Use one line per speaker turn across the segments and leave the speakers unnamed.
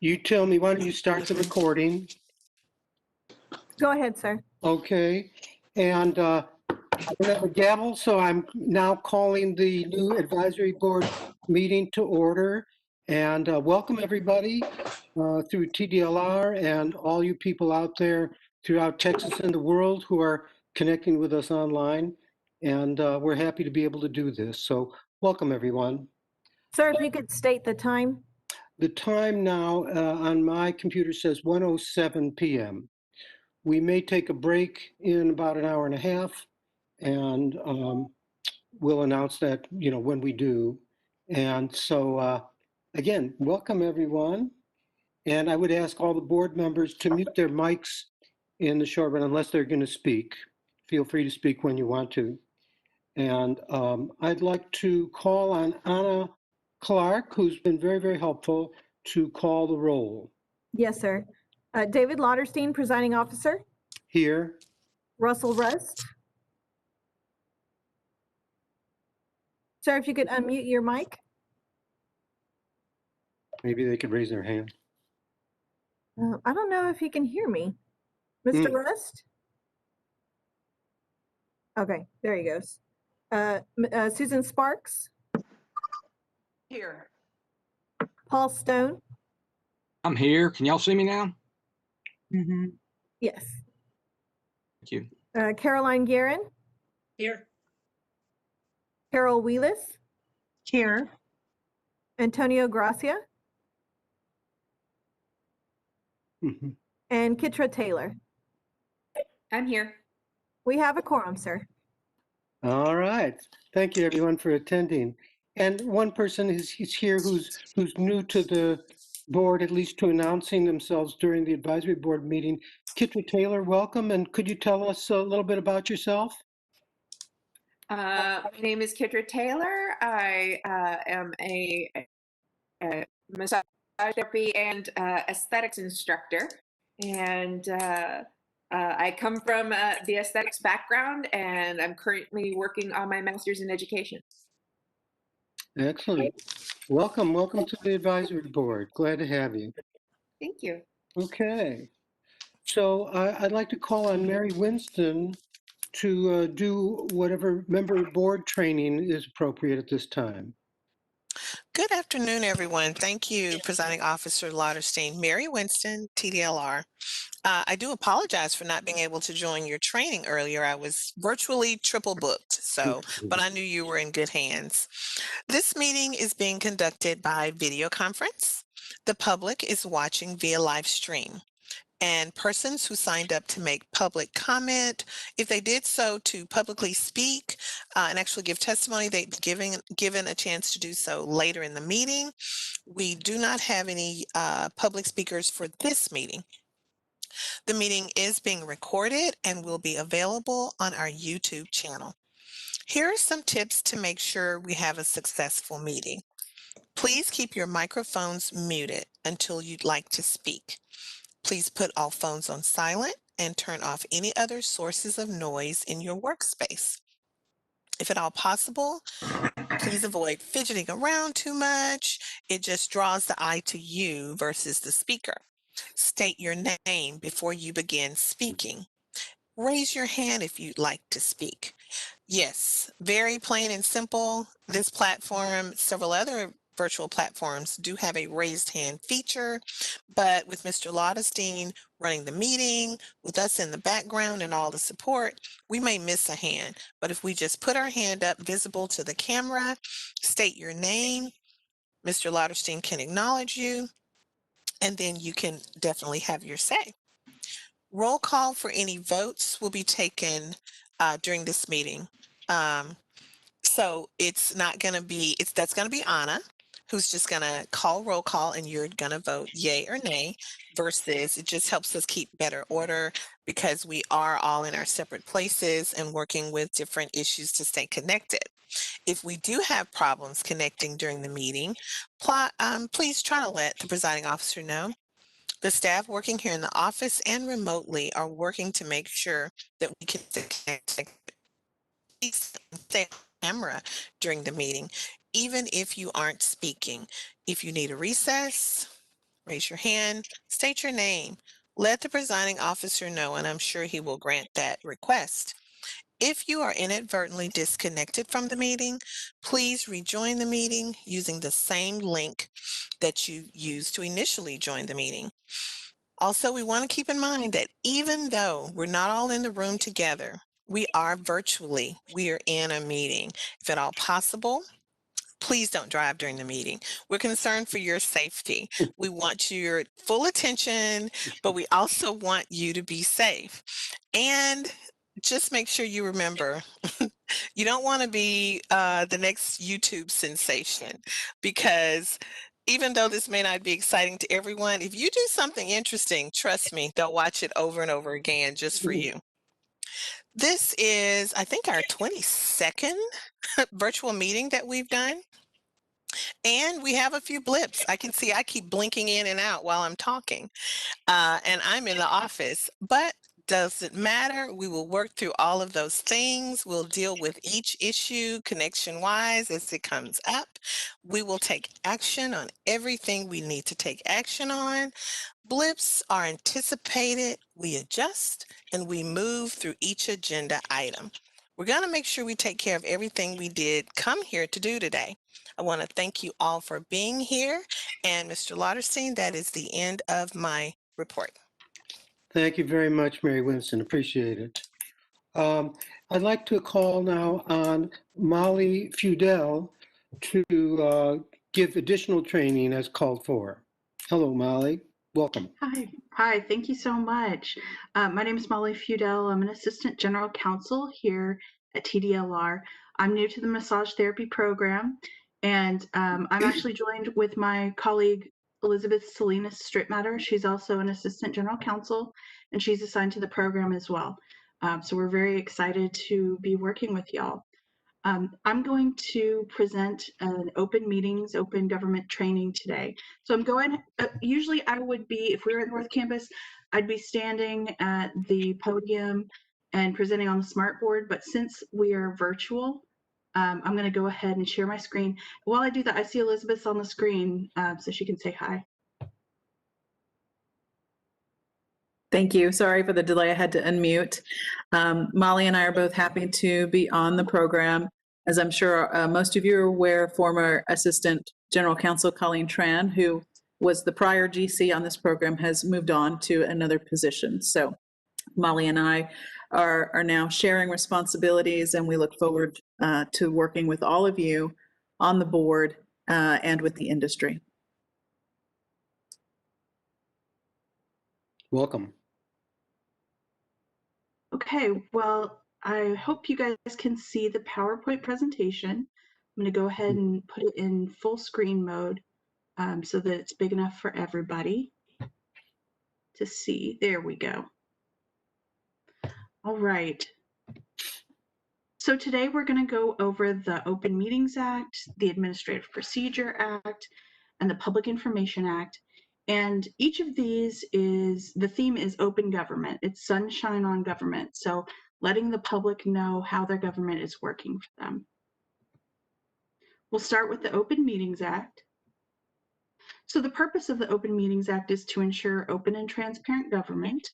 You tell me, why don't you start the recording?
Go ahead, sir.
Okay. And I don't have a gavel, so I'm now calling the new advisory board meeting to order. And welcome everybody through TDLR and all you people out there throughout Texas and the world who are connecting with us online. And we're happy to be able to do this. So welcome everyone.
Sir, if you could state the time.
The time now on my computer says 1:07 p.m. We may take a break in about an hour and a half, and we'll announce that, when we do. And so, again, welcome everyone. And I would ask all the board members to mute their mics in the short run unless they're going to speak. Feel free to speak when you want to. And I'd like to call on Anna Clark, who's been very, very helpful, to call the roll.
Yes, sir. David Lauterstein, presiding officer.
Here.
Russell Rust. Sir, if you could unmute your mic.
Maybe they could raise their hand.
I don't know if he can hear me. Mr. Rust? Okay, there he goes. Susan Sparks.
Here.
Paul Stone.
I'm here. Can y'all see me now?
Yes.
Thank you.
Caroline Guerin.
Here.
Carol Wheelis.
Here.
Antonio Gracia. And Kitra Taylor.
I'm here.
We have a quorum, sir.
All right. Thank you, everyone, for attending. And one person is here who's new to the board, at least to announcing themselves during the advisory board meeting. Kitra Taylor, welcome. And could you tell us a little bit about yourself?
My name is Kitra Taylor. I am a massage therapy and aesthetics instructor. And I come from the aesthetics background, and I'm currently working on my master's in education.
Excellent. Welcome to the advisory board. Glad to have you.
Thank you.
Okay. So I'd like to call on Mary Winston to do whatever member board training is appropriate at this time.
Good afternoon, everyone. Thank you, Presiding Officer Lauterstein. Mary Winston, TDLR. I do apologize for not being able to join your training earlier. I was virtually triple booked, but I knew you were in good hands. This meeting is being conducted by video conference. The public is watching via live stream. And persons who signed up to make public comment, if they did so to publicly speak and actually give testimony, they'd be given a chance to do so later in the meeting. We do not have any public speakers for this meeting. The meeting is being recorded and will be available on our YouTube channel. Here are some tips to make sure we have a successful meeting. Please keep your microphones muted until you'd like to speak. Please put all phones on silent and turn off any other sources of noise in your workspace. If at all possible, please avoid fidgeting around too much. It just draws the eye to you versus the speaker. State your name before you begin speaking. Raise your hand if you'd like to speak. Yes, very plain and simple. This platform, several other virtual platforms do have a raised hand feature, but with Mr. Lauterstein running the meeting, with us in the background and all the support, we may miss a hand. But if we just put our hand up visible to the camera, state your name, Mr. Lauterstein can acknowledge you, and then you can definitely have your say. Roll call for any votes will be taken during this meeting. So it's not going to be, that's going to be Anna, who's just going to call roll call and you're going to vote yay or nay, versus it just helps us keep better order because we are all in our separate places and working with different issues to stay connected. If we do have problems connecting during the meeting, please try to let the presiding officer know. The staff working here in the office and remotely are working to make sure that we can stay on camera during the meeting, even if you aren't speaking. If you need a recess, Raise your hand, state your name. Let the presiding officer know, and I'm sure he will grant that request. If you are inadvertently disconnected from the meeting, please rejoin the meeting using the same link that you used to initially join the meeting. Also, we want to keep in mind that even though we're not all in the room together, we are virtually, we are in a meeting. If at all possible, please don't drive during the meeting. We're concerned for your safety. We want your full attention, but we also want you to be safe. And just make sure you remember, you don't want to be the next YouTube sensation, because even though this may not be exciting to everyone, if you do something interesting, trust me, they'll watch it over and over again just for you. This is, I think, our 22nd virtual meeting that we've done. And we have a few blips. I can see I keep blinking in and out while I'm talking. And I'm in the office, but doesn't matter. We will work through all of those things. We'll deal with each issue connection wise as it comes up. We will take action on everything we need to take action on. Blips are anticipated, we adjust, and we move through each agenda item. We're going to make sure we take care of everything we did come here to do today. I want to thank you all for being here. And Mr. Lauterstein, that is the end of my report.
Thank you very much, Mary Winston. Appreciate it. I'd like to call now on Molly Fudel to give additional training as called for. Hello, Molly. Welcome.
Hi, thank you so much. My name is Molly Fudel. I'm an assistant general counsel here at TDLR. I'm new to the massage therapy program, and I'm actually joined with my colleague Elizabeth Salinas Strittmatter. She's also an assistant general counsel, and she's assigned to the program as well. So we're very excited to be working with y'all. I'm going to present an open meetings, open government training today. So I'm going, usually I would be, if we were at North Campus, I'd be standing at the podium and presenting on the smart board. But since we are virtual, I'm going to go ahead and share my screen. While I do that, I see Elizabeth on the screen, so she can say hi.
Thank you. Sorry for the delay. I had to unmute. Molly and I are both happy to be on the program. As I'm sure most of you are aware, former Assistant General Counsel Colleen Tran, who was the prior GC on this program, has moved on to another position. So Molly and I are now sharing responsibilities, and we look forward to working with all of you on the board and with the industry.
Welcome.
Okay, well, I hope you guys can see the PowerPoint presentation. I'm going to go ahead and put it in full screen mode so that it's big enough for everybody to see. There we go. All right. So today we're going to go over the Open Meetings Act, the Administrative Procedure Act, and the Public Information Act. And each of these is, the theme is open government. It's sunshine on government. So letting the public know how their government is working for them. We'll start with the Open Meetings Act. So the purpose of the Open Meetings Act is to ensure open and transparent government,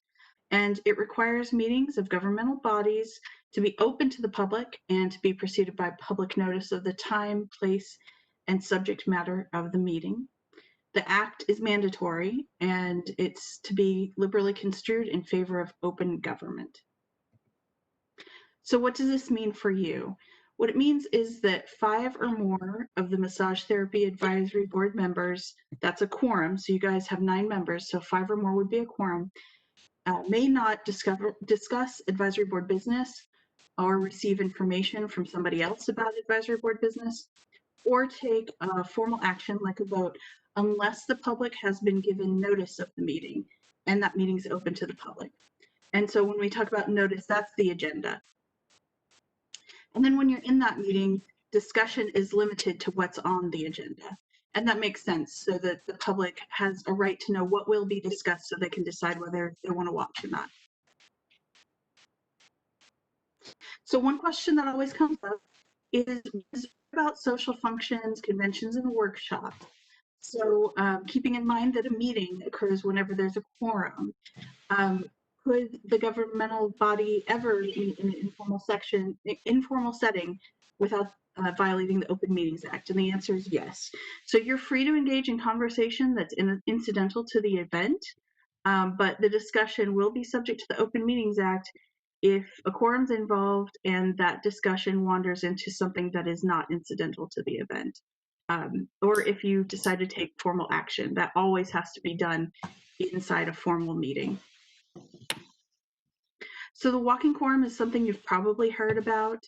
and it requires meetings of governmental bodies to be open to the public and to be preceded by public notice of the time, place, and subject matter of the meeting. The act is mandatory, and it's to be liberally construed in favor of open government. So what does this mean for you? What it means is that 5 or more of the Massage Therapy Advisory Board members, that's a quorum, so you guys have 9 members, so 5 or more would be a quorum, may not discuss advisory board business or receive information from somebody else about advisory board business, or take a formal action like a vote unless the public has been given notice of the meeting and that meeting is open to the public. And so when we talk about notice, that's the agenda. And then when you're in that meeting, discussion is limited to what's on the agenda. And that makes sense, so that the public has a right to know what will be discussed so they can decide whether they want to watch or not. So one question that always comes up is about social functions, conventions, and workshops. So keeping in mind that a meeting occurs whenever there's a quorum, could the governmental body ever meet in an informal setting without violating the Open Meetings Act? And the answer is yes. So you're free to engage in conversation that's incidental to the event, but the discussion will be subject to the Open Meetings Act if a quorum's involved and that discussion wanders into something that is not incidental to the event. Or if you decide to take formal action, that always has to be done inside a formal meeting. So the walking quorum is something you've probably heard about.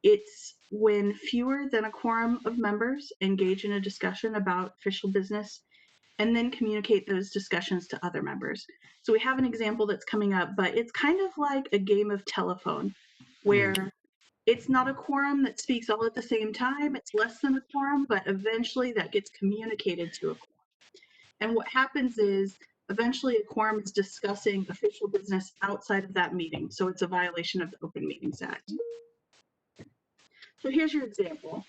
It's when fewer than a quorum of members engage in a discussion about official business and then communicate those discussions to other members. So we have an example that's coming up, but it's kind of like a game of telephone where it's not a quorum that speaks all at the same time. It's less than a quorum, but eventually that gets communicated to a quorum. And what happens is eventually a quorum is discussing official business outside of that meeting. So it's a violation of the Open Meetings Act. So here's your example.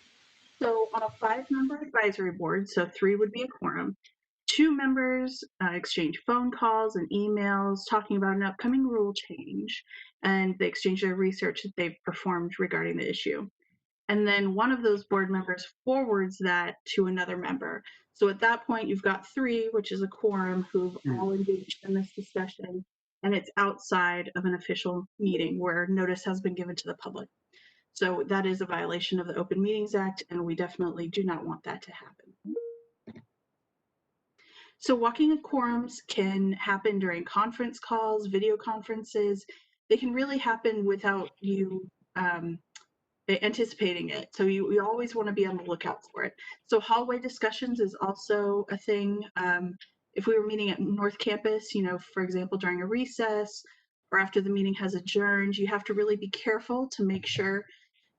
So on a 5-member advisory board, so 3 would be a quorum, 2 members exchange phone calls and emails talking about an upcoming rule change, and they exchange their research that they've performed regarding the issue. And then one of those board members forwards that to another member. So at that point, you've got 3, which is a quorum, who've all engaged in this discussion, and it's outside of an official meeting where notice has been given to the public. So that is a violation of the Open Meetings Act, and we definitely do not want that to happen. So walking of quorums can happen during conference calls, video conferences. They can really happen without you anticipating it. So you always want to be on the lookout for it. So hallway discussions is also a thing. If we were meeting at North Campus, for example, during a recess or after the meeting has adjourned, you have to really be careful to make sure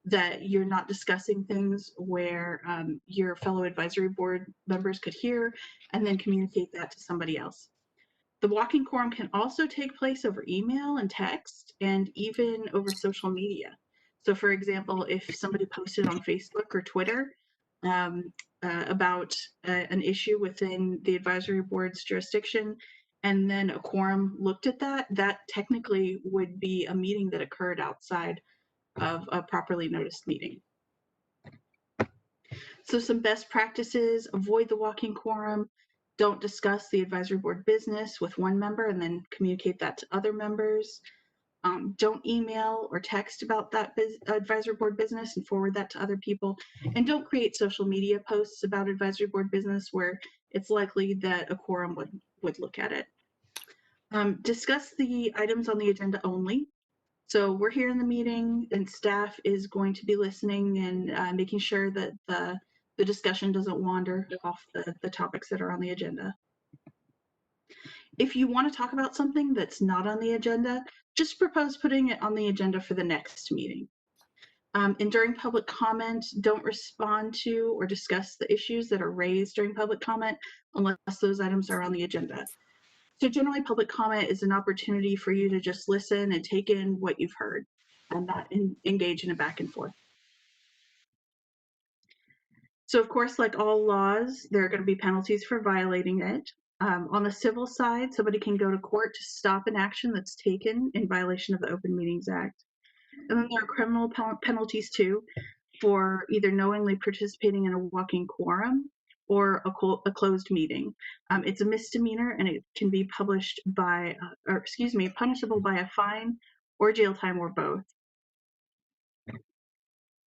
that you're not discussing things where your fellow advisory board members could hear and then communicate that to somebody else. The walking quorum can also take place over email and text and even over social media. So for example, if somebody posted on Facebook or Twitter about an issue within the advisory board's jurisdiction, and then a quorum looked at that, that technically would be a meeting that occurred outside of a properly noticed meeting. So some best practices: avoid the walking quorum, don't discuss the advisory board business with one member and then communicate that to other members. Don't email or text about that advisory board business and forward that to other people. And don't create social media posts about advisory board business where it's likely that a quorum would look at it. Discuss the items on the agenda only. So we're here in the meeting and staff is going to be listening and making sure that the discussion doesn't wander off the topics that are on the agenda. If you want to talk about something that's not on the agenda, just propose putting it on the agenda for the next meeting. And during public comment, don't respond to or discuss the issues that are raised during public comment unless those items are on the agenda. So generally, public comment is an opportunity for you to just listen and take in what you've heard and not engage in a back and forth. So of course, like all laws, there are going to be penalties for violating it. On the civil side, somebody can go to court to stop an action that's taken in violation of the Open Meetings Act. And then there are criminal penalties too for either knowingly participating in a walking quorum or a closed meeting. It's a misdemeanor and it can be punishable by a fine or jail time or both.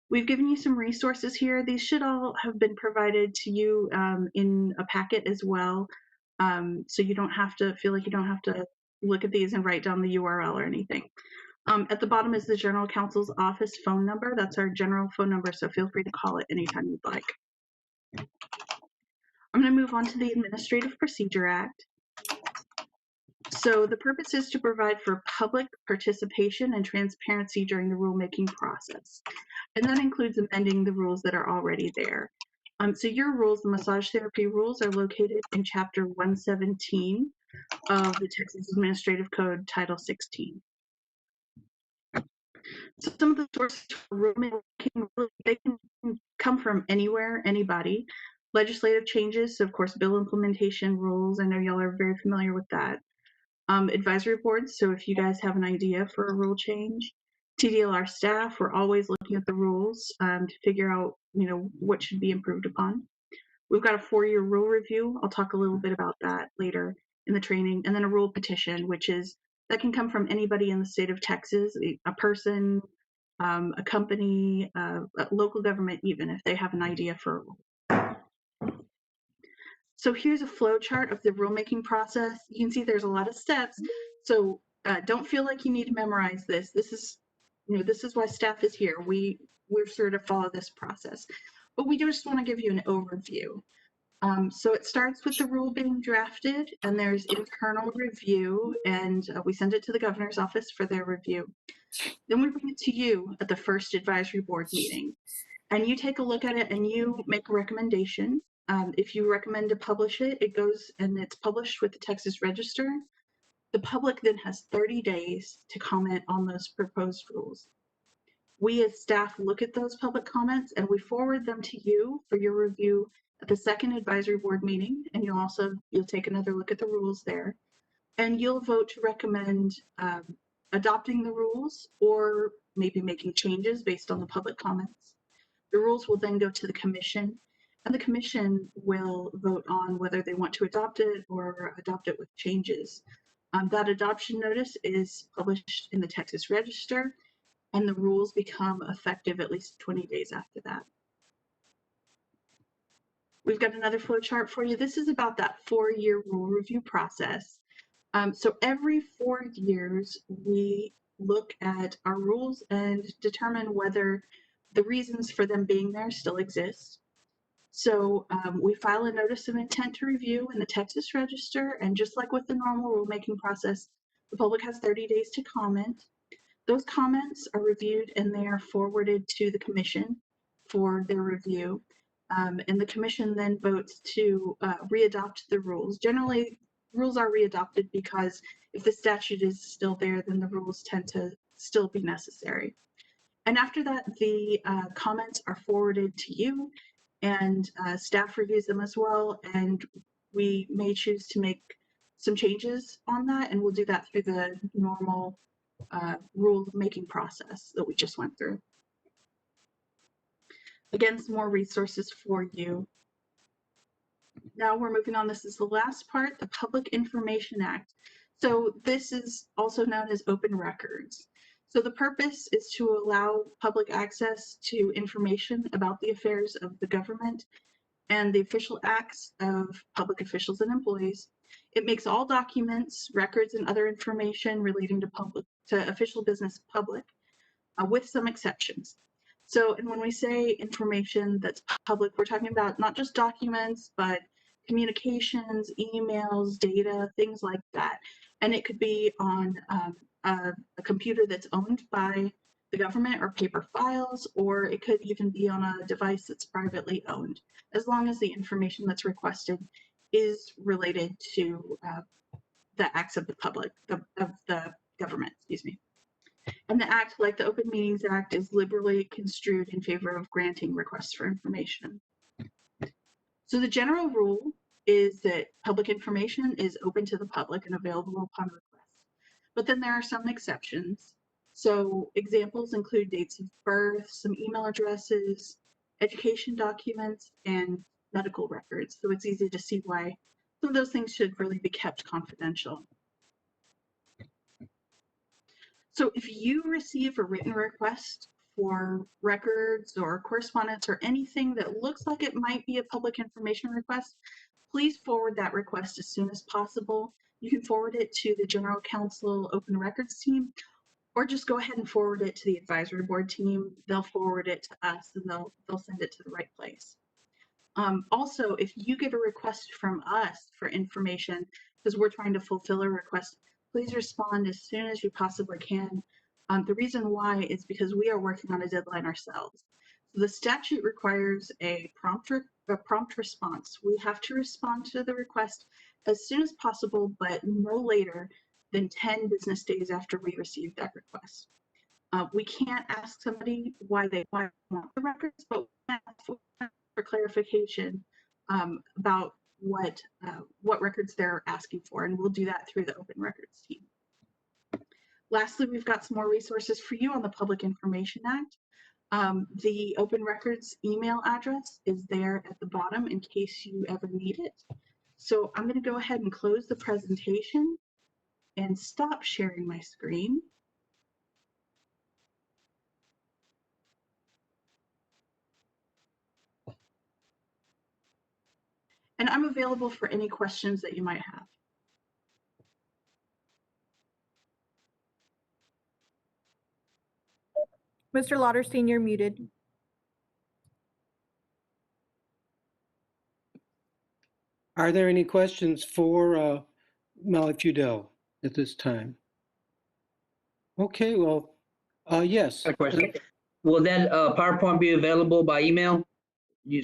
We've given you some resources here. These should all have been provided to you in a packet as well. So you don't have to feel like you don't have to look at these and write down the URL or anything. At the bottom is the General Counsel's office phone number. That's our general phone number, so feel free to call it anytime you'd like. I'm going to move on to the Administrative Procedure Act. So the purpose is to provide for public participation and transparency during the rulemaking process. And that includes amending the rules that are already there. So your rules, the massage therapy rules, are located in Chapter 117 of the Texas Administrative Code, Title 16. So some of the sources for rulemaking, they can come from anywhere, anybody. Legislative changes, so of course, bill implementation rules. I know y'all are very familiar with that. Advisory boards, so if you guys have an idea for a rule change. TDLR staff, we're always looking at the rules to figure out, what should be improved upon. We've got a 4-year rule review. I'll talk a little bit about that later in the training. And then a rule petition, that can come from anybody in the state of Texas, a person, a company, a local government, even if they have an idea for a rule. So here's a flow chart of the rulemaking process. You can see there's a lot of steps. So don't feel like you need to memorize this. This is why staff is here. We're sure to follow this process, but we just want to give you an overview. So it starts with the rule being drafted, and there's internal review, and we send it to the governor's office for their review. Then we bring it to you at the first advisory board meeting, and you take a look at it and you make a recommendation. If you recommend to publish it, it goes and it's published with the Texas Register. The public then has 30 days to comment on those proposed rules. We as staff look at those public comments and we forward them to you for your review at the second advisory board meeting. And you'll take another look at the rules there. And you'll vote to recommend adopting the rules or maybe making changes based on the public comments. The rules will then go to the commission, and the commission will vote on whether they want to adopt it or adopt it with changes. That adoption notice is published in the Texas Register, and the rules become effective at least 20 days after that. We've got another flow chart for you. This is about that 4-year rule review process. So every 4 years, we look at our rules and determine whether the reasons for them being there still exist. So we file a notice of intent to review in the Texas Register, and just like with the normal rulemaking process, the public has 30 days to comment. Those comments are reviewed and they are forwarded to the commission for their review. And the commission then votes to readopt the rules. Generally, rules are readopted because if the statute is still there, then the rules tend to still be necessary. And after that, the comments are forwarded to you, and staff reviews them as well. And we may choose to make some changes on that, and we'll do that through the normal rule-making process that we just went through. Again, some more resources for you. Now we're moving on. This is the last part, the Public Information Act. So this is also known as open records. So the purpose is to allow public access to information about the affairs of the government and the official acts of public officials and employees. It makes all documents, records, and other information relating to official business public, with some exceptions. So, and when we say information that's public, we're talking about not just documents, but communications, emails, data, things like that. And it could be on a computer that's owned by the government or paper files, or it could even be on a device that's privately owned, as long as the information that's requested is related to the acts of the public, of the government, excuse me. And the act, like the Open Meetings Act, is liberally construed in favor of granting requests for information. So the general rule is that public information is open to the public and available upon request. But then there are some exceptions. So examples include dates of birth, some email addresses, education documents, and medical records. So it's easy to see why some of those things should really be kept confidential. So if you receive a written request for records or correspondence or anything that looks like it might be a public information request, please forward that request as soon as possible. You can forward it to the General Counsel Open Records team, or just go ahead and forward it to the advisory board team. They'll forward it to us and they'll send it to the right place. Also, if you get a request from us for information, because we're trying to fulfill a request, please respond as soon as you possibly can. The reason why is because we are working on a deadline ourselves. So the statute requires a prompt response. We have to respond to the request as soon as possible, but no later than 10 business days after we receive that request. We can't ask somebody why they want the records, but we can ask for clarification about what records they're asking for, and we'll do that through the Open Records team. Lastly, we've got some more resources for you on the Public Information Act. The Open Records email address is there at the bottom in case you ever need it. So I'm going to go ahead and close the presentation and stop sharing my screen. And I'm available for any questions that you might have.
Mr. Lauterstein, you're muted.
Are there any questions for Molly Fudel at this time? Okay, well, yes.
A question. Will that PowerPoint be available by email? You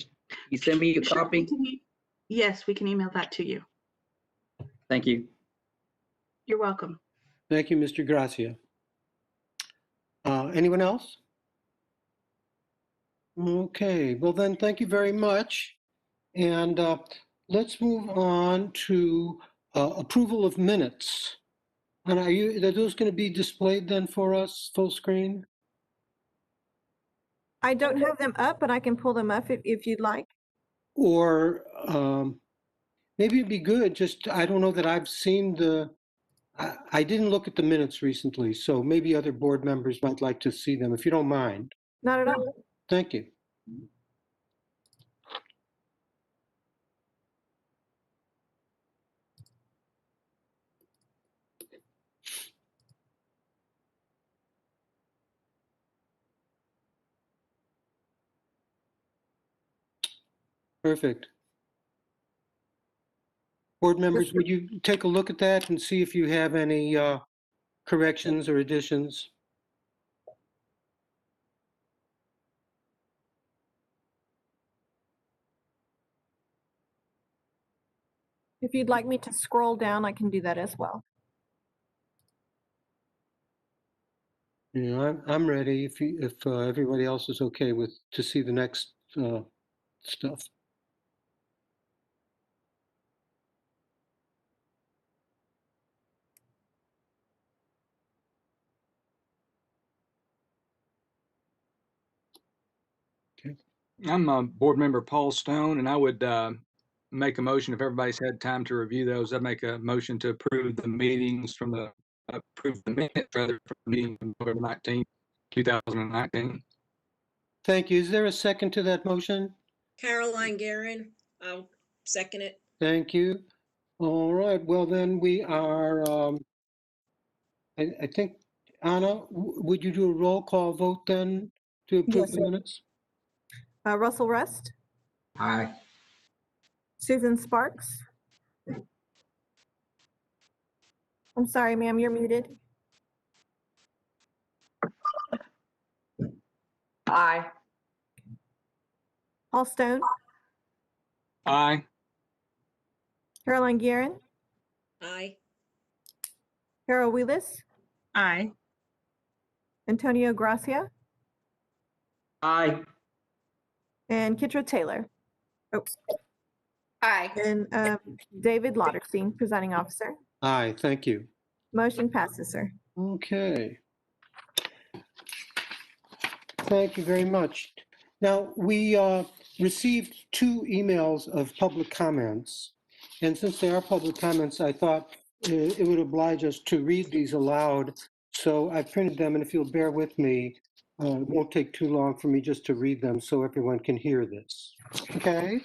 send me a
Sure,
copy?
yes, we can email that to you.
Thank you.
You're welcome.
Thank you, Mr. Gracia. Anyone else? Okay, well then, thank you very much. And let's move on to approval of minutes. And are those going to be displayed then for us full screen?
I don't have them up, but I can pull them up if you'd like.
Or maybe it'd be good, just, I don't know that I've seen I didn't look at the minutes recently, so maybe other board members might like to see them, if you don't mind.
Not at all.
Thank you. Perfect. Board members, would you take a look at that and see if you have any corrections or additions?
If you'd like me to scroll down, I can do that as well.
Yeah, I'm ready if everybody else is okay to see the next stuff.
I'm Board Member Paul Stone, and I would make a motion if everybody's had time to review those. I'd make a motion to approve the meetings approve the minutes rather from the meeting from November 19th, 2019.
Thank you. Is there a second to that motion?
Caroline Guerin, I'll second it.
Thank you. All right, well then we are, I think, Anna, would you do a roll call vote then to approve
Yes,
the
sir.
minutes?
Russell Rust,
Aye.
Susan Sparks. I'm sorry, ma'am, you're muted.
Aye.
Paul Stone,
Aye.
Caroline Guerin,
Aye.
Carol Wheelis,
Aye.
Antonio Gracia,
Aye.
and Kitra Taylor. Oh,
Aye.
and David Lauterstein, presiding officer.
Aye, thank you.
Motion passes, sir.
Okay. Thank you very much. Now, we received 2 emails of public comments. And since they are public comments, I thought it would oblige us to read these aloud. So I printed them, and if you'll bear with me, it won't take too long for me just to read them so everyone can hear this. Okay?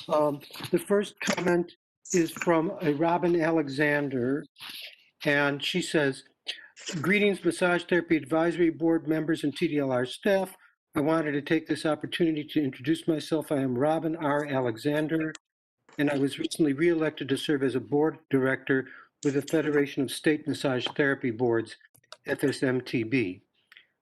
The first comment is from a Robin Alexander, and she says, "Greetings, Massage Therapy Advisory Board members and TDLR staff. I wanted to take this opportunity to introduce myself. I am Robin R. Alexander, and I was recently re-elected to serve as a board director with the Federation of State Massage Therapy Boards, FSMTB.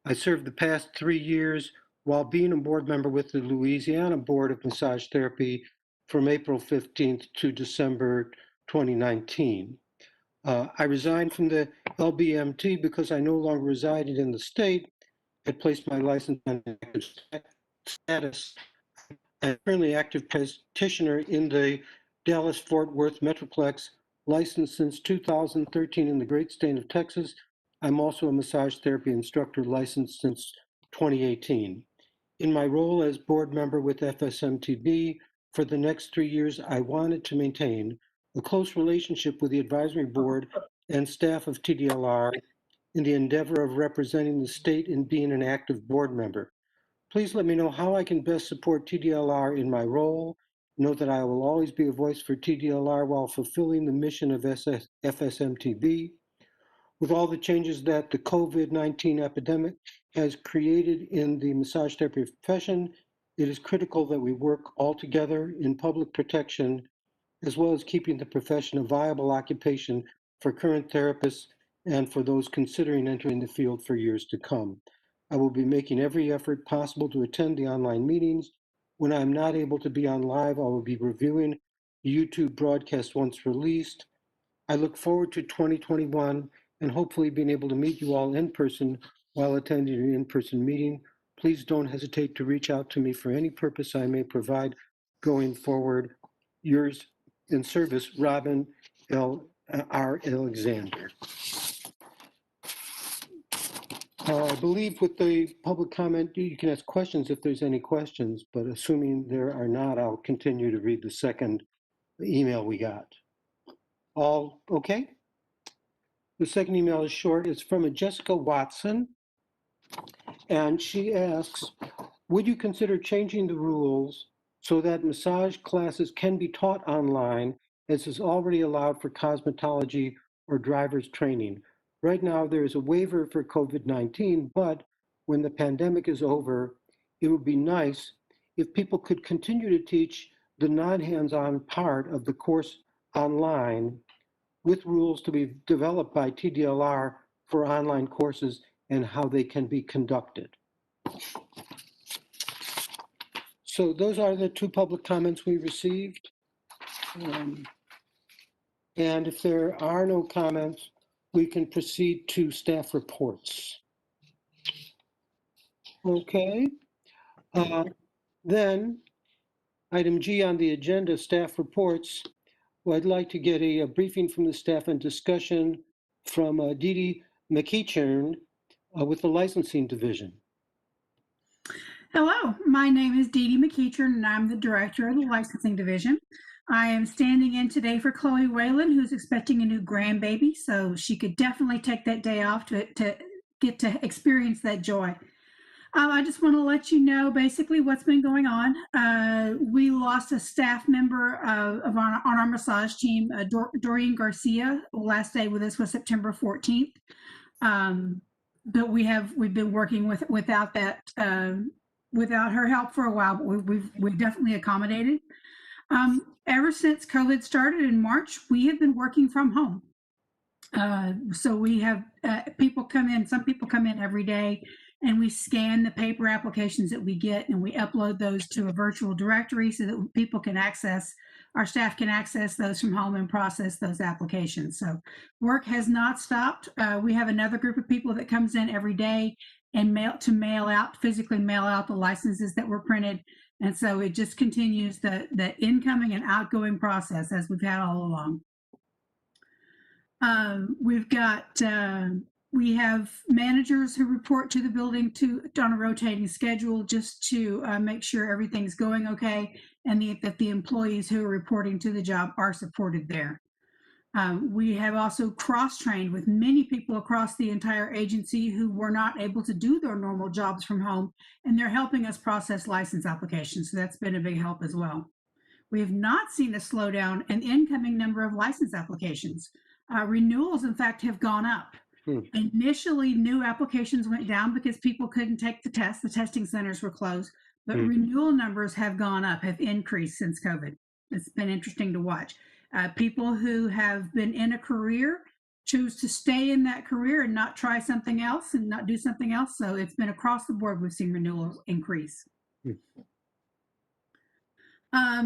I served the past 3 years while being a board member with the Louisiana Board of Massage Therapy from April 15th to December 2019. I resigned from the LBMT because I no longer resided in the state, had placed my license on active status. and currently active practitioner in the Dallas-Fort Worth Metroplex, licensed since 2013 in the great state of Texas. I'm also a massage therapy instructor licensed since 2018. In my role as board member with FSMTB, for the next 3 years, I wanted to maintain a close relationship with the advisory board and staff of TDLR in the endeavor of representing the state and being an active board member. Please let me know how I can best support TDLR in my role. Note that I will always be a voice for TDLR while fulfilling the mission of FSMTB. With all the changes that the COVID-19 epidemic has created in the massage therapy profession, it is critical that we work all together in public protection, as well as keeping the profession a viable occupation for current therapists and for those considering entering the field for years to come. I will be making every effort possible to attend the online meetings. When I'm not able to be on live, I will be reviewing the YouTube broadcast once released. I look forward to 2021 and hopefully being able to meet you all in person while attending an in-person meeting. Please don't hesitate to reach out to me for any purpose I may provide going forward. Yours in service, Robin R. Alexander. I believe with the public comment, you can ask questions if there's any questions, but assuming there are not, I'll continue to read the second email we got. All okay? The second email is short. It's from a Jessica Watson, and she asks, would you consider changing the rules so that massage classes can be taught online, as is already allowed for cosmetology or driver's training? Right now, there is a waiver for COVID-19, but when the pandemic is over, it would be nice if people could continue to teach the non-hands-on part of the course online, with rules to be developed by TDLR for online courses and how they can be conducted. So those are the two public comments we received. And if there are no comments, we can proceed to staff reports. Okay. Then item G on the agenda, staff reports. Well, I'd like to get a briefing from the staff and discussion from Dee Dee McEachern with the licensing division.
Hello, my name is Dee Dee McEachern, and I'm the director of the licensing division. I am standing in today for Chloe Whalen, who's expecting a new grandbaby, so she could definitely take that day off to get to experience that joy. I just want to let you know basically what's been going on. We lost a staff member on our massage team, Doreen Garcia. Last day with us was September 14th. But we've been working without her help for a while, but we've definitely accommodated. Ever since COVID started in March, we have been working from home. So we have people come in, some people come in every day, and we scan the paper applications that we get and we upload those to a virtual directory so that people can access, our staff can access those from home and process those applications. So work has not stopped. We have another group of people that comes in every day and physically mail out the licenses that were printed. And so it just continues the incoming and outgoing process as we've had all along. We have managers who report to the building on a rotating schedule just to make sure everything's going okay, and that the employees who are reporting to the job are supported there. We have also cross-trained with many people across the entire agency who were not able to do their normal jobs from home, and they're helping us process license applications. So that's been a big help as well. We have not seen a slowdown in the incoming number of license applications. Renewals, in fact, have gone up. Initially, new applications went down because people couldn't take the test. The testing centers were closed, but renewal numbers have gone up, have increased since COVID. It's been interesting to watch. People who have been in a career choose to stay in that career and not try something else and not do something else. So it's been across the board. We've seen renewals increase.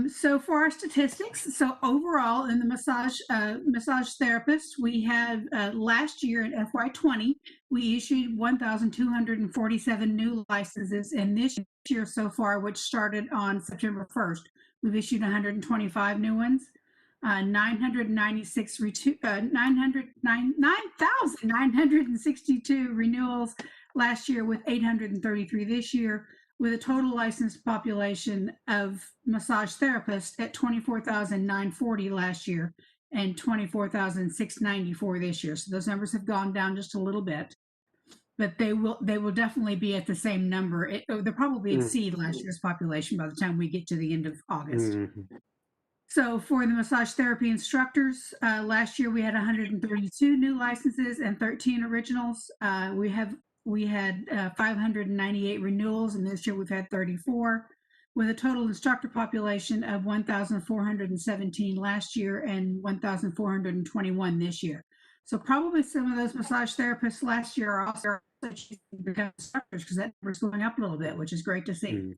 So for our statistics, so overall in the massage therapist, we had last year in FY20, we issued 1,247 new licenses, and this year so far, which started on September 1st, we've issued 125 new ones. 9,962 renewals last year, with 833 this year, with a total licensed population of massage therapists at 24,940 last year and 24,694 this year. So those numbers have gone down just a little bit, but they will definitely be at the same number. They'll probably exceed last year's population by the time we get to the end of August. So for the massage therapy instructors, last year we had 132 new licenses and 13 originals. We had 598 renewals, and this year we've had 34, with a total instructor population of 1,417 last year and 1,421 this year. So probably some of those massage therapists last year are also become instructors, because that number's going up a little bit, which is great to see.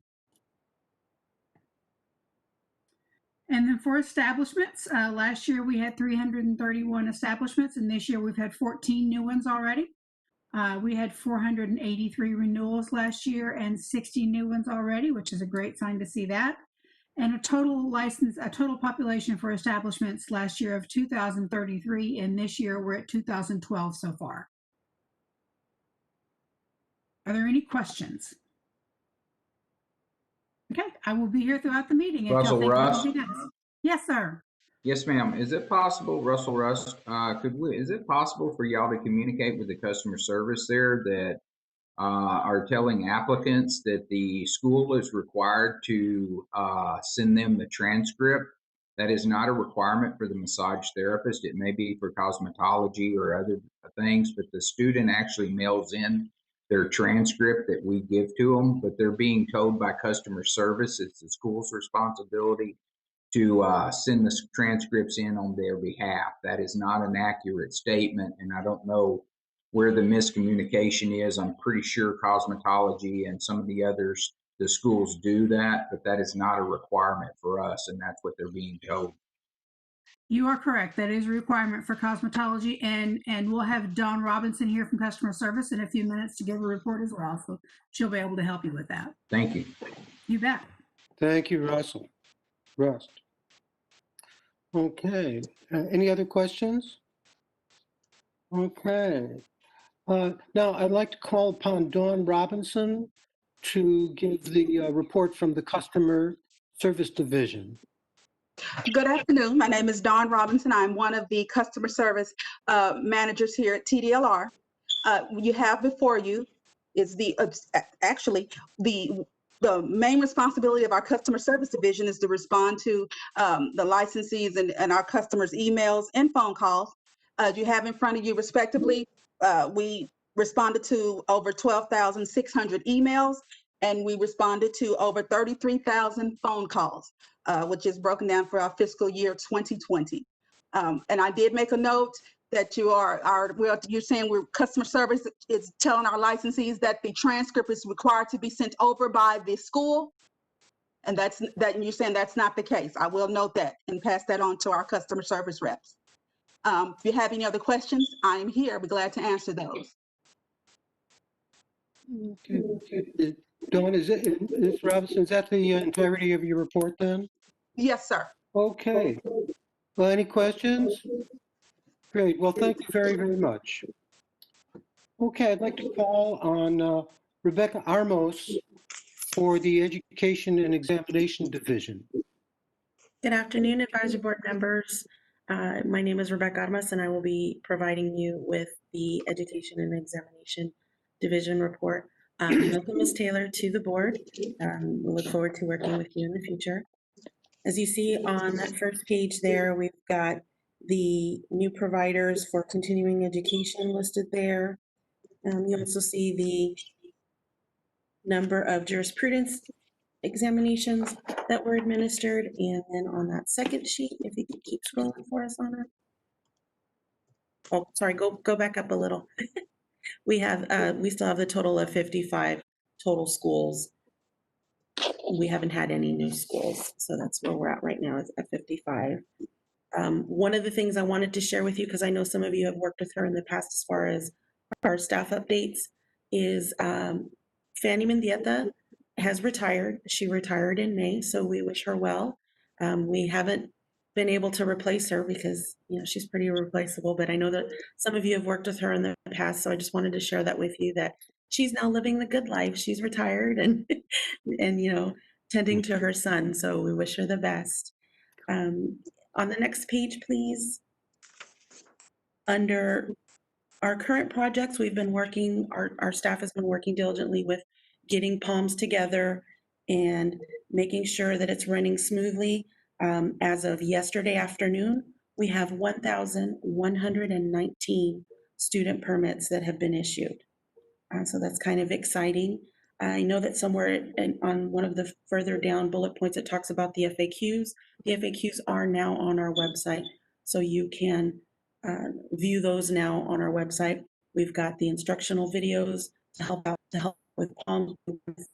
And then for establishments, last year we had 331 establishments, and this year we've had 14 new ones already. We had 483 renewals last year and 60 new ones already, which is a great sign to see that. And a total population for establishments last year of 2,033, and this year we're at 2,012 so far. Are there any questions? Okay, I will be here throughout the meeting.
Russell Rust?
Yes, sir.
Yes, ma'am. Is it possible, Russell Rust, is it possible for y'all to communicate with the customer service there that are telling applicants that the school is required to send them the transcript? That is not a requirement for the massage therapist. It may be for cosmetology or other things, but the student actually mails in their transcript that we give to them, but they're being told by customer service it's the school's responsibility to send the transcripts in on their behalf. That is not an accurate statement, and I don't know where the miscommunication is. I'm pretty sure cosmetology and some of the others, the schools do that, but that is not a requirement for us, and that's what they're being told.
You are correct. That is a requirement for cosmetology, and we'll have Dawn Robinson here from customer service in a few minutes to give a report as well, so she'll be able to help you with that.
Thank you.
You bet.
Thank you, Rust. Okay, any other questions? Okay. Now I'd like to call upon Dawn Robinson to give the report from the Customer Service Division.
Good afternoon. My name is Dawn Robinson. I'm one of the customer service managers here at TDLR. You have before you is actually the main responsibility of our customer service division is to respond to the licensees and our customers' emails and phone calls. You have in front of you respectively, we responded to over 12,600 emails, and we responded to over 33,000 phone calls, which is broken down for our fiscal year 2020. And I did make a note that you're saying customer service is telling our licensees that the transcript is required to be sent over by the school. And you're saying that's not the case. I will note that and pass that on to our customer service reps. If you have any other questions, I am here. I'll be glad to answer those.
Okay. Dawn, Ms. Robinson, is that the entirety of your report then?
Yes, sir.
Okay. Well, any questions? Great. Well, thank you very, very much. Okay, I'd like to call on Rebecca Armos for the Education and Examination Division.
Good afternoon, advisory board members. My name is Rebecca Armas, and I will be providing you with the Education and Examination Division report. Welcome, Ms. Taylor, to the board. We look forward to working with you in the future. As you see on that first page there, we've got the new providers for continuing education listed there. You also see the number of jurisprudence examinations that were administered. And then on that second sheet, if you could keep scrolling for us on it. Oh, sorry, go back up a little. We still have the total of 55 total schools we haven't had any new schools. So that's where we're at right now, is at 55. One of the things I wanted to share with you, because I know some of you have worked with her in the past as far as our staff updates, is Fanny Mendieta has retired. She retired in May, so we wish her well. We haven't been able to replace her because, you know, she's pretty irreplaceable, but I know that some of you have worked with her in the past, so I just wanted to share that with you, that she's now living the good life. She's retired and, and, you know, tending to her son, so we wish her the best. On the next page, please. Under our current projects, we've been working, our staff has been working diligently with getting palms together and making sure that it's running smoothly. As of yesterday afternoon, we have 1,119 student permits that have been issued. So that's kind of exciting. I know that somewhere on one of the further down bullet points, it talks about the FAQs. The FAQs are now on our website, so you can view those now on our website. We've got the instructional videos to help with palms.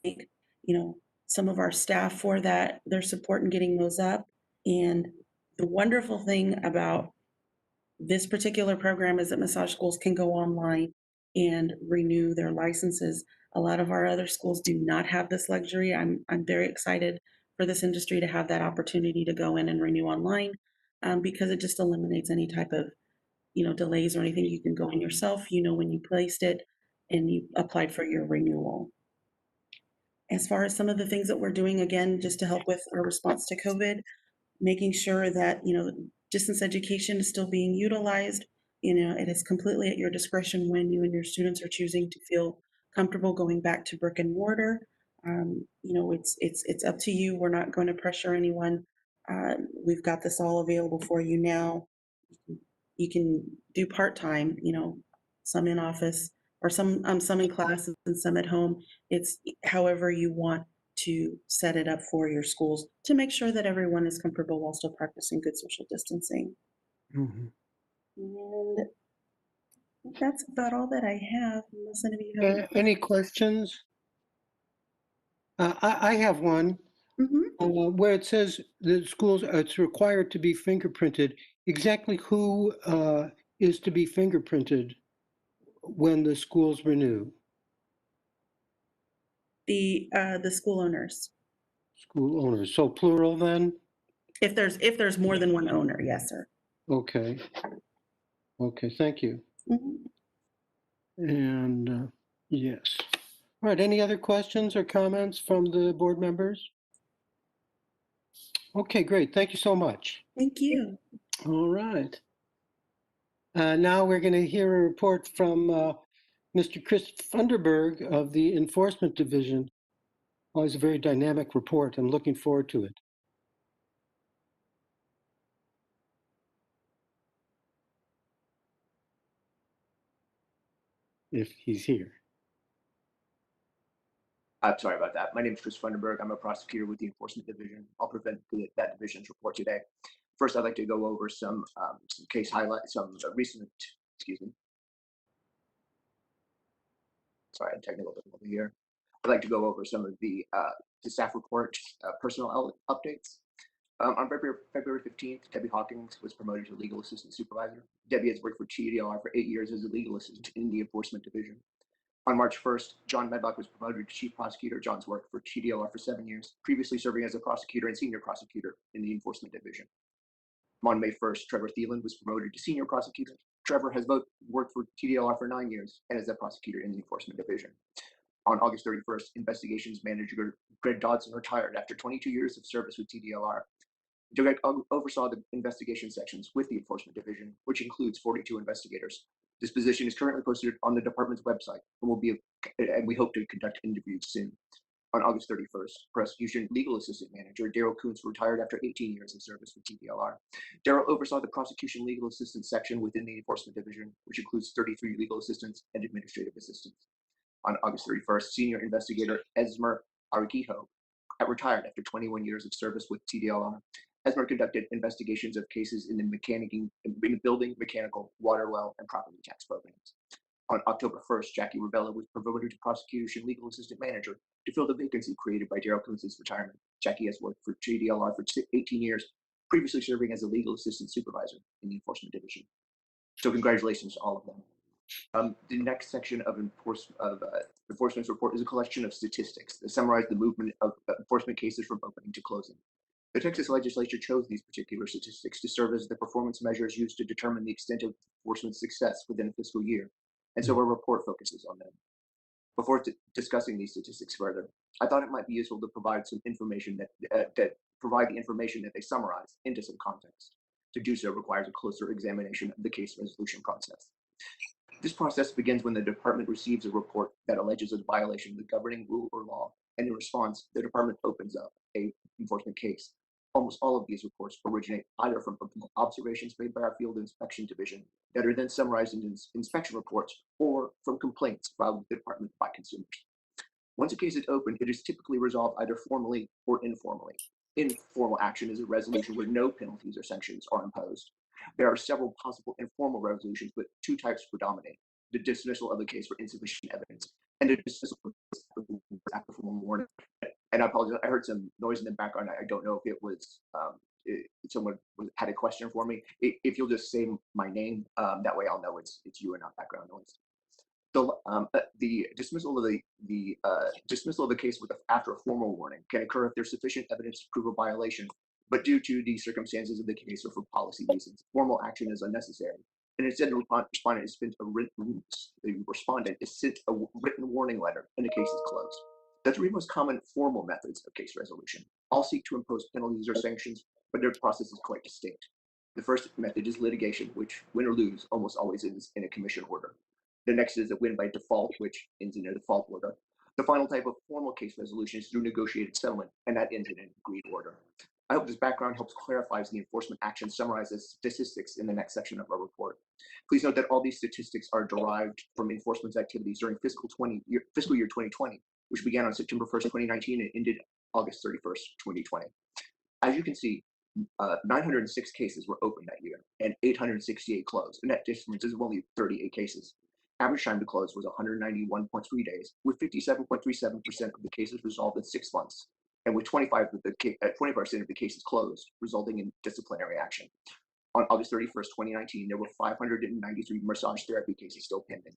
Thank, you know, some of our staff for that, their support in getting those up. And the wonderful thing about this particular program is that massage schools can go online and renew their licenses. A lot of our other schools do not have this luxury. I'm very excited for this industry to have that opportunity to go in and renew online, because it just eliminates any type of, you know, delays or anything. You can go in yourself, you know, when you placed it and you applied for your renewal. As far as some of the things that we're doing, again, just to help with our response to COVID, making sure that, you know, distance education is still being utilized. You know, it is completely at your discretion when you and your students are choosing to feel comfortable going back to brick and mortar. You know, it's up to you. We're not going to pressure anyone. We've got this all available for you now. You can do part-time, you know, some in office or some in classes and some at home. It's however you want to set it up for your schools to make sure that everyone is comfortable while still practicing good social distancing.
Mhm.
And that's about all that I have, unless any of you have.
Any questions? I have one. Where it says the schools, it's required to be fingerprinted. Exactly who is to be fingerprinted when the schools renew?
The school owners.
School owners. So plural then?
If there's more than one owner, yes, sir.
Okay. Okay, thank you. And yes. All right, any other questions or comments from the board members? Okay, great. Thank you so much.
Thank you.
All right. Now we're going to hear a report from Mr. Chris Funderburg of the Enforcement Division. Always a very dynamic report. I'm looking forward to it. If he's here.
I'm sorry about that. My name is Chris Funderburg. I'm a prosecutor with the Enforcement Division. I'll present that division's report today. First, I'd like to go over some case highlights, some recent, excuse me. Sorry, I'm technical difficulty here. I'd like to go over some of the staff report personnel updates. On February 15th, Debbie Hawkins was promoted to legal assistant supervisor. Debbie has worked for TDLR for 8 years as a legal assistant in the Enforcement Division. On March 1st, John Medlock was promoted to chief prosecutor. John's worked for TDLR for 7 years, previously serving as a prosecutor and senior prosecutor in the Enforcement Division. On May 1st, Trevor Thielen was promoted to senior prosecutor. Trevor has worked for TDLR for 9 years and is a prosecutor in the Enforcement Division. On August 31st, investigations manager Greg Dodson retired after 22 years of service with TDLR. Greg oversaw the investigation sections with the Enforcement Division, which includes 42 investigators. This position is currently posted on the department's website and we hope to conduct interviews soon. On August 31st, Prosecution Legal Assistant Manager Daryl Kuntz retired after 18 years of service with TDLR. Daryl oversaw the Prosecution Legal Assistant section within the Enforcement Division, which includes 33 legal assistants and administrative assistants. On August 31st, Senior Investigator Esmer Arigiho retired after 21 years of service with TDLR. Esmer conducted investigations of cases in the building, mechanical, water well, and property tax programs. On October 1st, Jackie Ravella was promoted to prosecution legal assistant manager to fill the vacancy created by Daryl Kunz's retirement. Jackie has worked for JDLR for 18 years, previously serving as a legal assistant supervisor in the enforcement division. So congratulations to all of them. The next section of enforcement's report is a collection of statistics that summarize the movement of enforcement cases from opening to closing. The Texas legislature chose these particular statistics to serve as the performance measures used to determine the extent of enforcement success within a fiscal year, and so our report focuses on them. Before discussing these statistics further, I thought it might be useful to provide some information that provide the information that they summarize into some context. To do so requires a closer examination of the case resolution process. This process begins when the department receives a report that alleges a violation of the governing rule or law, and in response, the department opens up an enforcement case. Almost all of these reports originate either from observations made by our field inspection division that are then summarized in inspection reports, or from complaints filed with the department by consumers. Once a case is opened, it is typically resolved either formally or informally. Informal action is a resolution where no penalties or sanctions are imposed. There are several possible informal resolutions, but two types predominate: the dismissal of the case for insufficient evidence and the dismissal of the case after formal warning. And I apologize, I heard some noise in the background. I don't know if it was someone had a question for me. If you'll just say my name, that way I'll know it's you and not background noise. So the dismissal of the case after a formal warning can occur if there's sufficient evidence to prove a violation, but due to the circumstances of the case or for policy reasons, formal action is unnecessary. And instead, the respondent is sent a written warning letter, and the case is closed. The three most common formal methods of case resolution all seek to impose penalties or sanctions, but their process is quite distinct. The first method is litigation, which, win or lose, almost always ends in a commission order. The next is a win by default, which ends in a default order. The final type of formal case resolution is through negotiated settlement, and that ends in an agreed order. I hope this background helps clarify the enforcement action summarized as statistics in the next section of our report. Please note that all these statistics are derived from enforcement activities during fiscal year 2020, which began on September 1st, 2019 and ended August 31st, 2020. As you can see, 906 cases were opened that year and 868 closed. The net difference is only 38 cases. Average time to close was 191.3 days, with 57.37% of the cases resolved in 6 months, and with 25% of the cases closed, resulting in disciplinary action. On August 31st, 2019, there were 593 massage therapy cases still pending.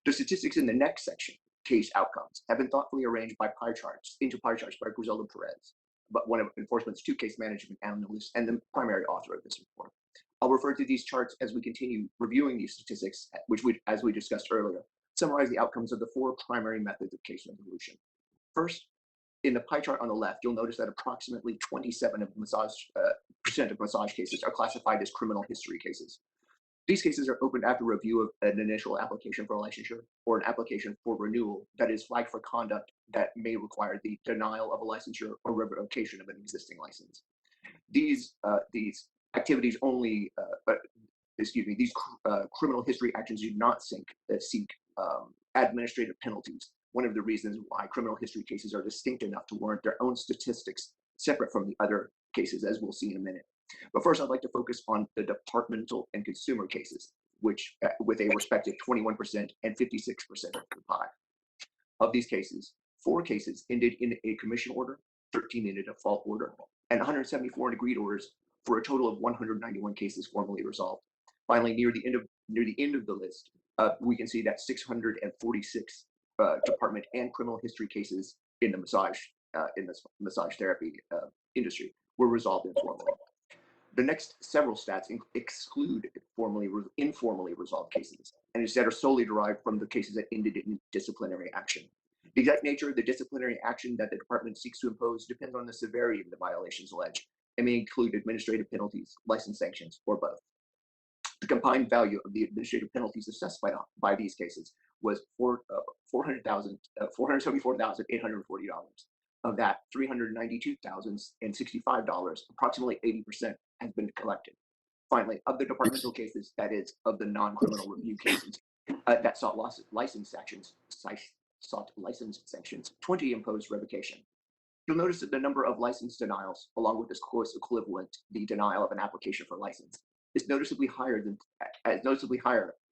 The statistics in the next section, case outcomes, have been thoughtfully arranged by pie charts by Griselda Perez, but one of enforcement's 2 case management analysts and the primary author of this report. I'll refer to these charts as we continue reviewing these statistics, which, as we discussed earlier, summarize the outcomes of the 4 primary methods of case resolution. First, in the pie chart on the left, you'll notice that approximately 27% of massage cases are classified as criminal history cases. These cases are opened after review of an initial application for licensure or an application for renewal that is flagged for conduct that may require the denial of a licensure or revocation of an existing license. These activities only, these criminal history actions do not seek administrative penalties. One of the reasons why criminal history cases are distinct enough to warrant their own statistics separate from the other cases, as we'll see in a minute. But first, I'd like to focus on the departmental and consumer cases, which with a respective 21% and 56% of the pie. Of these cases, 4 cases ended in a commission order, 13 in a default order, and 174 in agreed orders, for a total of 191 cases formally resolved. Finally, near the end of the list, we can see that 646 department and criminal history cases in the massage therapy industry were resolved informally. The next several stats exclude informally resolved cases, and instead are solely derived from the cases that ended in disciplinary action. The exact nature of the disciplinary action that the department seeks to impose depends on the severity of the violations alleged, and may include administrative penalties, license sanctions, or both. The combined value of the administrative penalties assessed by these cases was $474,840. Of that, $392,065, approximately 80%, has been collected. Finally, of the departmental cases, that is, of the non-criminal review cases that sought license sanctions, 20 imposed revocation. You'll notice that the number of license denials, along with its close equivalent, the denial of an application for license, is noticeably higher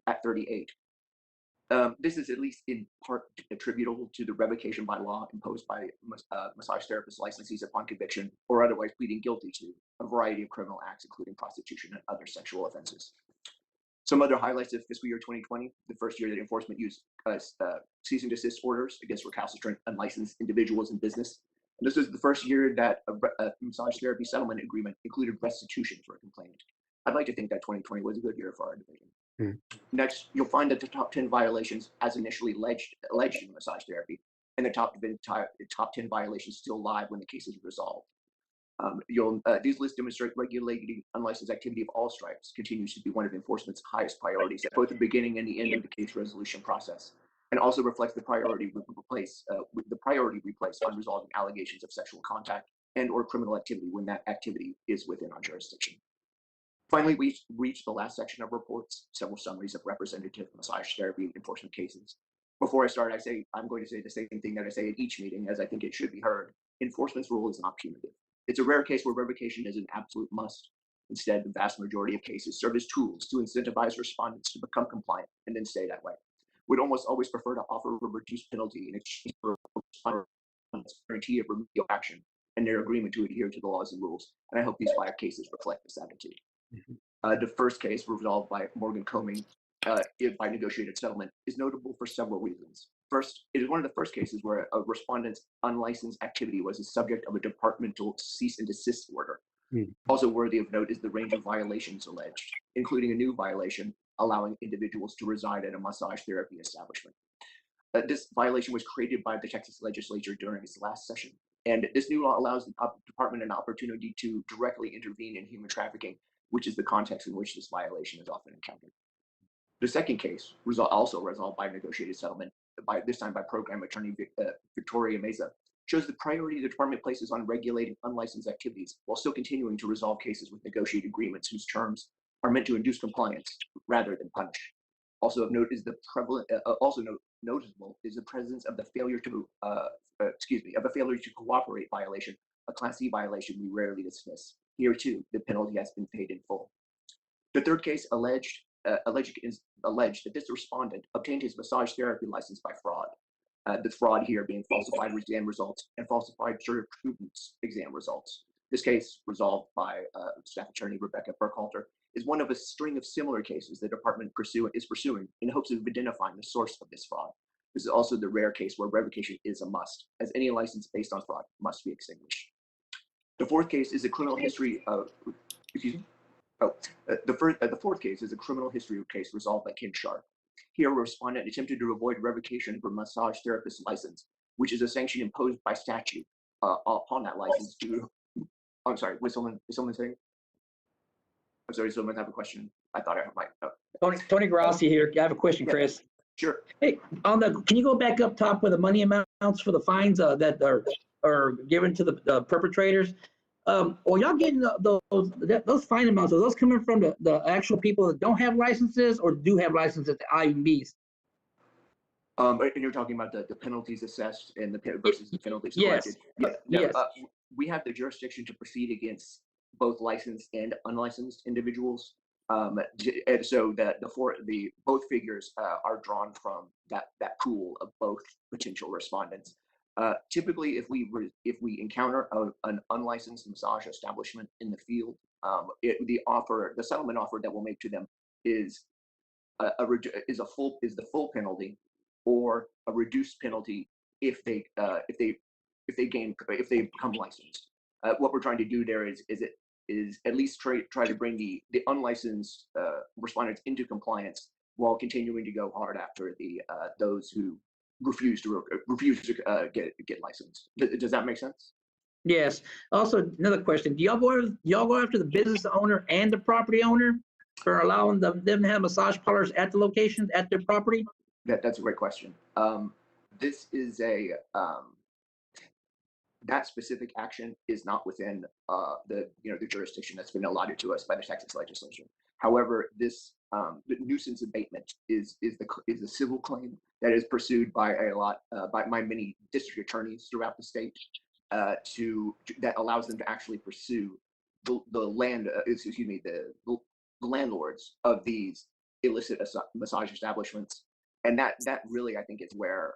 at 38. This is at least in part attributable to the revocation by law imposed by massage therapist licensees upon conviction or otherwise pleading guilty to a variety of criminal acts, including prostitution and other sexual offenses. Some other highlights of fiscal year 2020, the first year that enforcement used cease and desist orders against recalcitrant unlicensed individuals in business. And this was the first year that a massage therapy settlement agreement included restitution for a complainant. I'd like to think that 2020 was a good year for our division. Next, you'll find that the top 10 violations as initially alleged in massage therapy, and the top 10 violations still live when the case is resolved. These lists demonstrate regulating unlicensed activity of all stripes continues to be one of enforcement's highest priorities at both the beginning and the end of the case resolution process, and also reflects the priority we place on resolving allegations of sexual contact and or criminal activity when that activity is within our jurisdiction. Finally, we reached the last section of reports, several summaries of representative massage therapy enforcement cases. Before I start, I'm going to say the same thing that I say at each meeting, as I think it should be heard. Enforcement's role is not punitive. It's a rare case where revocation is an absolute must. Instead, the vast majority of cases serve as tools to incentivize respondents to become compliant and then stay that way. We'd almost always prefer to offer a reduced penalty in exchange for a guarantee of remedial action and their agreement to adhere to the laws and rules. And I hope these 5 cases reflect this attitude. The first case, resolved by Morgan Combing by negotiated settlement, is notable for several reasons. First, it is one of the first cases where a respondent's unlicensed activity was the subject of a departmental cease and desist order. Also worthy of note is the range of violations alleged, including a new violation allowing individuals to reside at a massage therapy establishment. This violation was created by the Texas legislature during its last session, and this new law allows the department an opportunity to directly intervene in human trafficking, which is the context in which this violation is often encountered. The second case, also resolved by negotiated settlement, this time by program attorney Victoria Meza, shows the priority the department places on regulating unlicensed activities while still continuing to resolve cases with negotiated agreements whose terms are meant to induce compliance rather than punish. Also of note is the noticeable is the presence of the failure to cooperate violation, a Class C violation we rarely dismiss. Here too, the penalty has been paid in full. The third case alleged that this respondent obtained his massage therapy license by fraud. The fraud here being falsified exam results and falsified jurisprudence exam results. This case, resolved by staff attorney Rebecca Burkhalter, is one of a string of similar cases the department is pursuing in hopes of identifying the source of this fraud. This is also the rare case where revocation is a must, as any license based on fraud must be extinguished. The fourth case is a criminal history of, the fourth case is a criminal history case resolved by Ken Sharp. Here, a respondent attempted to avoid revocation of a massage therapist license, which is a sanction imposed by statute upon that license to. I'm sorry, was someone saying? I'm sorry, someone have a question? I thought I might. Oh.
Tony Grassi here. I have a question, Chris.
Sure.
Hey, can you go back up top with the money amounts for the fines that are given to the perpetrators? Or y'all getting those fine amounts? Are those coming from the actual people that don't have licenses or do have licenses at the IMBs?
And you're talking about the penalties assessed and versus the penalties collected.
Yes.
We have the jurisdiction to proceed against both licensed and unlicensed individuals. And so that both figures are drawn from that pool of both potential respondents. Typically, if we encounter an unlicensed massage establishment in the field, the settlement offer that we'll make to them is the full penalty, or a reduced penalty if they become licensed. What we're trying to do there is at least try to bring the unlicensed respondents into compliance while continuing to go hard after those who refuse to get licensed. Does that make sense?
Yes. Also, another question: do y'all go after the business owner and the property owner for allowing them to have massage parlors at the locations at their property?
That's a great question. This is that specific action is not within the jurisdiction that's been allotted to us by the Texas legislature. However, this the nuisance abatement is a civil claim that is pursued by by many district attorneys throughout the state that allows them to actually pursue the landlords of these illicit massage establishments and that really, I think, is where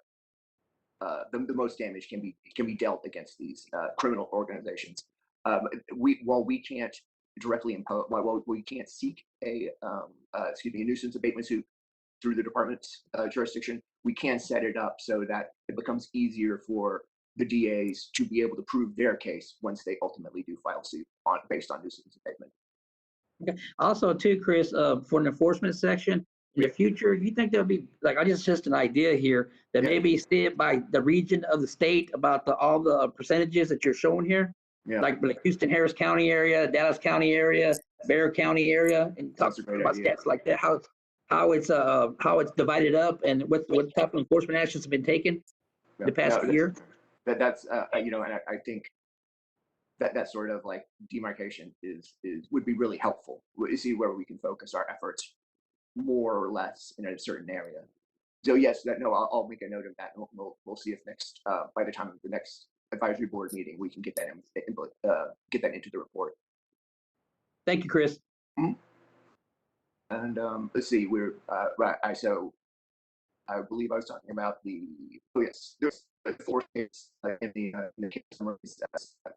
the most damage can be dealt against these criminal organizations. While we can't directly impose, while we can't seek a nuisance abatement suit through the department's jurisdiction, we can set it up so that it becomes easier for the DAs to be able to prove their case once they ultimately do file suit based on nuisance abatement.
Okay. Also, too, Chris, for an enforcement section in the future, you think there'll be like, I just an idea here that maybe stand by the region of the state about all the percentages that you're showing here, like Houston, Harris County area, Dallas County area, Bexar County area, and talk about stats like that. How it's divided up and what type of enforcement actions have been taken the past year.
That's and I think that sort of like demarcation would be really helpful. We see where we can focus our efforts more or less in a certain area. So yes, I'll make a note of that. And we'll see if by the time of the next advisory board meeting, we can get that into the report.
Thank you, Chris.
Mm-hmm. And let's see, we're I believe I was talking about there's the fourth case in the case summary,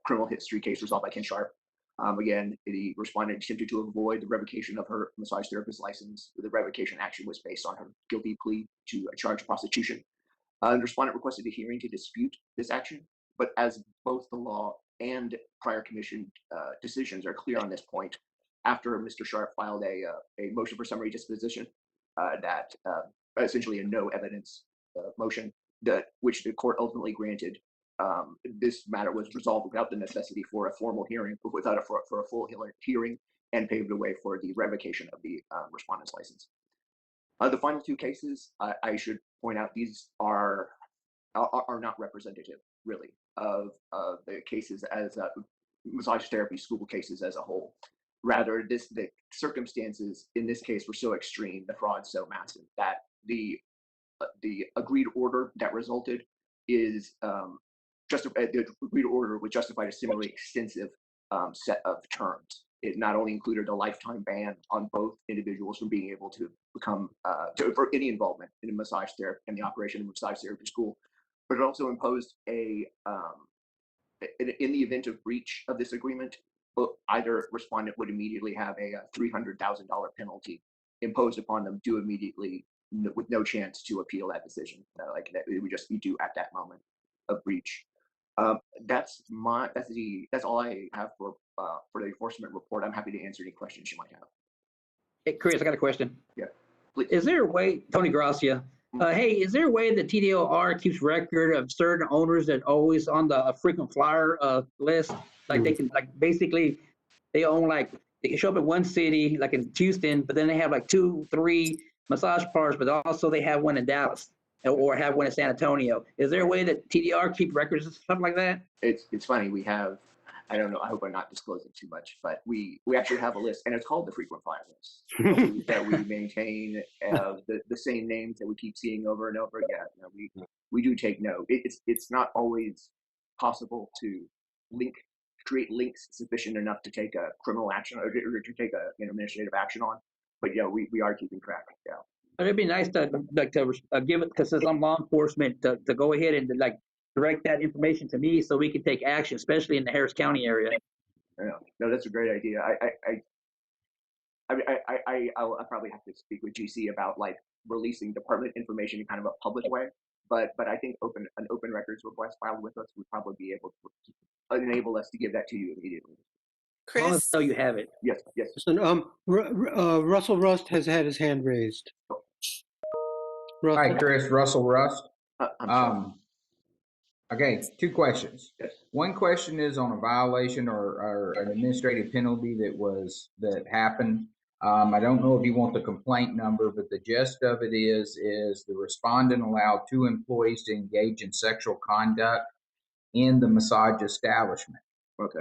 criminal history case resolved by Ken Sharp. Again, the respondent attempted to avoid the revocation of her massage therapist license. The revocation action was based on her guilty plea to a charge of prostitution. The respondent requested a hearing to dispute this action, but as both the law and prior commission decisions are clear on this point, after Mr. Sharp filed a motion for summary disposition, that essentially a no evidence motion, which the court ultimately granted, this matter was resolved without the necessity for a formal hearing, for a full hearing, and paved the way for the revocation of the respondent's license. The final two cases, I should point out, these are not representative, really, of the cases as massage therapy school cases as a whole. Rather, the circumstances in this case were so extreme, the fraud so massive, that the agreed order that resulted is the agreed order would justify a similarly extensive set of terms. It not only included a lifetime ban on both individuals from being able to become for any involvement in massage therapy and the operation of massage therapy school, but it also imposed in the event of breach of this agreement, either respondent would immediately have a $300,000 penalty imposed upon them due immediately, with no chance to appeal that decision. Like that, it would just be due at that moment of breach. That's all I have for the enforcement report. I'm happy to answer any questions you might have.
Hey, Chris, I got a question.
Yeah, please.
Is there a way, Tony Gracia? Hey, is there a way that TDLR keeps record of certain owners that always on the frequent flyer list? Like they can, like basically, they own they can show up in one city, like in Houston, but then they have like 2, 3 massage parlors, but also they have one in Dallas or have one in San Antonio. Is there a way that TDR keep records of stuff like that?
It's funny. We have, I don't know, I hope I'm not disclosing too much, but we actually have a list, and it's called the frequent flyer list that we maintain the same names that we keep seeing over and over again. We do take note. It's not always possible to create links sufficient enough to take a criminal action or to take an administrative action on, but we are keeping track. Yeah.
It'd be nice to give it, because since I'm law enforcement, to go ahead and direct that information to me so we can take action, especially in the Harris County area.
Yeah. No, that's a great idea. I'll probably have to speak with GC about releasing department information in kind of a public way, but I think an open records request filed with us would probably be able to enable us to give that to you immediately.
Chris,
so you have it.
Yes.
Listen, Russell Rust has had his hand raised. Russell.
Hi, Chris. Russell Rust. Okay, 2 questions.
Yes.
One question is on a violation or an administrative penalty that happened. I don't know if you want the complaint number, but the gist of it is the respondent allowed 2 employees to engage in sexual conduct in the massage establishment.
Okay.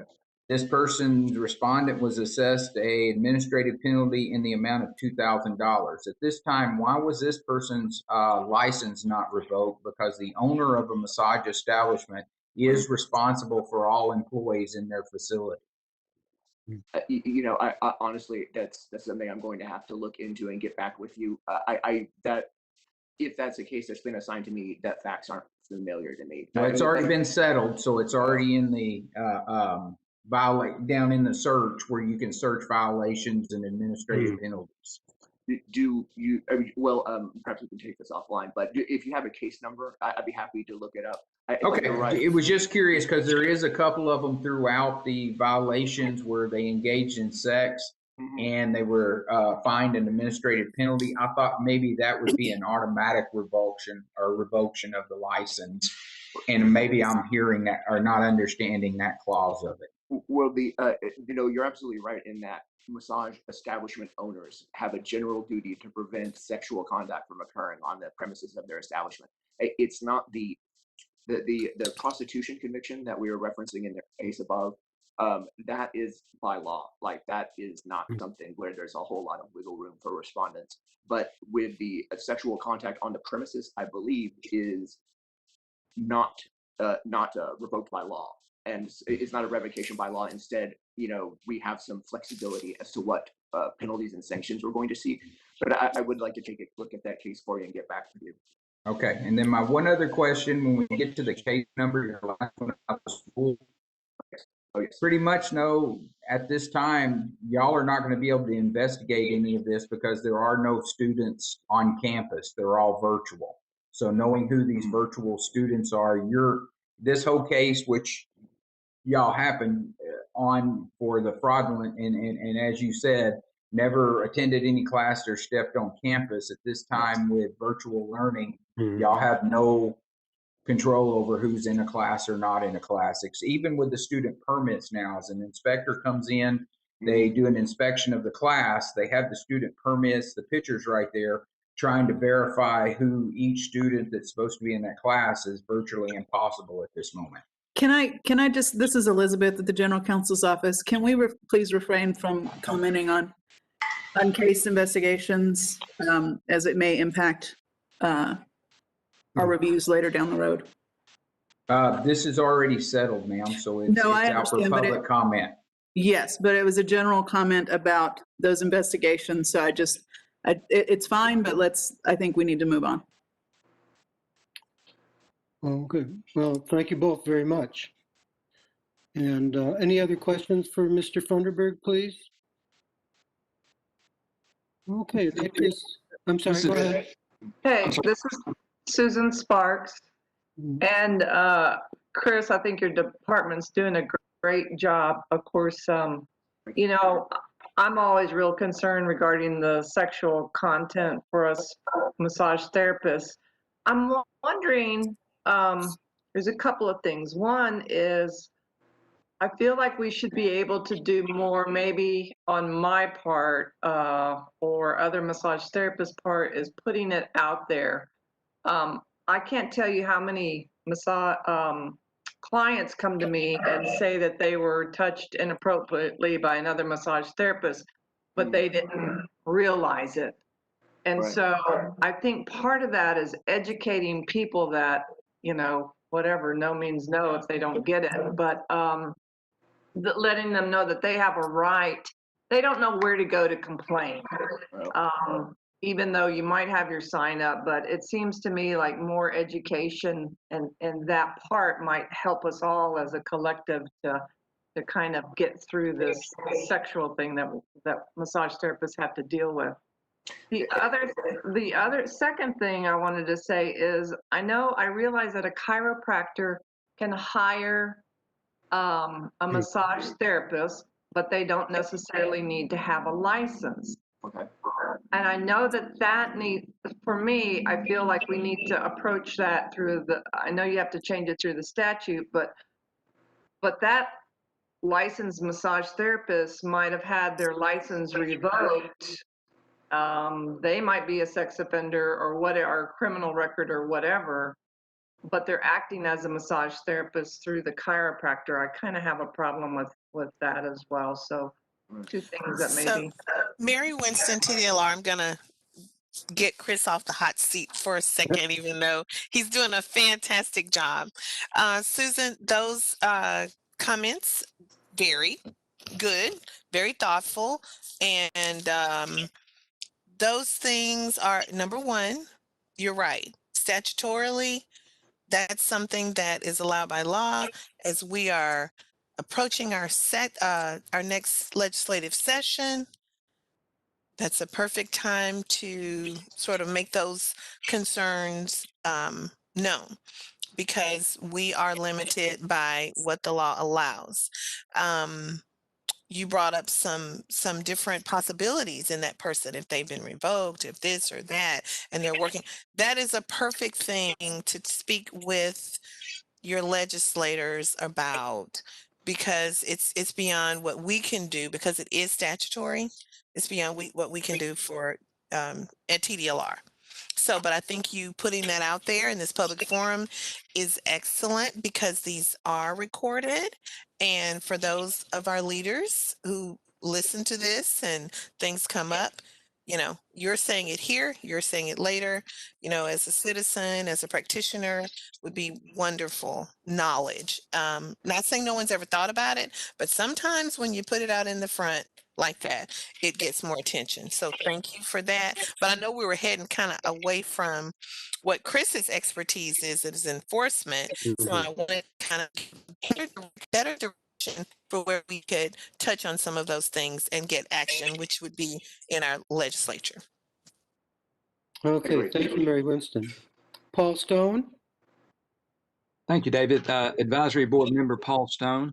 This person, the respondent, was assessed a administrative penalty in the amount of $2,000. At this time, why was this person's license not revoked? Because the owner of a massage establishment is responsible for all employees in their facility.
I honestly, that's something I'm going to have to look into and get back with you. if that's the case that's been assigned to me, that facts aren't familiar to me.
Well, it's already been settled, so it's already in the violate down in the search where you can search violations and administrative penalties.
Do you, perhaps we can take this offline, but if you have a case number, I'd be happy to look it up.
Okay, it was just curious because there is a couple of them throughout the violations where they engaged in sex and they were fined an administrative penalty. I thought maybe that would be an automatic revocation of the license, and maybe I'm hearing that or not understanding that clause of it.
Well, you're absolutely right in that massage establishment owners have a general duty to prevent sexual conduct from occurring on the premises of their establishment. It's not the prostitution conviction that we were referencing in the case above. That is by law. Like, that is not something where there's a whole lot of wiggle room for respondents. But with the sexual contact on the premises, I believe is not revoked by law. And it's not a revocation by law. Instead, we have some flexibility as to what penalties and sanctions we're going to see. But I would like to take a look at that case for you and get back to you.
Okay. And then my one other question, when we get to the case number, your last one about the school, pretty much know at this time, y'all are not going to be able to investigate any of this because there are no students on campus. They're all virtual. So knowing who these virtual students are, this whole case, which y'all happened on for the fraudulent and as you said, never attended any class or stepped on campus at this time with virtual learning, y'all have no control over who's in a class or not in a class. Even with the student permits now, as an inspector comes in, they do an inspection of the class, they have the student permits, the pictures right there, trying to verify who each student that's supposed to be in that class is virtually impossible at this moment.
Can I just, this is Elizabeth at the General Counsel's office. Can we please refrain from commenting on case investigations as it may impact our reviews later down the road?
This is already settled, ma'am, so it's out for public comment.
Yes, but it was a general comment about those investigations. So it's fine, but I think we need to move on.
Oh, good. Well, thank you both very much. And any other questions for Mr. Funderburg, please? Okay, in that case, I'm sorry, go ahead.
Hey, this is Susan Sparks. And Chris, I think your department's doing a great job. Of course, I'm always real concerned regarding the sexual content for us massage therapists. I'm wondering, there's a couple of things. One is, I feel like we should be able to do more, maybe on my part or other massage therapist part, is putting it out there. I can't tell you how many massage clients come to me and say that they were touched inappropriately by another massage therapist, but they didn't realize it. And so I think part of that is educating people that, whatever, no means no if they don't get it, but letting them know that they have a right. They don't know where to go to complain, even though you might have your sign up, but it seems to me like more education and that part might help us all as a collective to kind of get through this sexual thing that massage therapists have to deal with. The other second thing I wanted to say is, I realize that a chiropractor can hire a massage therapist, but they don't necessarily need to have a license.
Okay.
And I know that needs, for me, I feel like we need to approach that through I know you have to change it through the statute, but that licensed massage therapist might have had their license revoked. They might be a sex offender or or criminal record or whatever, but they're acting as a massage therapist through the chiropractor. I kind of have a problem with that as well. So two things that maybe.
Mary Winston, TDLR, I'm going to get Chris off the hot seat for a second, even though he's doing a fantastic job. Susan, those comments, very good, very thoughtful. And those things are, number one, you're right. Statutorily, that's something that is allowed by law. As we are approaching our next legislative session, that's a perfect time to sort of make those concerns known, because we are limited by what the law allows. Um, you brought up some different possibilities in that person, if they've been revoked, if this or that, and they're working. That is a perfect thing to speak with your legislators about, because it's beyond what we can do, because it is statutory. It's beyond what we can do for at TDLR. So, but I think you putting that out there in this public forum is excellent, because these are recorded. And for those of our leaders who listen to this and things come up, you're saying it here, you're saying it later, as a citizen, as a practitioner, would be wonderful knowledge. Not saying no one's ever thought about it, but sometimes when you put it out in the front like that, it gets more attention. So thank you for that. But I know we were heading kind of away from what Chris's expertise is enforcement. So I wanted to kind of give a better direction for where we could touch on some of those things and get action, which would be in our legislature.
Okay, thank you, Mary Winston. Paul Stone?
Thank you, David. Advisory Board Member Paul Stone.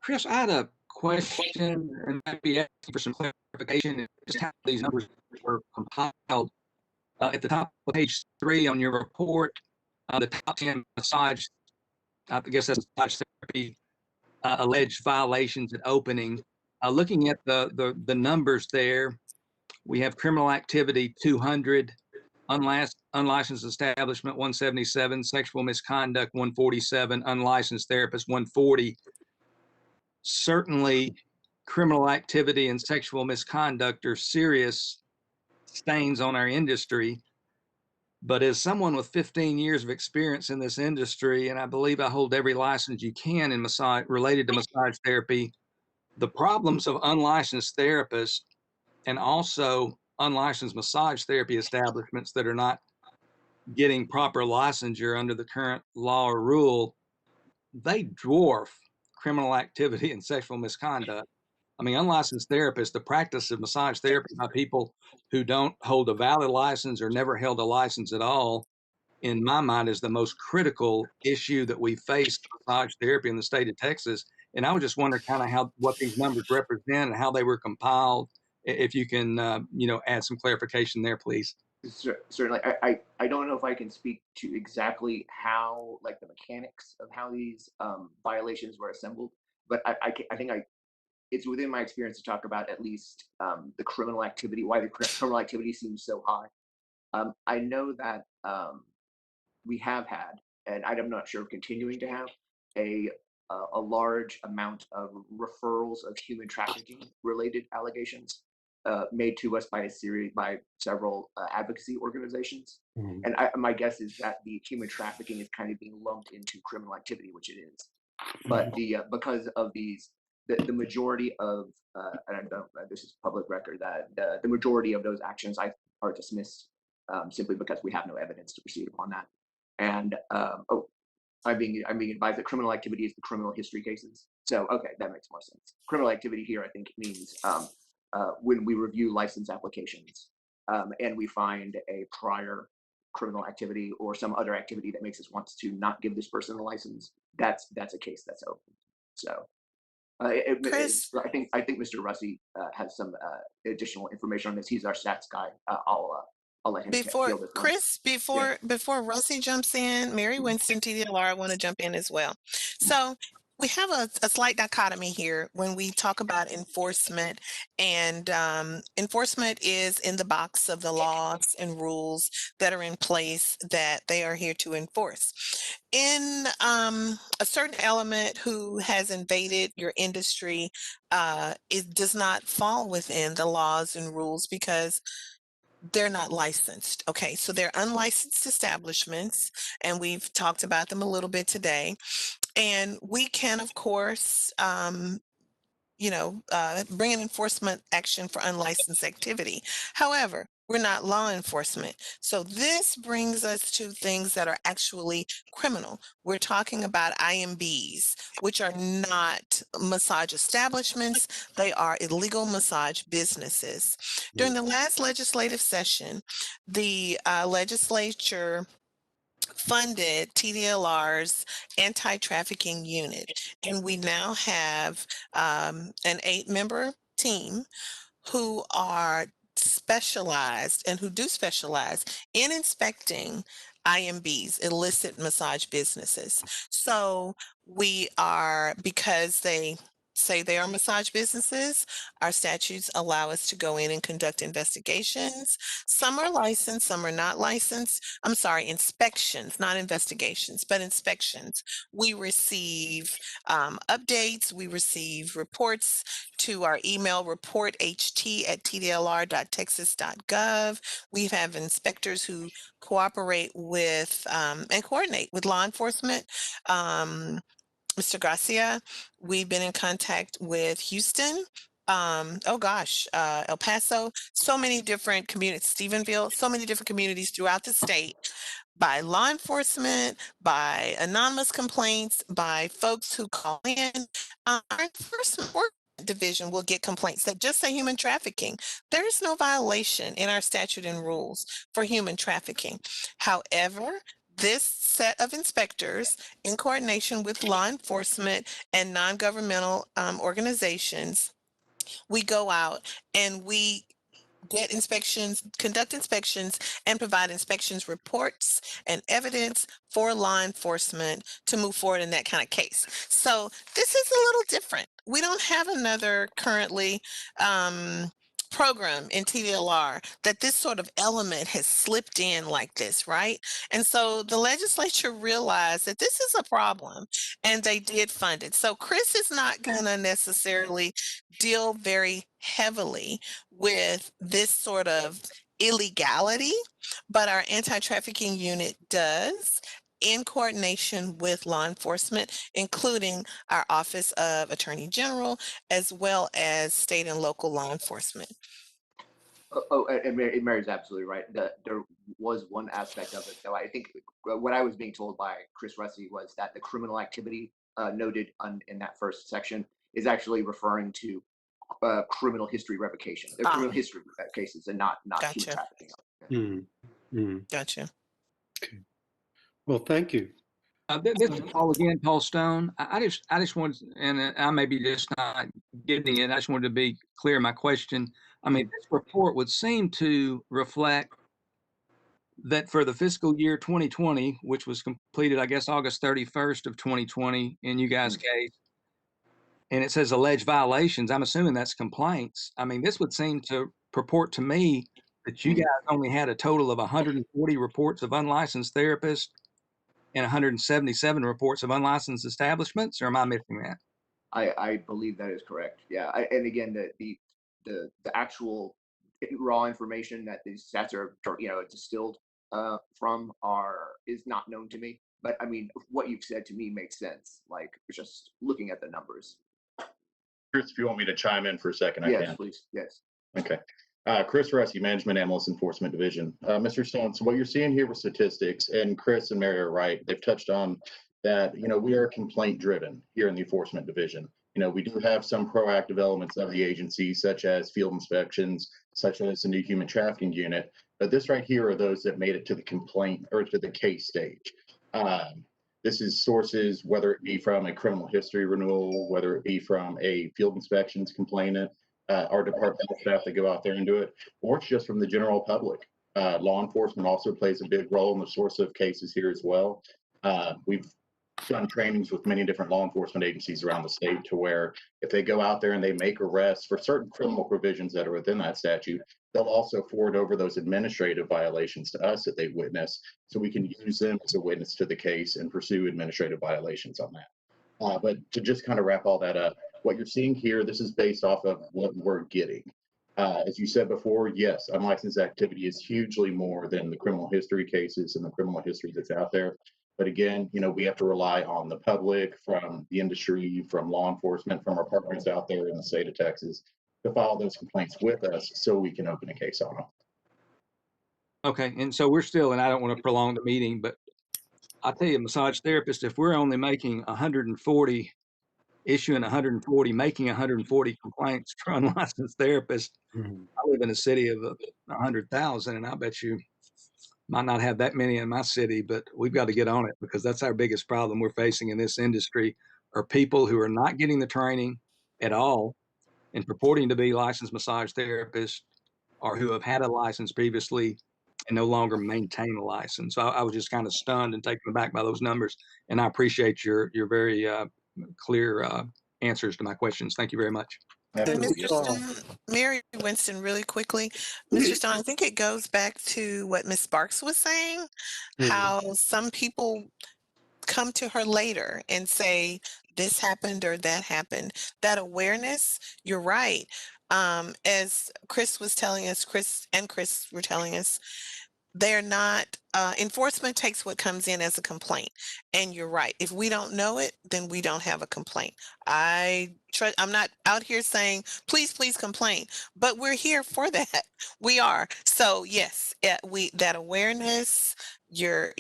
Chris, I had a question and maybe asking for some clarification. Just how these numbers were compiled. At the top of page 3 on your report, the top 10 massage, I guess that's massage therapy, alleged violations at opening. Looking at the numbers there, we have criminal activity 200, unlicensed establishment 177, sexual misconduct 147, unlicensed therapist 140. Certainly, criminal activity and sexual misconduct are serious stains on our industry. But as someone with 15 years of experience in this industry, and I believe I hold every license you can in massage related to massage therapy, the problems of unlicensed therapists and also unlicensed massage therapy establishments that are not getting proper licensure under the current law or rule, they dwarf criminal activity and sexual misconduct. I mean, unlicensed therapists, the practice of massage therapy by people who don't hold a valid license or never held a license at all, in my mind, is the most critical issue that we face in massage therapy in the state of Texas. And I would just wonder kind of what these numbers represent and how they were compiled. If you can, add some clarification there, please.
Certainly, I don't know if I can speak to exactly how, like, the mechanics of how these violations were assembled, but I think it's within my experience to talk about at least the criminal activity, why the criminal activity seems so high. I know that we have had, and I'm not sure of continuing to have, a large amount of referrals of human trafficking related allegations made to us by several advocacy organizations. And my guess is that the human trafficking is kind of being lumped into criminal activity, which it is. But because of the majority of, and I don't, this is public record, that the majority of those actions are dismissed simply because we have no evidence to proceed upon that. And I'm being advised that criminal activity is the criminal history cases. So okay, that makes more sense. Criminal activity here, I think, means when we review license applications and we find a prior criminal activity or some other activity that makes us want to not give this person a license, that's a case that's open. So
Chris,
I think Mr. Russi has some additional information on this. He's our stats guy. I'll let him field this one.
Chris, before Russi jumps in, Mary Winston, TDLR, I want to jump in as well. So we have a slight dichotomy here when we talk about enforcement, and enforcement is in the box of the laws and rules that are in place that they are here to enforce. In a certain element who has invaded your industry, it does not fall within the laws and rules because they're not licensed. Okay, so they're unlicensed establishments, and we've talked about them a little bit today. And we can, of course, bring an enforcement action for unlicensed activity. However, We're not law enforcement. So this brings us to things that are actually criminal. We're talking about IMBs, which are not massage establishments. They are illegal massage businesses. During the last legislative session, the legislature funded TDLR's anti-trafficking unit, and we now have an 8-member team who are specialized and who do specialize in inspecting IMBs, illicit massage businesses. So we are, because they say they are massage businesses, our statutes allow us to go in and conduct investigations. Some are licensed, some are not licensed. I'm sorry, inspections, not investigations, but inspections. We receive updates, we receive reports to our email reportht@tdlr.texas.gov. We have inspectors who cooperate with and coordinate with law enforcement. Mr. Garcia, we've been in contact with Houston. El Paso, so many different communities, Stephenville, so many different communities throughout the state, by law enforcement, by anonymous complaints, by folks who call in. Our enforcement work division will get complaints that just say human trafficking. There is no violation in our statute and rules for human trafficking. However, this set of inspectors, in coordination with law enforcement and non-governmental organizations, we go out and we get inspections, conduct inspections, and provide inspections reports and evidence for law enforcement to move forward in that kind of case. So this is a little different. We don't have another currently program in TDLR that this sort of element has slipped in like this, right? And so the legislature realized that this is a problem and they did fund it. So Chris is not going to necessarily deal very heavily with this sort of illegality, but our anti-trafficking unit does, in coordination with law enforcement, including our Office of Attorney General, as well as state and local law enforcement.
And Mary's absolutely right. There was one aspect of it, though. I think what I was being told by Chris Russi was that the criminal activity noted in that first section is actually referring to criminal history revocation. They're criminal history cases and not human trafficking.
Gotcha.
Okay. Well, thank you.
This is Paul again, Paul Stone. I just wanted, and I may be just not getting it. I just wanted to be clear in my question. I mean, this report would seem to reflect that for the fiscal year 2020, which was completed, I guess, August 31st of 2020 in you guys' case, and it says alleged violations, I'm assuming that's complaints. I mean, this would seem to purport to me that you guys only had a total of 140 reports of unlicensed therapists and 177 reports of unlicensed establishments, or am I missing that?
I believe that is correct. Yeah, and again, the actual raw information that these stats are distilled from is not known to me. But I mean, what you've said to me makes sense. Like just looking at the numbers.
Chris, if you want me to chime in for a second, I
Yes,
can.
please. Yes.
Okay. Chris Russi, Management Analyst Enforcement Division. Mr. Stone, so what you're seeing here with statistics, and Chris and Mary are right. They've touched on that, we are complaint driven here in the Enforcement Division. We do have some proactive elements of the agency, such as field inspections, such as the new human trafficking unit. But this right here are those that made it to the complaint or to the case stage. This is sources, whether it be from a criminal history renewal, whether it be from a field inspections complainant, our departmental staff that go out there and do it, or it's just from the general public. Law enforcement also plays a big role in the source of cases here as well. We've done trainings with many different law enforcement agencies around the state to where if they go out there and they make arrests for certain criminal provisions that are within that statute, they'll also forward over those administrative violations to us that they witness, so we can use them as a witness to the case and pursue administrative violations on that. But to just kind of wrap all that up, what you're seeing here, this is based off of what we're getting. As you said before, yes, unlicensed activity is hugely more than the criminal history cases and the criminal history that's out there. But again, we have to rely on the public, from the industry, from law enforcement, from our partners out there in the state of Texas to file those complaints with us so we can open a case on them.
Okay, and so we're still, and I don't want to prolong the meeting, but I tell you, massage therapist, if we're only making 140, issuing 140, making 140 complaints for unlicensed therapists, I live in a city of 100,000, and I bet you might not have that many in my city, but we've got to get on it because that's our biggest problem we're facing in this industry are people who are not getting the training at all and purporting to be licensed massage therapists or who have had a license previously and no longer maintain a license. So I was just kind of stunned and taken aback by those numbers. And I appreciate your very clear answers to my questions. Thank you very much.
Mr. Stone, Mary Winston, really quickly. Mr. Stone, I think it goes back to what Ms. Sparks was saying, how some people come to her later and say, this happened or that happened. That awareness, you're right. As Chris was telling us, Chris were telling us, they're not, enforcement takes what comes in as a complaint. And you're right. If we don't know it, then we don't have a complaint. I'm not out here saying, please, please complain, but we're here for that. We are. So yes, that awareness, your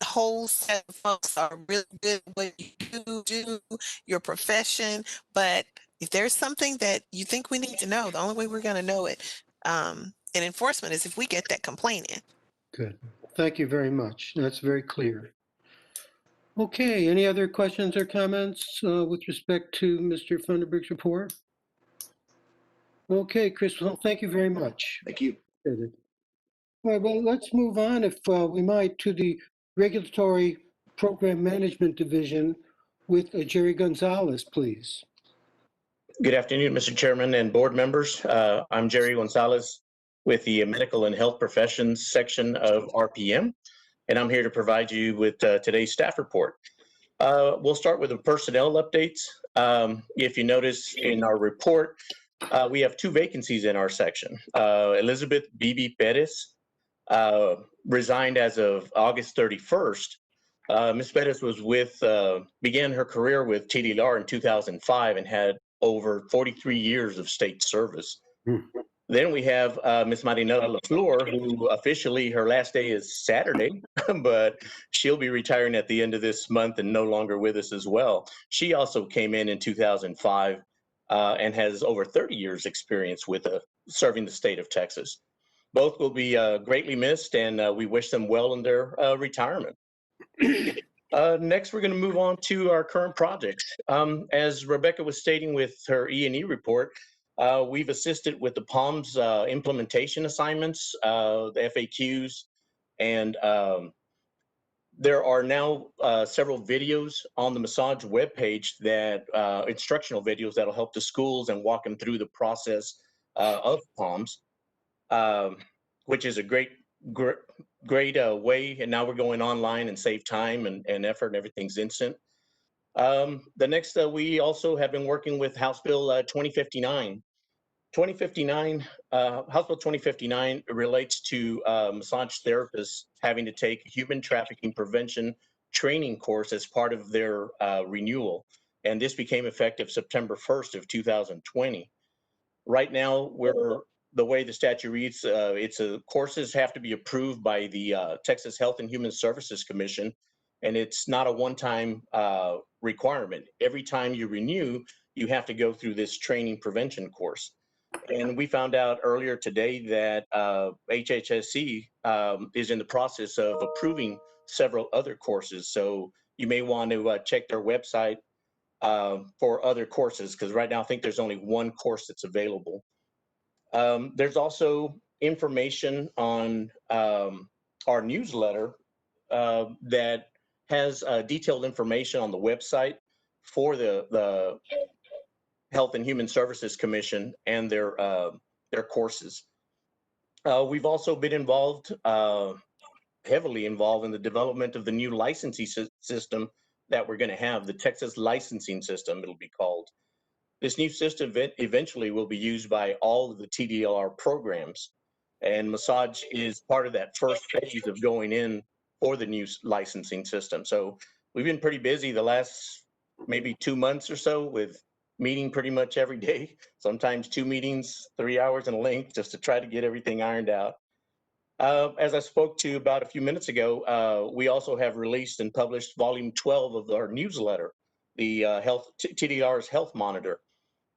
whole set of folks are really good at what you do, your profession. But if there's something that you think we need to know, the only way we're going to know it in enforcement is if we get that complaint in.
Good. Thank you very much. That's very clear. Okay, any other questions or comments with respect to Mr. Funderburg's report? Okay, Chris, well, thank you very much.
Thank you.
All right, well, let's move on, if we might, to the Regulatory Program Management Division with Jerry Gonzalez, please.
Good afternoon, Mr. Chairman and board members. I'm Jerry Gonzalez with the Medical and Health Professions section of RPM, and I'm here to provide you with today's staff report. We'll start with the personnel updates. If you notice in our report, we have 2 vacancies in our section. Elizabeth Bibi Perez resigned as of August 31st. Ms. Perez was began her career with TDLR in 2005 and had over 43 years of state service. Then we have Ms. Marinela LaFleur, who officially her last day is Saturday, but she'll be retiring at the end of this month and no longer with us as well. She also came in 2005 and has over 30 years experience with serving the state of Texas. Both will be greatly missed, and we wish them well in their retirement. Next, we're going to move on to our current projects. As Rebecca was stating with her E&E report, we've assisted with the PALMS implementation assignments, the FAQs, and there are now several videos on the massage webpage that instructional videos that'll help the schools and walk them through the process of PALMS, which is a great way. And now we're going online and save time and effort, and everything's instant. The next, we also have been working with House Bill 2059. House Bill 2059 relates to massage therapists having to take human trafficking prevention training course as part of their renewal. And this became effective September 1st of 2020. Right now, the way the statute reads, courses have to be approved by the Texas Health and Human Services Commission, and it's not a one-time requirement. Every time you renew, you have to go through this training prevention course. And we found out earlier today that HHSC is in the process of approving several other courses. So you may want to check their website for other courses, because right now I think there's only one course that's available. There's also information on our newsletter that has detailed information on the website for the Health and Human Services Commission and their courses. We've also been heavily involved in the development of the new licensing system that we're going to have, the Texas licensing system, it'll be called. This new system eventually will be used by all of the TDLR programs, and massage is part of that first phase of going in for the new licensing system. So we've been pretty busy the last maybe 2 months or so with meeting pretty much every day, sometimes 2 meetings, 3 hours in length, just to try to get everything ironed out. As I spoke to you about a few minutes ago, we also have released and published volume 12 of our newsletter, the TDR's Health Monitor.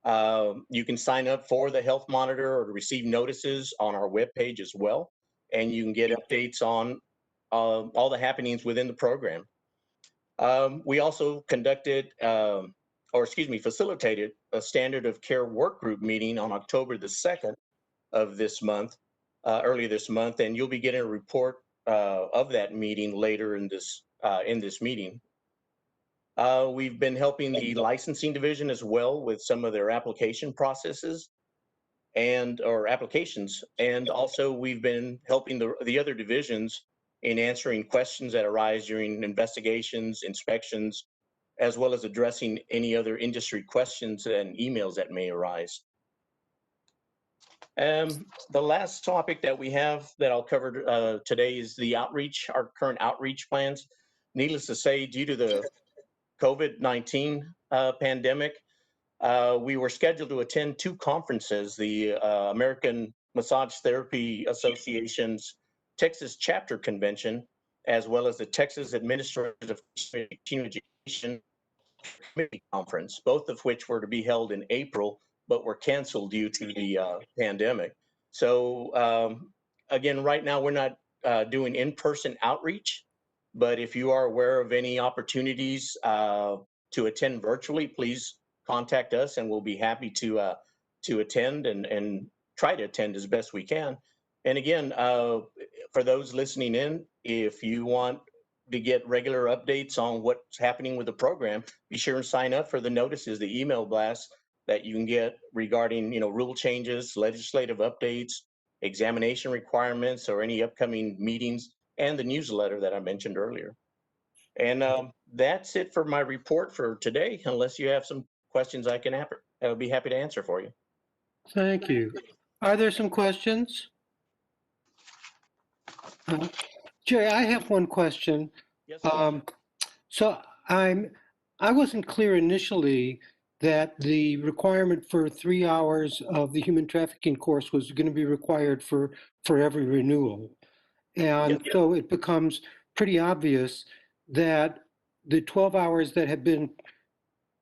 You can sign up for the Health Monitor or to receive notices on our webpage as well, and you can get updates on all the happenings within the program. We also facilitated a standard of care work group meeting on October the 2nd of this month, earlier this month, and you'll be getting a report of that meeting later in this meeting. We've been helping the licensing division as well with some of their application processes or applications, and also we've been helping the other divisions in answering questions that arise during investigations, inspections, as well as addressing any other industry questions and emails that may arise. The last topic that we have that I'll cover today is the outreach, our current outreach plans. Needless to say, due to the COVID-19 pandemic, we were scheduled to attend 2 conferences, the American Massage Therapy Association's Texas Chapter Convention, as well as the Texas Administrative Education Committee Conference, both of which were to be held in April, but were canceled due to the pandemic. So again, right now we're not doing in-person outreach, but if you are aware of any opportunities to attend virtually, please contact us and we'll be happy to attend and try to attend as best we can. And again, for those listening in, if you want to get regular updates on what's happening with the program, be sure and sign up for the notices, the email blasts that you can get regarding, rule changes, legislative updates, examination requirements, or any upcoming meetings, and the newsletter that I mentioned earlier. And that's it for my report for today, unless you have some questions I would be happy to answer for you.
Thank you. Are there some questions? Jerry, I have one question.
Yes.
So I wasn't clear initially that the requirement for 3 hours of the human trafficking course was going to be required for every renewal. And so it becomes pretty obvious that the 12 hours that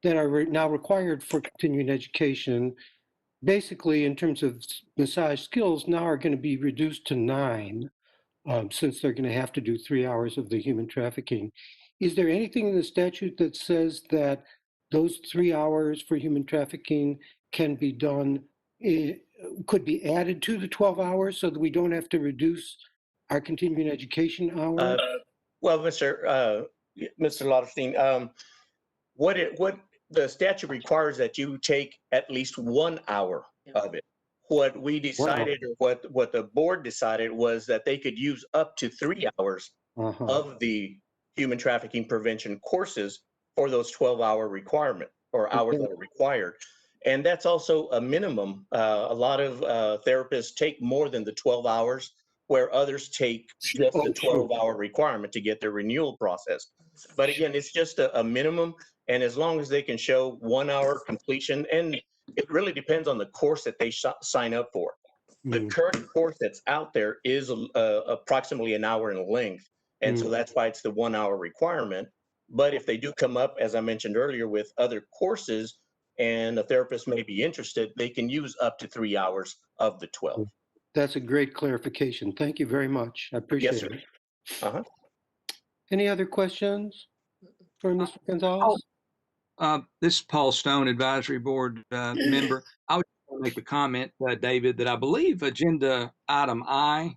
are now required for continuing education, basically in terms of massage skills, now are going to be reduced to 9. Since they're going to have to do 3 hours of the human trafficking. Is there anything in the statute that says that those 3 hours for human trafficking can be done, could be added to the 12 hours so that we don't have to reduce our continuing education hours?
Well, Mr. Lauterstein, what the statute requires that you take at least 1 hour of it. What we decided, or what the board decided, was that they could use up to 3 hours of the human trafficking prevention courses for those 12-hour requirement or hours that are required. And that's also a minimum. A lot of therapists take more than the 12 hours, where others take just the 12-hour requirement to get their renewal process. But again, it's just a minimum. And as long as they can show 1 hour completion, and it really depends on the course that they sign up for. The current course that's out there is approximately an hour in length. And so that's why it's the 1 hour requirement. But if they do come up, as I mentioned earlier, with other courses and a therapist may be interested, they can use up to 3 hours of the 12.
That's a great clarification. Thank you very much. I appreciate it. Any other questions for Mr. Gonzalez?
This is Paul Stone, Advisory Board member. I would make the comment, David, that I believe agenda item I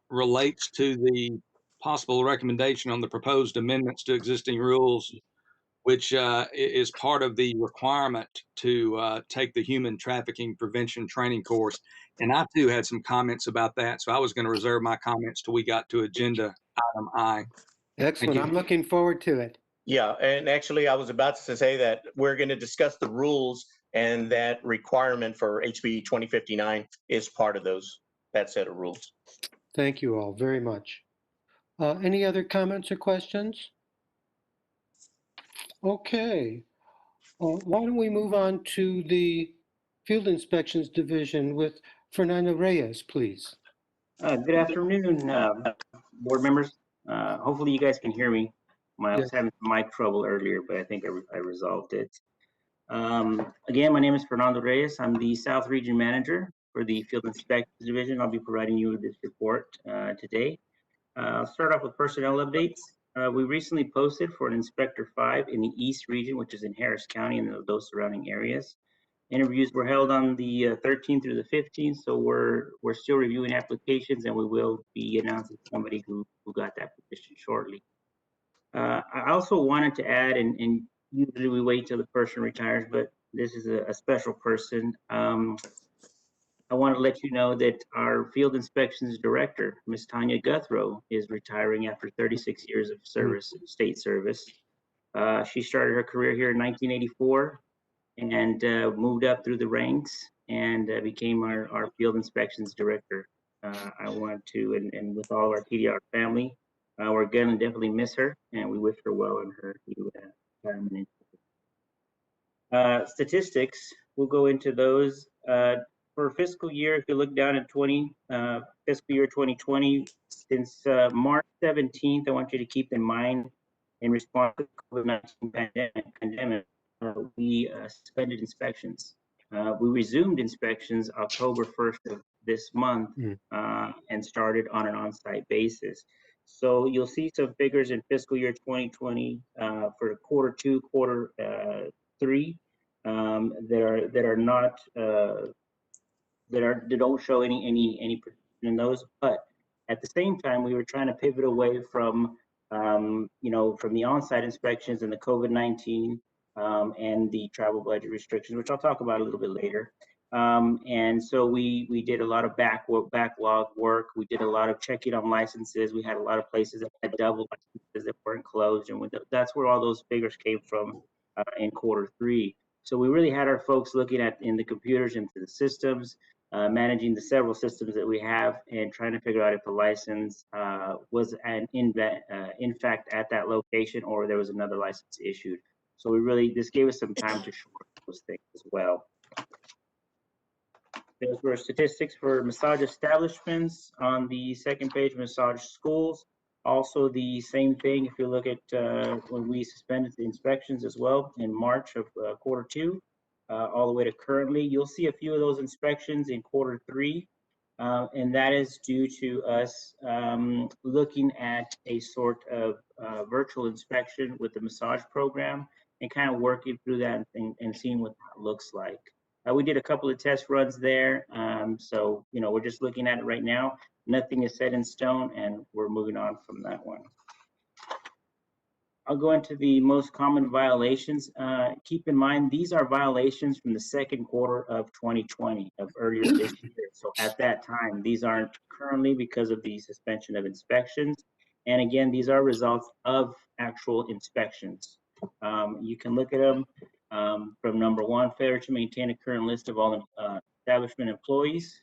relates to the possible recommendation on the proposed amendments to existing rules, which is part of the requirement to take the human trafficking prevention training course. And I too had some comments about that. So I was going to reserve my comments till we got to agenda item I.
Excellent. I'm looking forward to it.
Yeah, and actually I was about to say that we're going to discuss the rules, and that requirement for HB 2059 is part of that set of rules.
Thank you all very much. Any other comments or questions? Okay. Why don't we move on to the Field Inspections Division with Fernando Reyes, please?
Good afternoon, board members. Hopefully you guys can hear me. I was having some mic trouble earlier, but I think I resolved it. Again, my name is Fernando Reyes. I'm the South Region Manager for the Field Inspections Division. I'll be providing you with this report today. I'll start off with personnel updates. We recently posted for an Inspector 5 in the East Region, which is in Harris County and those surrounding areas. Interviews were held on the 13th through the 15th, so we're still reviewing applications, and we will be announcing somebody who got that position shortly. I also wanted to add, and usually we wait till the person retires, but this is a special person. I want to let you know that our field inspections director, Ms. Tanya Guthrow, is retiring after 36 years of service, state service. She started her career here in 1984 and moved up through the ranks and became our field inspections director. I want to, and with all our TDR family, we're going to definitely miss her, and we wish her well in her retirement. Statistics, we'll go into those. For fiscal year, if you look down at fiscal year 2020, since March 17th, I want you to keep in mind, in response to the COVID-19 pandemic, we suspended inspections. We resumed inspections October 1st of this month and started on an on-site basis. So you'll see some figures in fiscal year 2020 for quarter 2, quarter 3 that are not that don't show any in those. But at the same time, we were trying to pivot away from from the on-site inspections and the COVID-19 and the travel budget restrictions, which I'll talk about a little bit later. And so we did a lot of backlog work. We did a lot of checking on licenses. We had a lot of places that had double licenses that weren't closed, and that's where all those figures came from in quarter 3. So we really had our folks looking at in the computers, into the systems, managing the several systems that we have, and trying to figure out if the license was in fact at that location, or there was another license issued. So this gave us some time to short those things as well. Those were statistics for massage establishments on the second page, massage schools. Also the same thing, if you look at when we suspended the inspections as well in March of quarter 2, all the way to currently, you'll see a few of those inspections in quarter 3. And that is due to us looking at a sort of virtual inspection with the massage program and kind of working through that and seeing what that looks like. We did a couple of test runs there. So, we're just looking at it right now. Nothing is set in stone, and we're moving on from that one. I'll go into the most common violations. Keep in mind, these are violations from the second quarter of 2020, of earlier this year. So at that time, these aren't currently because of the suspension of inspections. And again, these are results of actual inspections. You can look at them from number 1, failure to maintain a current list of all establishment employees.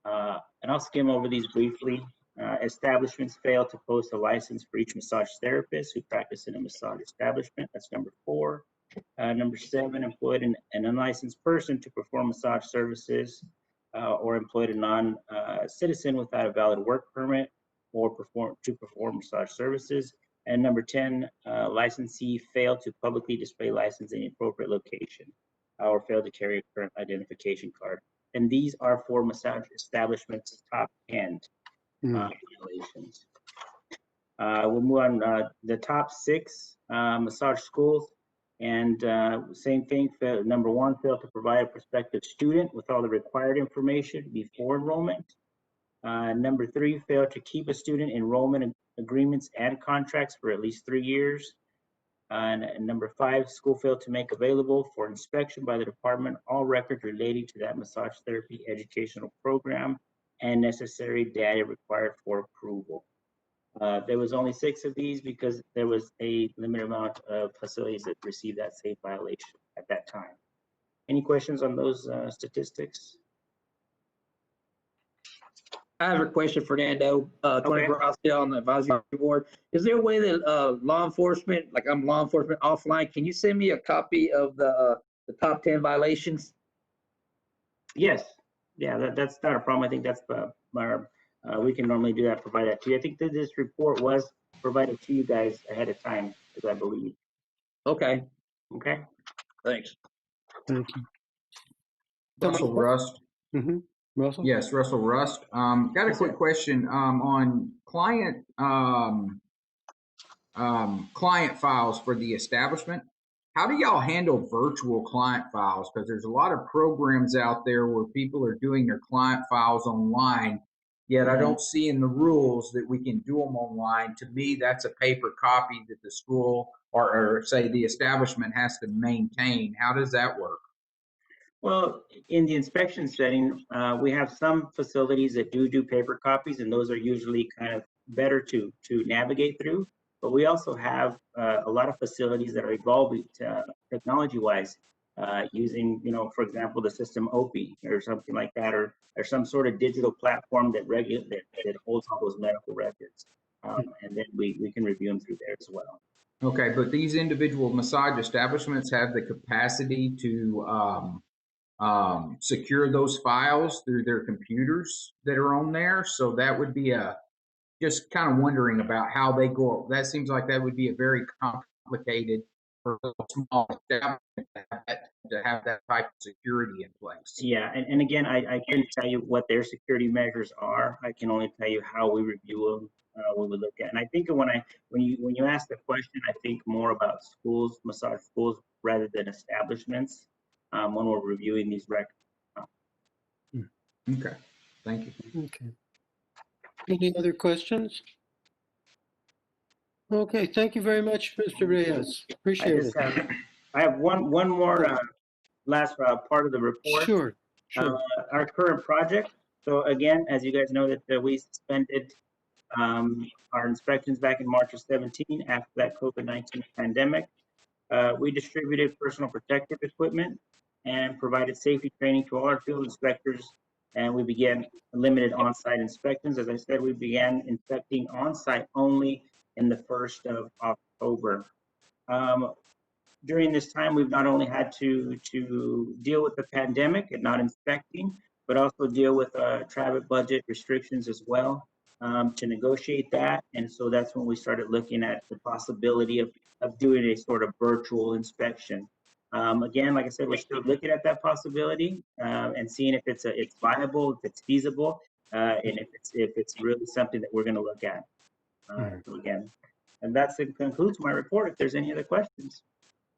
And I'll skim over these briefly. Establishments fail to post a license for each massage therapist who practice in a massage establishment. That's number 4. Number 7, employed an unlicensed person to perform massage services or employed a non-citizen without a valid work permit or to perform massage services. And number 10, licensee failed to publicly display license in the appropriate location or failed to carry a current identification card. And these are for massage establishments' top end violations. We'll move on the top 6 massage schools, and same thing. Number 1, failed to provide a prospective student with all the required information before enrollment. Number 3, failed to keep a student enrollment agreements and contracts for at least 3 years. And number 5, school failed to make available for inspection by the department all records relating to that massage therapy educational program and necessary data required for approval. There was only 6 of these because there was a limited amount of facilities that received that same violation at that time. Any questions on those statistics?
I have a question, Fernando. Tony
Okay.
Barracia on the advisory board. Is there a way that law enforcement, like I'm law enforcement offline, can you send me a copy of the top 10 violations?
Yes. Yeah, that's not a problem. I think that's we can normally do that, provide that to you. I think that this report was provided to you guys ahead of time, as I believe.
Okay.
Okay.
Thanks.
Thank you.
Russell Rust.
Mm-hmm. Russell?
Yes, Russell Rust. Got a quick question on client files for the establishment. How do y'all handle virtual client files? Because there's a lot of programs out there where people are doing their client files online, yet I don't see in the rules that we can do them online. To me, that's a paper copy that the school or say the establishment has to maintain. How does that work?
Well, in the inspection setting, we have some facilities that do paper copies, and those are usually kind of better to navigate through. But we also have a lot of facilities that are evolving technology-wise, using, for example, the system OPI or something like that, or some sort of digital platform that holds all those medical records, and then we can review them through there as well.
Okay, but these individual massage establishments have the capacity to secure those files through their computers that are on there. So that would be just kind of wondering about how they go. That seems like that would be a very complicated for a small establishment to have that type of security in place.
Yeah, and again, I couldn't tell you what their security measures are. I can only tell you how we review them, what we look at. And I think when you ask the question, I think more about schools, massage schools, rather than establishments, when we're reviewing these records.
Okay, thank you.
Okay. Any other questions? Okay, thank you very much, Mr. Reyes. Appreciate it.
I have one more last part of the report.
Sure, sure.
Our current project. So again, as you guys know, that we suspended our inspections back in March of 17 after that COVID-19 pandemic. We distributed personal protective equipment and provided safety training to all our field inspectors, and we began limited on-site inspections. As I said, we began inspecting on-site only in the 1st of October. During this time, we've not only had to deal with the pandemic and not inspecting, but also deal with travel budget restrictions as well, to negotiate that. And so that's when we started looking at the possibility of doing a sort of virtual inspection. Again, like I said, we're still looking at that possibility and seeing if it's viable, if it's feasible, and if it's really something that we're going to look at. So again, and that concludes my report. If there's any other questions.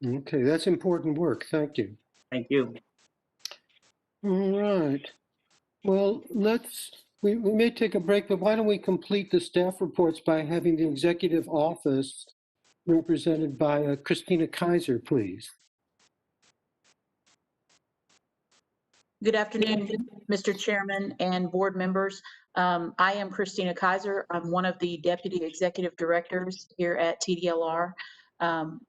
Okay, that's important work. Thank you.
Thank you.
All right. Well, we may take a break, but why don't we complete the staff reports by having the executive office represented by Christina Kaiser, please.
Good afternoon, Mr. Chairman and board members. I am Christina Kaiser. I'm one of the deputy executive directors here at TDLR.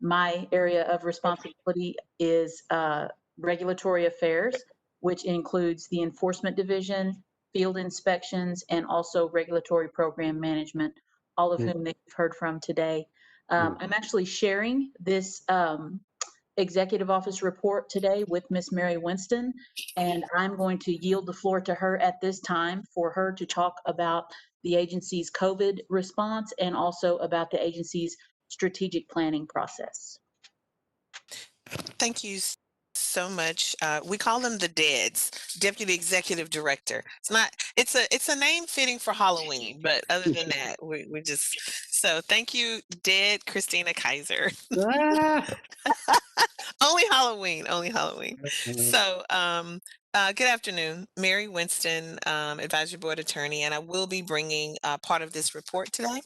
My area of responsibility is regulatory affairs, which includes the enforcement division, field inspections, and also regulatory program management, all of whom they've heard from today. I'm actually sharing this executive office report today with Miss Mary Winston, and I'm going to yield the floor to her at this time for her to talk about the agency's COVID response and also about the agency's strategic planning process.
Thank you so much. We call them the DEADs, Deputy Executive Director. It's a name fitting for Halloween, but other than that, we just, so thank you, DEAD Christina Kaiser. Only Halloween, only Halloween. So, good afternoon, Mary Winston, Advisory Board Attorney, and I will be bringing part of this report today.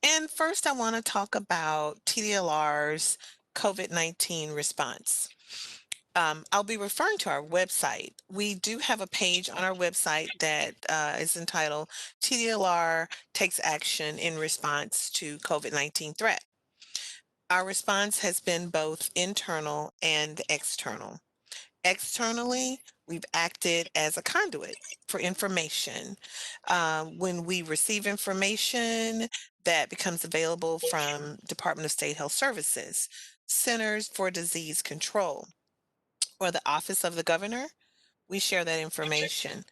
And first, I want to talk about TDLR's COVID-19 response. I'll be referring to our website. We do have a page on our website that is entitled TDLR Takes Action in Response to COVID-19 Threat. Our response has been both internal and external. Externally, We've acted as a conduit for information. When we receive information that becomes available from Department of State Health Services, Centers for Disease Control, or the Office of the Governor, we share that information.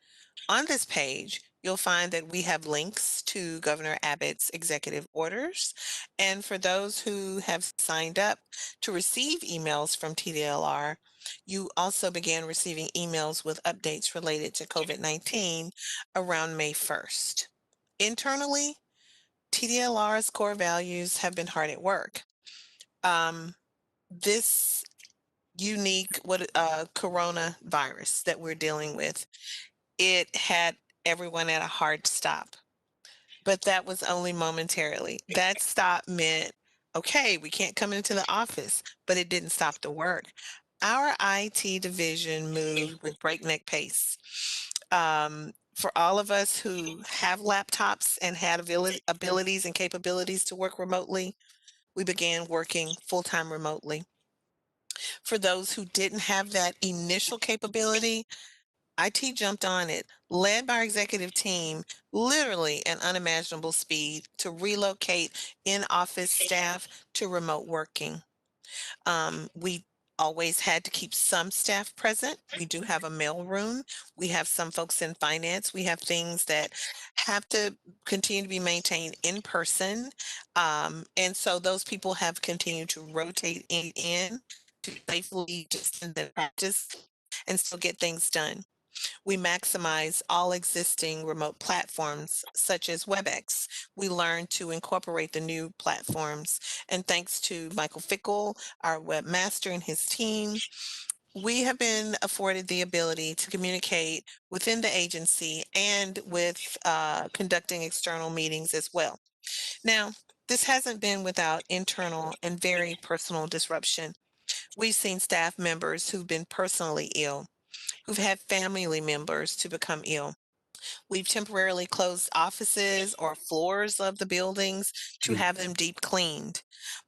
On this page, you'll find that we have links to Governor Abbott's executive orders. And for those who have signed up to receive emails from TDLR, you also began receiving emails with updates related to COVID-19 around May 1st. Internally, TDLR's core values have been hard at work. This unique coronavirus that we're dealing with, it had everyone at a hard stop, but that was only momentarily. That stop meant, okay, we can't come into the office, but it didn't stop the work. Our IT division moved with breakneck pace. For all of us who have laptops and had abilities and capabilities to work remotely, we began working full-time remotely. For those who didn't have that initial capability, IT jumped on it, led by our executive team, literally an unimaginable speed to relocate in-office staff to remote working. We always had to keep some staff present. We do have a mail room. We have some folks in finance. We have things that have to continue to be maintained in person. And so those people have continued to rotate in to safely distance and practice and still get things done. We maximize all existing remote platforms such as WebEx. We learn to incorporate the new platforms. And thanks to Michael Fickle, our webmaster, and his team, we have been afforded the ability to communicate within the agency and with conducting external meetings as well. Now, this hasn't been without internal and very personal disruption. We've seen staff members who've been personally ill, who've had family members to become ill. We've temporarily closed offices or floors of the buildings to have them deep cleaned.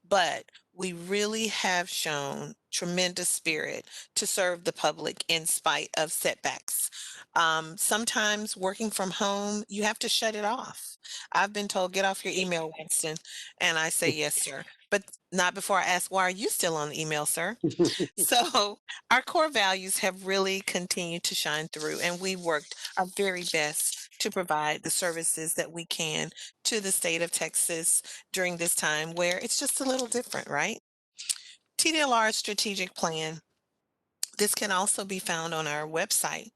But we really have shown tremendous spirit to serve the public in spite of setbacks. Sometimes working from home, you have to shut it off. I've been told, get off your email, Winston. And I say, yes, sir. But not before I ask, why are you still on the email, sir? So our core values have really continued to shine through, and we worked our very best to provide the services that we can to the state of Texas during this time where it's just a little different, right? TDLR's strategic plan. This can also be found on our website.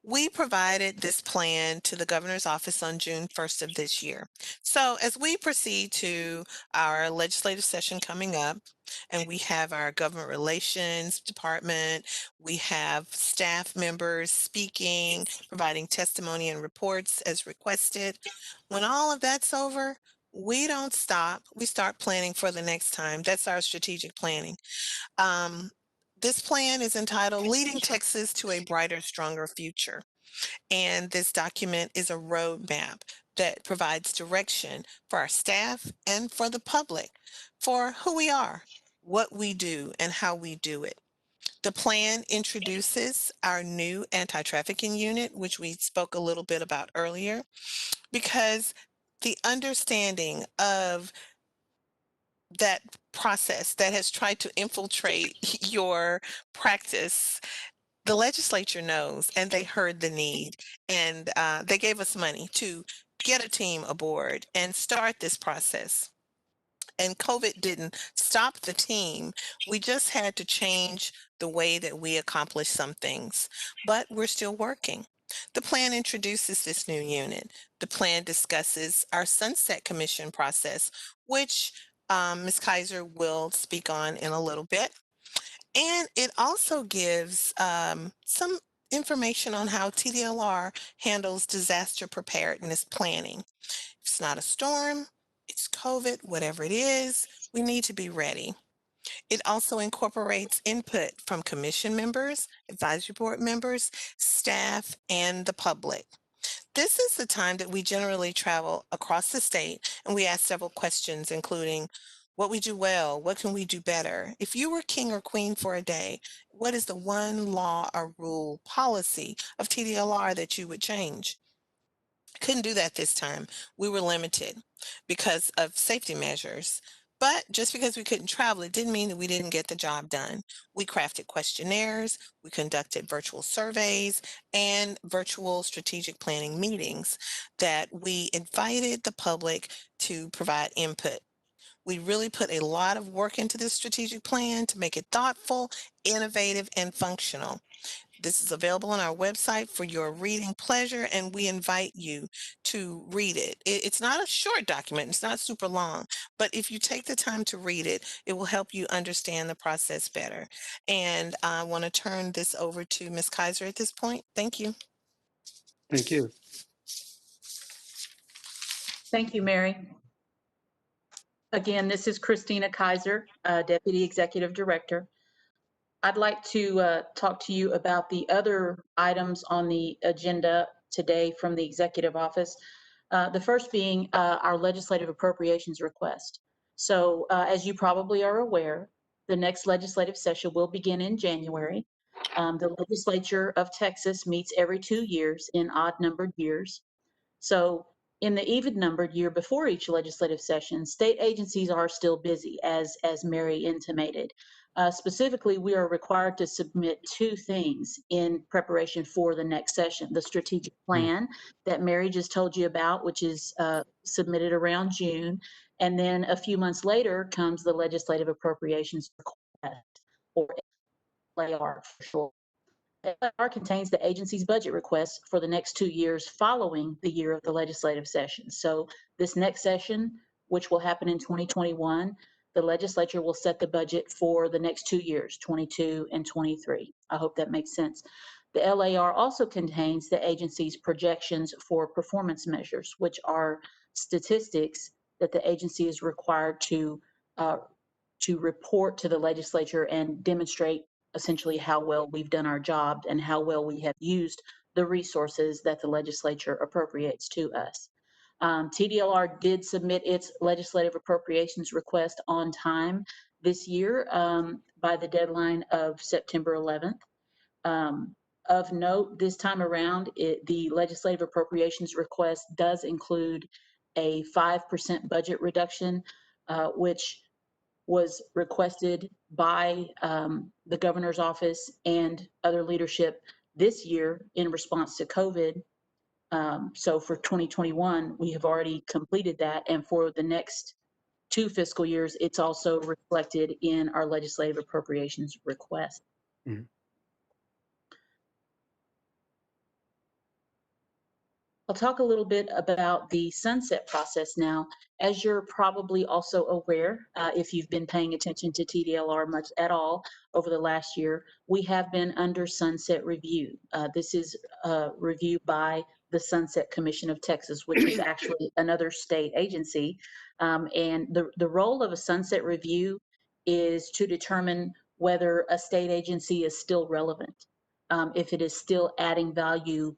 We provided this plan to the governor's office on June 1st of this year. So as we proceed to our legislative session coming up, and we have our government relations department, we have staff members speaking, providing testimony and reports as requested. When all of that's over, we don't stop. We start planning for the next time. That's our strategic planning. This plan is entitled Leading Texas to a Brighter, Stronger Future. And this document is a roadmap that provides direction for our staff and for the public for who we are, what we do, and how we do it. The plan introduces our new anti-trafficking unit, which we spoke a little bit about earlier, because the understanding of that process that has tried to infiltrate your practice, the legislature knows, and they heard the need, and they gave us money to get a team aboard and start this process. And COVID didn't stop the team. We just had to change the way that we accomplish some things, but we're still working. The plan introduces this new unit. The plan discusses our Sunset Commission process, which Ms. Kaiser will speak on in a little bit. And it also gives some information on how TDLR handles disaster preparedness planning. If it's not a storm, it's COVID, whatever it is, we need to be ready. It also incorporates input from commission members, advisory board members, staff, and the public. This is the time that we generally travel across the state and we ask several questions, including what we do well, what can we do better? If you were king or queen for a day, what is the one law or rule policy of TDLR that you would change? Couldn't do that this time. We were limited because of safety measures. But just because we couldn't travel, it didn't mean that we didn't get the job done. We crafted questionnaires, we conducted virtual surveys, and virtual strategic planning meetings that we invited the public to provide input. We really put a lot of work into this strategic plan to make it thoughtful, innovative, and functional. This is available on our website for your reading pleasure, and we invite you to read it. It's not a short document, it's not super long, but if you take the time to read it, it will help you understand the process better. And I want to turn this over to Ms. Kaiser at this point. Thank you.
Thank you.
Thank you, Mary. Again, this is Christina Kaiser, Deputy Executive Director. I'd like to talk to you about the other items on the agenda today from the Executive Office. The first being our legislative appropriations request. So as you probably are aware, the next legislative session will begin in January. The legislature of Texas meets every 2 years in odd-numbered years. So in the even-numbered year before each legislative session, state agencies are still busy, as Mary intimated. Specifically, we are required to submit 2 things in preparation for the next session. The strategic plan that Mary just told you about, which is submitted around June. And then a few months later comes the legislative appropriations request, or LAR for short. LAR contains the agency's budget requests for the next 2 years following the year of the legislative session. So this next session, which will happen in 2021, the legislature will set the budget for the next 2 years, 22 and 23. I hope that makes sense. The LAR also contains the agency's projections for performance measures, which are statistics that the agency is required to report to the legislature and demonstrate essentially how well we've done our job and how well we have used the resources that the legislature appropriates to us. TDLR did submit its legislative appropriations request on time this year by the deadline of September 11th. Of note, this time around, the legislative appropriations request does include a 5% budget reduction, which was requested by the governor's office and other leadership this year in response to COVID. So for 2021, we have already completed that. And for the next 2 fiscal years, it's also reflected in our legislative appropriations request.
Mm-hmm.
I'll talk a little bit about the sunset process now. As you're probably also aware, if you've been paying attention to TDLR much at all over the last year, we have been under sunset review. This is a review by the Sunset Commission of Texas, which is actually another state agency. And the role of a sunset review is to determine whether a state agency is still relevant, if it is still adding value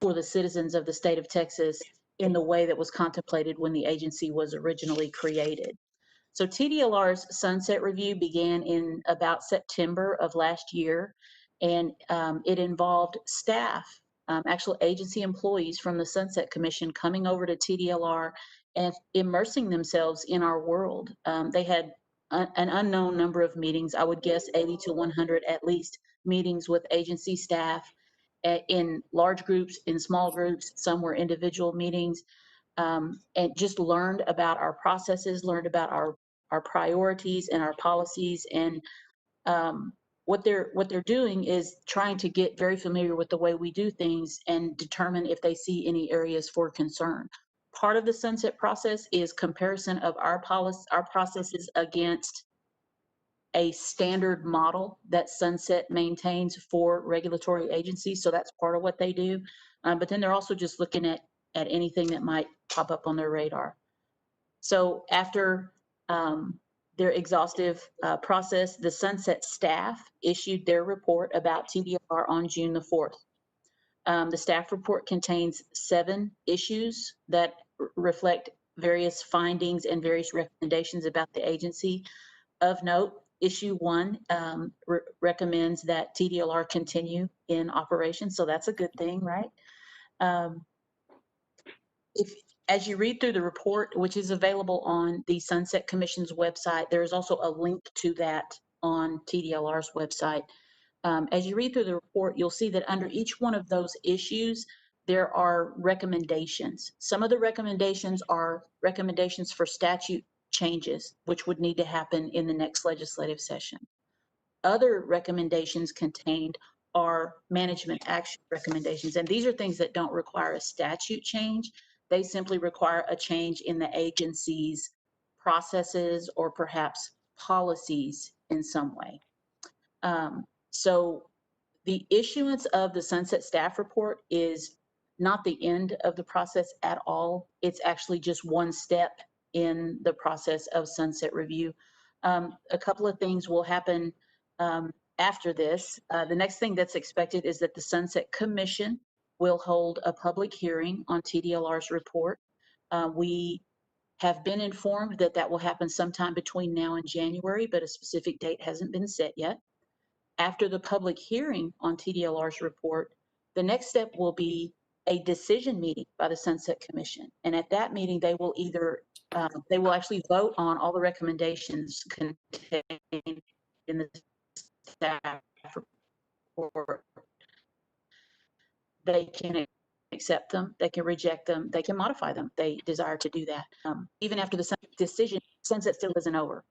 for the citizens of the state of Texas in the way that was contemplated when the agency was originally created. So TDLR's sunset review began in about September of last year, and it involved staff, actual agency employees from the Sunset Commission coming over to TDLR and immersing themselves in our world. They had an unknown number of meetings, I would guess 80 to 100 at least, meetings with agency staff in large groups, in small groups, some were individual meetings, and just learned about our processes, learned about our priorities and our policies. And what they're doing is trying to get very familiar with the way we do things and determine if they see any areas for concern. Part of the sunset process is comparison of our processes against a standard model that Sunset maintains for regulatory agencies. So that's part of what they do. But then they're also just looking at anything that might pop up on their radar. So after their exhaustive process, the Sunset staff issued their report about TDLR on June the 4th. The staff report contains 7 issues that reflect various findings and various recommendations about the agency. Of note, issue 1 recommends that TDLR continue in operation, so that's a good thing, right? As you read through the report, which is available on the Sunset Commission's website, there is also a link to that on TDLR's website. As you read through the report, you'll see that under each one of those issues, there are recommendations. Some of the recommendations are recommendations for statute changes, which would need to happen in the next legislative session. Other recommendations contained are management action recommendations, and these are things that don't require a statute change. They simply require a change in the agency's processes or perhaps policies in some way. So the issuance of the Sunset Staff Report is not the end of the process at all. It's actually just one step in the process of Sunset Review. A couple of things will happen after this. The next thing that's expected is that the Sunset Commission will hold a public hearing on TDLR's report. We have been informed that that will happen sometime between now and January, but a specific date hasn't been set yet. After the public hearing on TDLR's report, the next step will be a decision meeting by the Sunset Commission. And at that meeting, they will they will actually vote on all the recommendations contained in the staff report. They can accept them, they can reject them, they can modify them. They desire to do that. Even after the decision, Sunset still isn't over.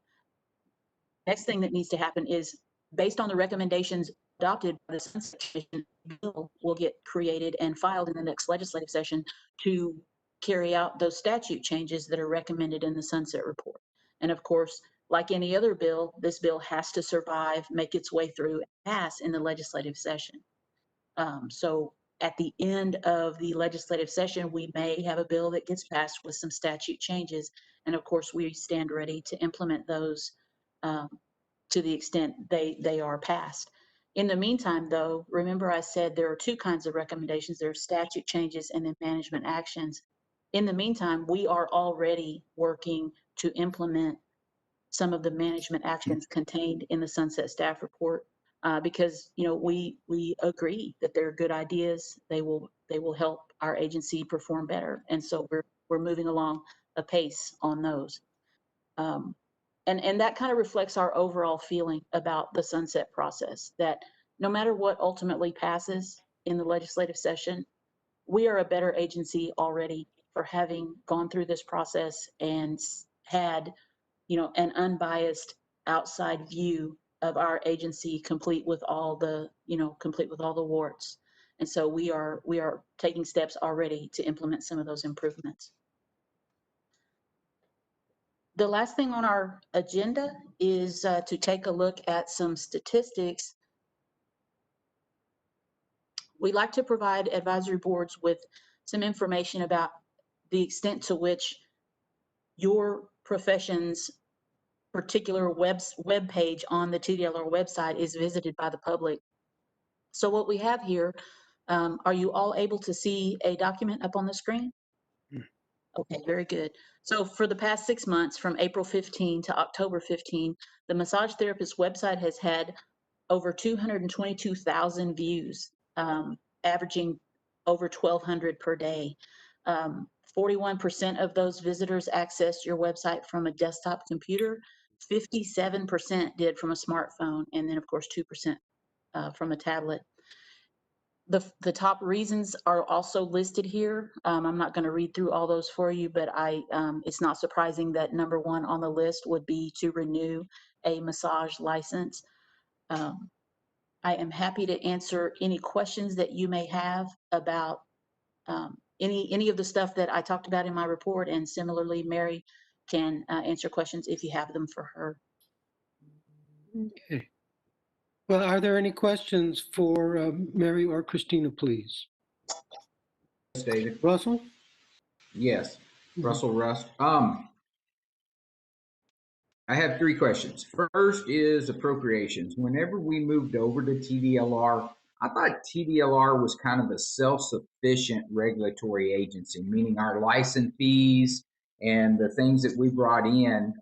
Next thing that needs to happen is, based on the recommendations adopted by the Sunset Commission, bill will get created and filed in the next legislative session to carry out those statute changes that are recommended in the Sunset Report. And of course, like any other bill, this bill has to survive, make its way through, and pass in the legislative session. So at the end of the legislative session, we may have a bill that gets passed with some statute changes. And of course, we stand ready to implement those to the extent they are passed. In the meantime, though, remember I said there are two kinds of recommendations. There are statute changes and then management actions. In the meantime, we are already working to implement some of the management actions contained in the Sunset Staff Report because we agree that they're good ideas. They will help our agency perform better, and so we're moving along apace on those. And that kind of reflects our overall feeling about the sunset process, that no matter what ultimately passes in the legislative session, we are a better agency already for having gone through this process and had, an unbiased outside view of our agency, complete with all the warts. And so we are taking steps already to implement some of those improvements. The last thing on our agenda is to take a look at some statistics. We like to provide advisory boards with some information about the extent to which your profession's particular web page on the TDLR website is visited by the public. So what we have here, are you all able to see a document up on the screen? Okay, very good. So for the past 6 months, from April 15 to October 15, the massage therapist website has had over 222,000 views, averaging over 1,200 per day. 41% of those visitors accessed your website from a desktop computer, 57% did from a smartphone, and then of course 2% from a tablet. The top reasons are also listed here. I'm not going to read through all those for you, but it's not surprising that number one on the list would be to renew a massage license. I am happy to answer any questions that you may have about any of the stuff that I talked about in my report, and similarly, Mary can answer questions if you have them for her.
Okay. Well, are there any questions for Mary or Christina, please?
Yes, David.
Russell?
Yes, Russell Rust. I have 3 questions. First is appropriations. Whenever we moved over to TDLR, I thought TDLR was kind of a self-sufficient regulatory agency, meaning our license fees and the things that we brought in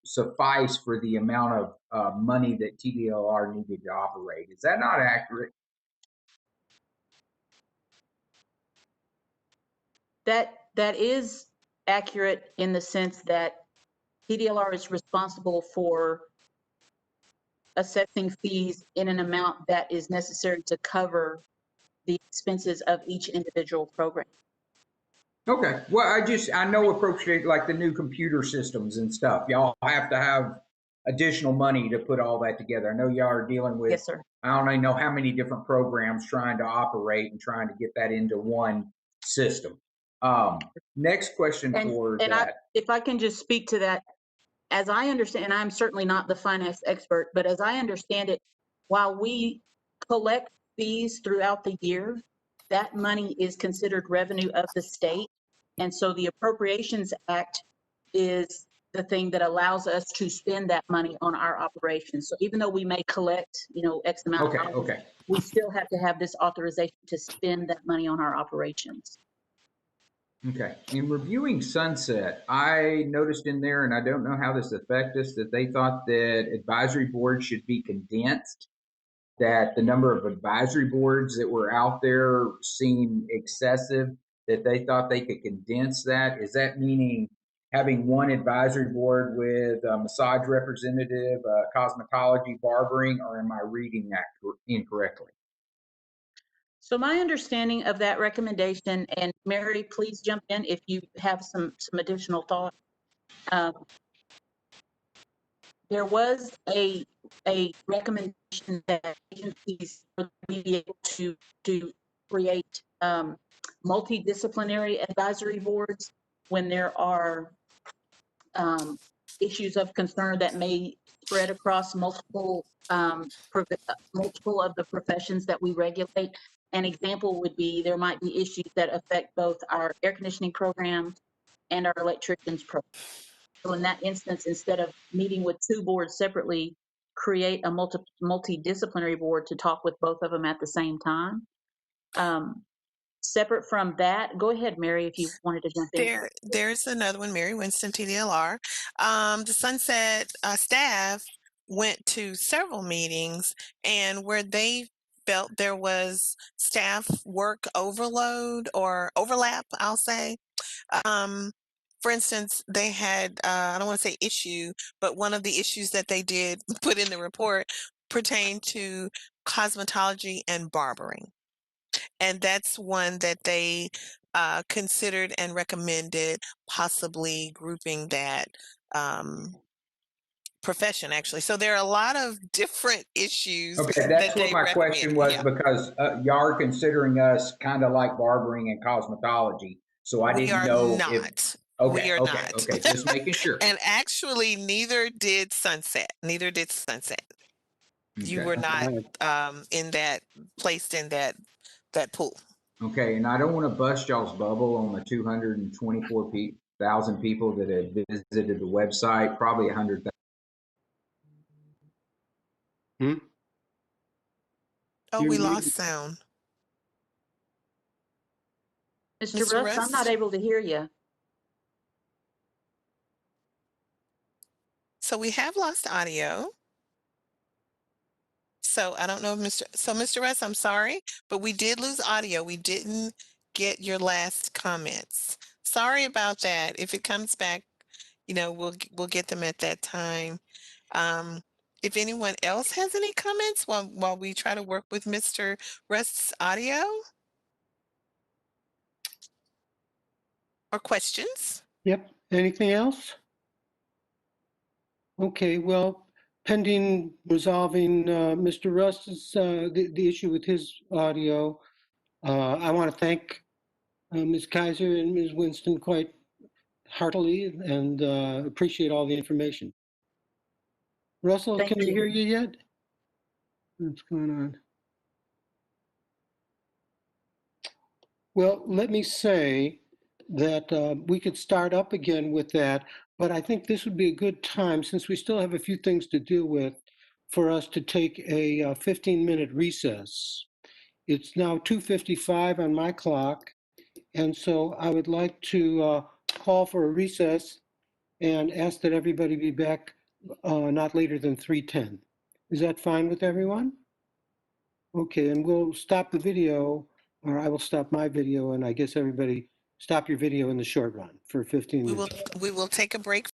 suffice for the amount of money that TDLR needed to operate. Is that not accurate?
That is accurate in the sense that TDLR is responsible for assessing fees in an amount that is necessary to cover the expenses of each individual program.
Okay. Well, I know appropriate, like the new computer systems and stuff. Y'all have to have additional money to put all that together. I know y'all are dealing with,
yes, sir.
I don't even know how many different programs trying to operate and trying to get that into one system. Next question for that.
If I can just speak to that, as I understand, and I'm certainly not the finance expert, but as I understand it, while we collect fees throughout the year, that money is considered revenue of the state. And so the Appropriations Act is the thing that allows us to spend that money on our operations. So even though we may collect, X amount of dollars, we still have to have this authorization to spend that money on our operations.
Okay. In reviewing Sunset, I noticed in there, and I don't know how this affects us, that they thought that advisory boards should be condensed, that the number of advisory boards that were out there seemed excessive, that they thought they could condense that. Is that meaning having one advisory board with a massage representative, cosmetology, barbering, or am I reading that incorrectly?
So my understanding of that recommendation, and Mary, please jump in if you have some additional thought. There was a recommendation that agencies be able to create multidisciplinary advisory boards when there are issues of concern that may spread across multiple of the professions that we regulate. An example would be there might be issues that affect both our air conditioning program and our electricians program. So in that instance, instead of meeting with two boards separately, create a multidisciplinary board to talk with both of them at the same time. Separate from that, go ahead, Mary, if you wanted to jump in.
There's another one, Mary Winston, TDLR. The Sunset staff went to several meetings, and where they felt there was staff work overload or overlap, I'll say. For instance, they had, I don't want to say issue, but one of the issues that they did put in the report pertained to cosmetology and barbering. And that's one that they considered and recommended possibly grouping that profession, actually. So there are a lot of different issues.
Okay, that's what my question was, because y'all are considering us kind of like barbering and cosmetology. So I didn't know if. Okay,
we are
okay,
not.
okay, just making sure.
And actually, neither did Sunset. You were not placed in that pool.
Okay, and I don't want to bust y'all's bubble on the 224,000 people that had visited the website, probably 100,000.
Oh, we lost sound.
Mr. Russ, I'm not able to hear you.
So we have lost audio. So I don't know if Mr. Russ, I'm sorry, but we did lose audio. We didn't get your last comments. Sorry about that. If it comes back, we'll get them at that time. If anyone else has any comments while we try to work with Mr. Russ's audio or questions.
Yep. Anything else? Okay, well, pending resolving Mr. Russ's, the issue with his audio, I want to thank Ms. Kaiser and Ms. Winston quite heartily and appreciate all the information. Russell, can we hear you yet? What's going on? Well, let me say that we could start up again with that, but I think this would be a good time, since we still have a few things to deal with, for us to take a 15-minute recess. It's now 2:55 on my clock, and so I would like to call for a recess and ask that everybody be back not later than 3:10. Is that fine with everyone? Okay, and we'll stop the video, or I will stop my video, and I guess everybody stop your video in the short run for 15 minutes.
We will take a break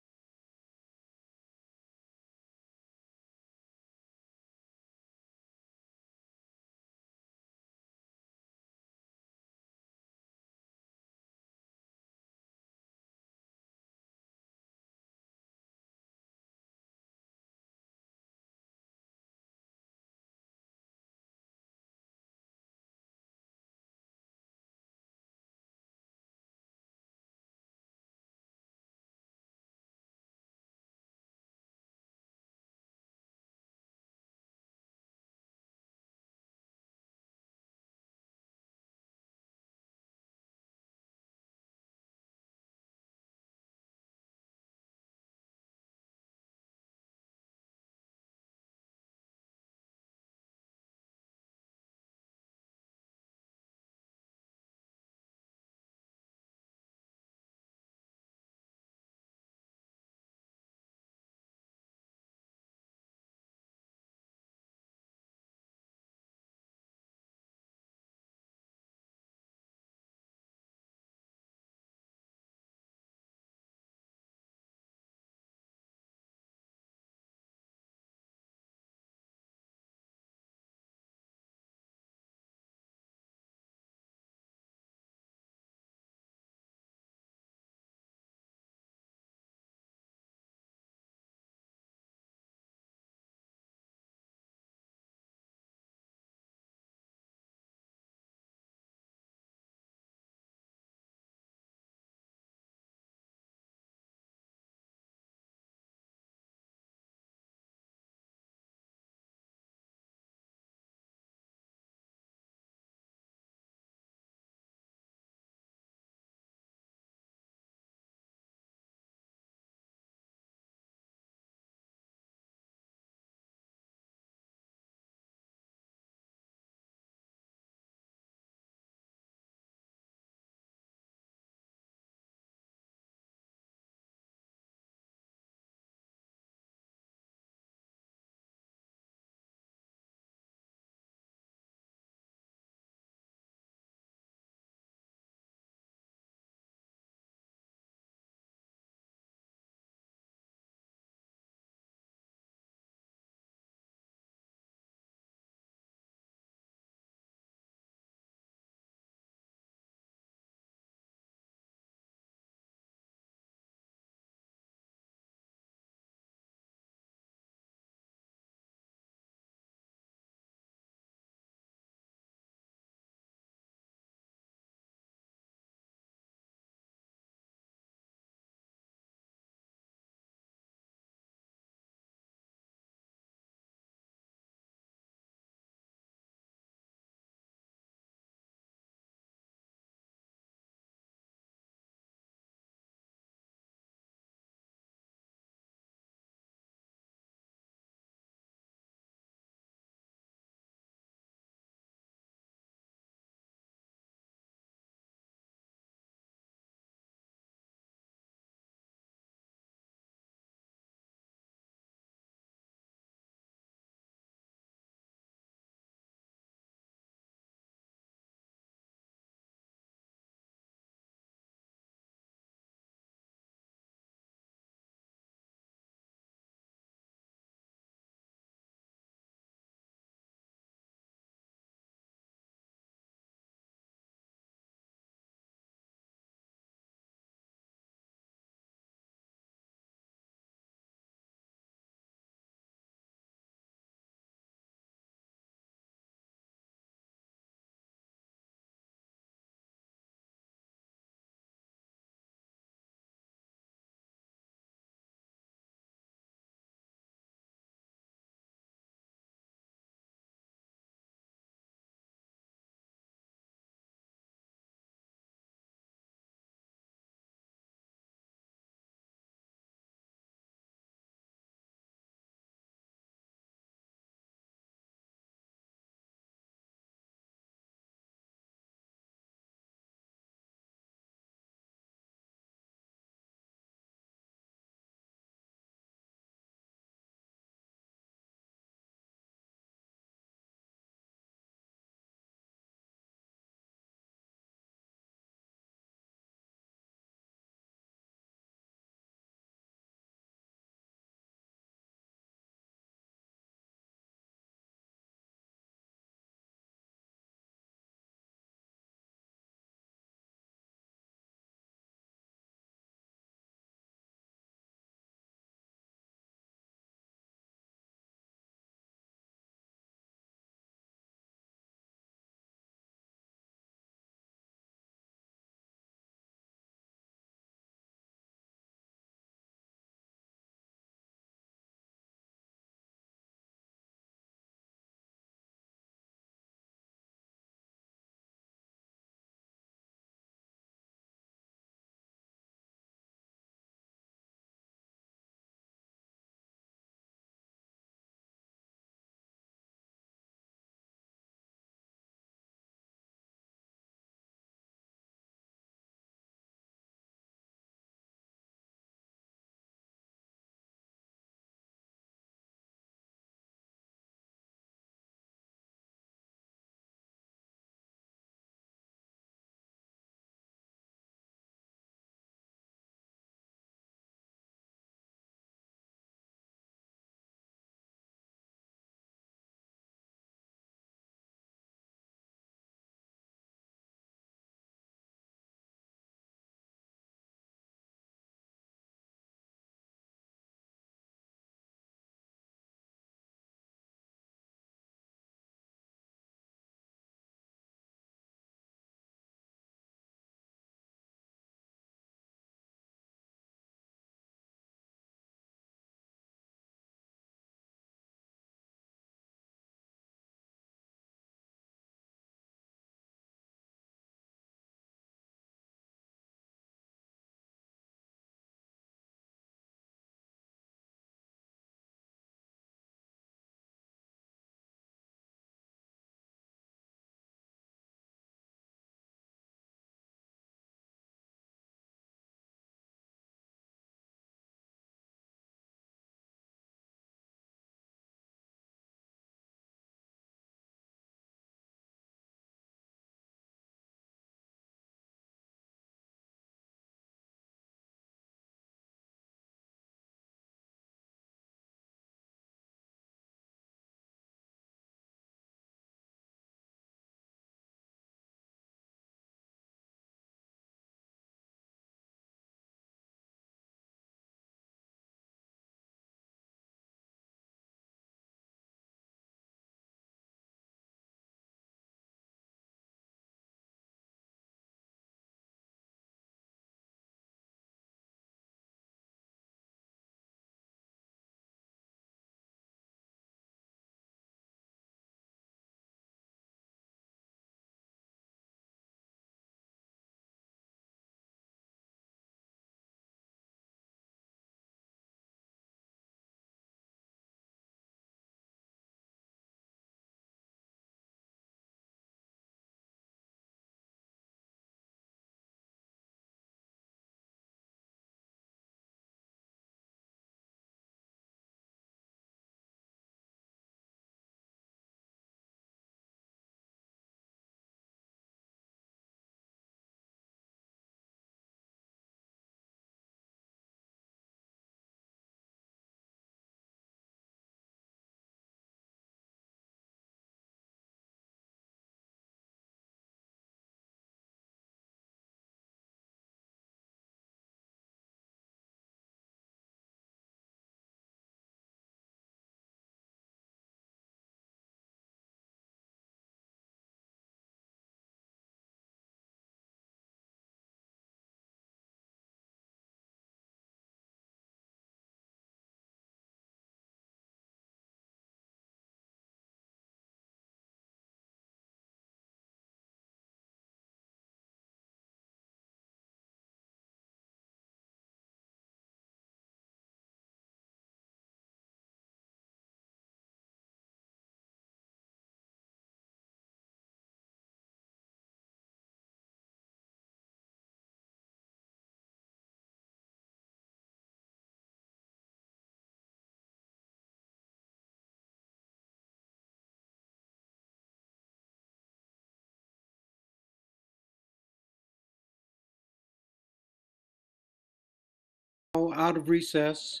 out of recess,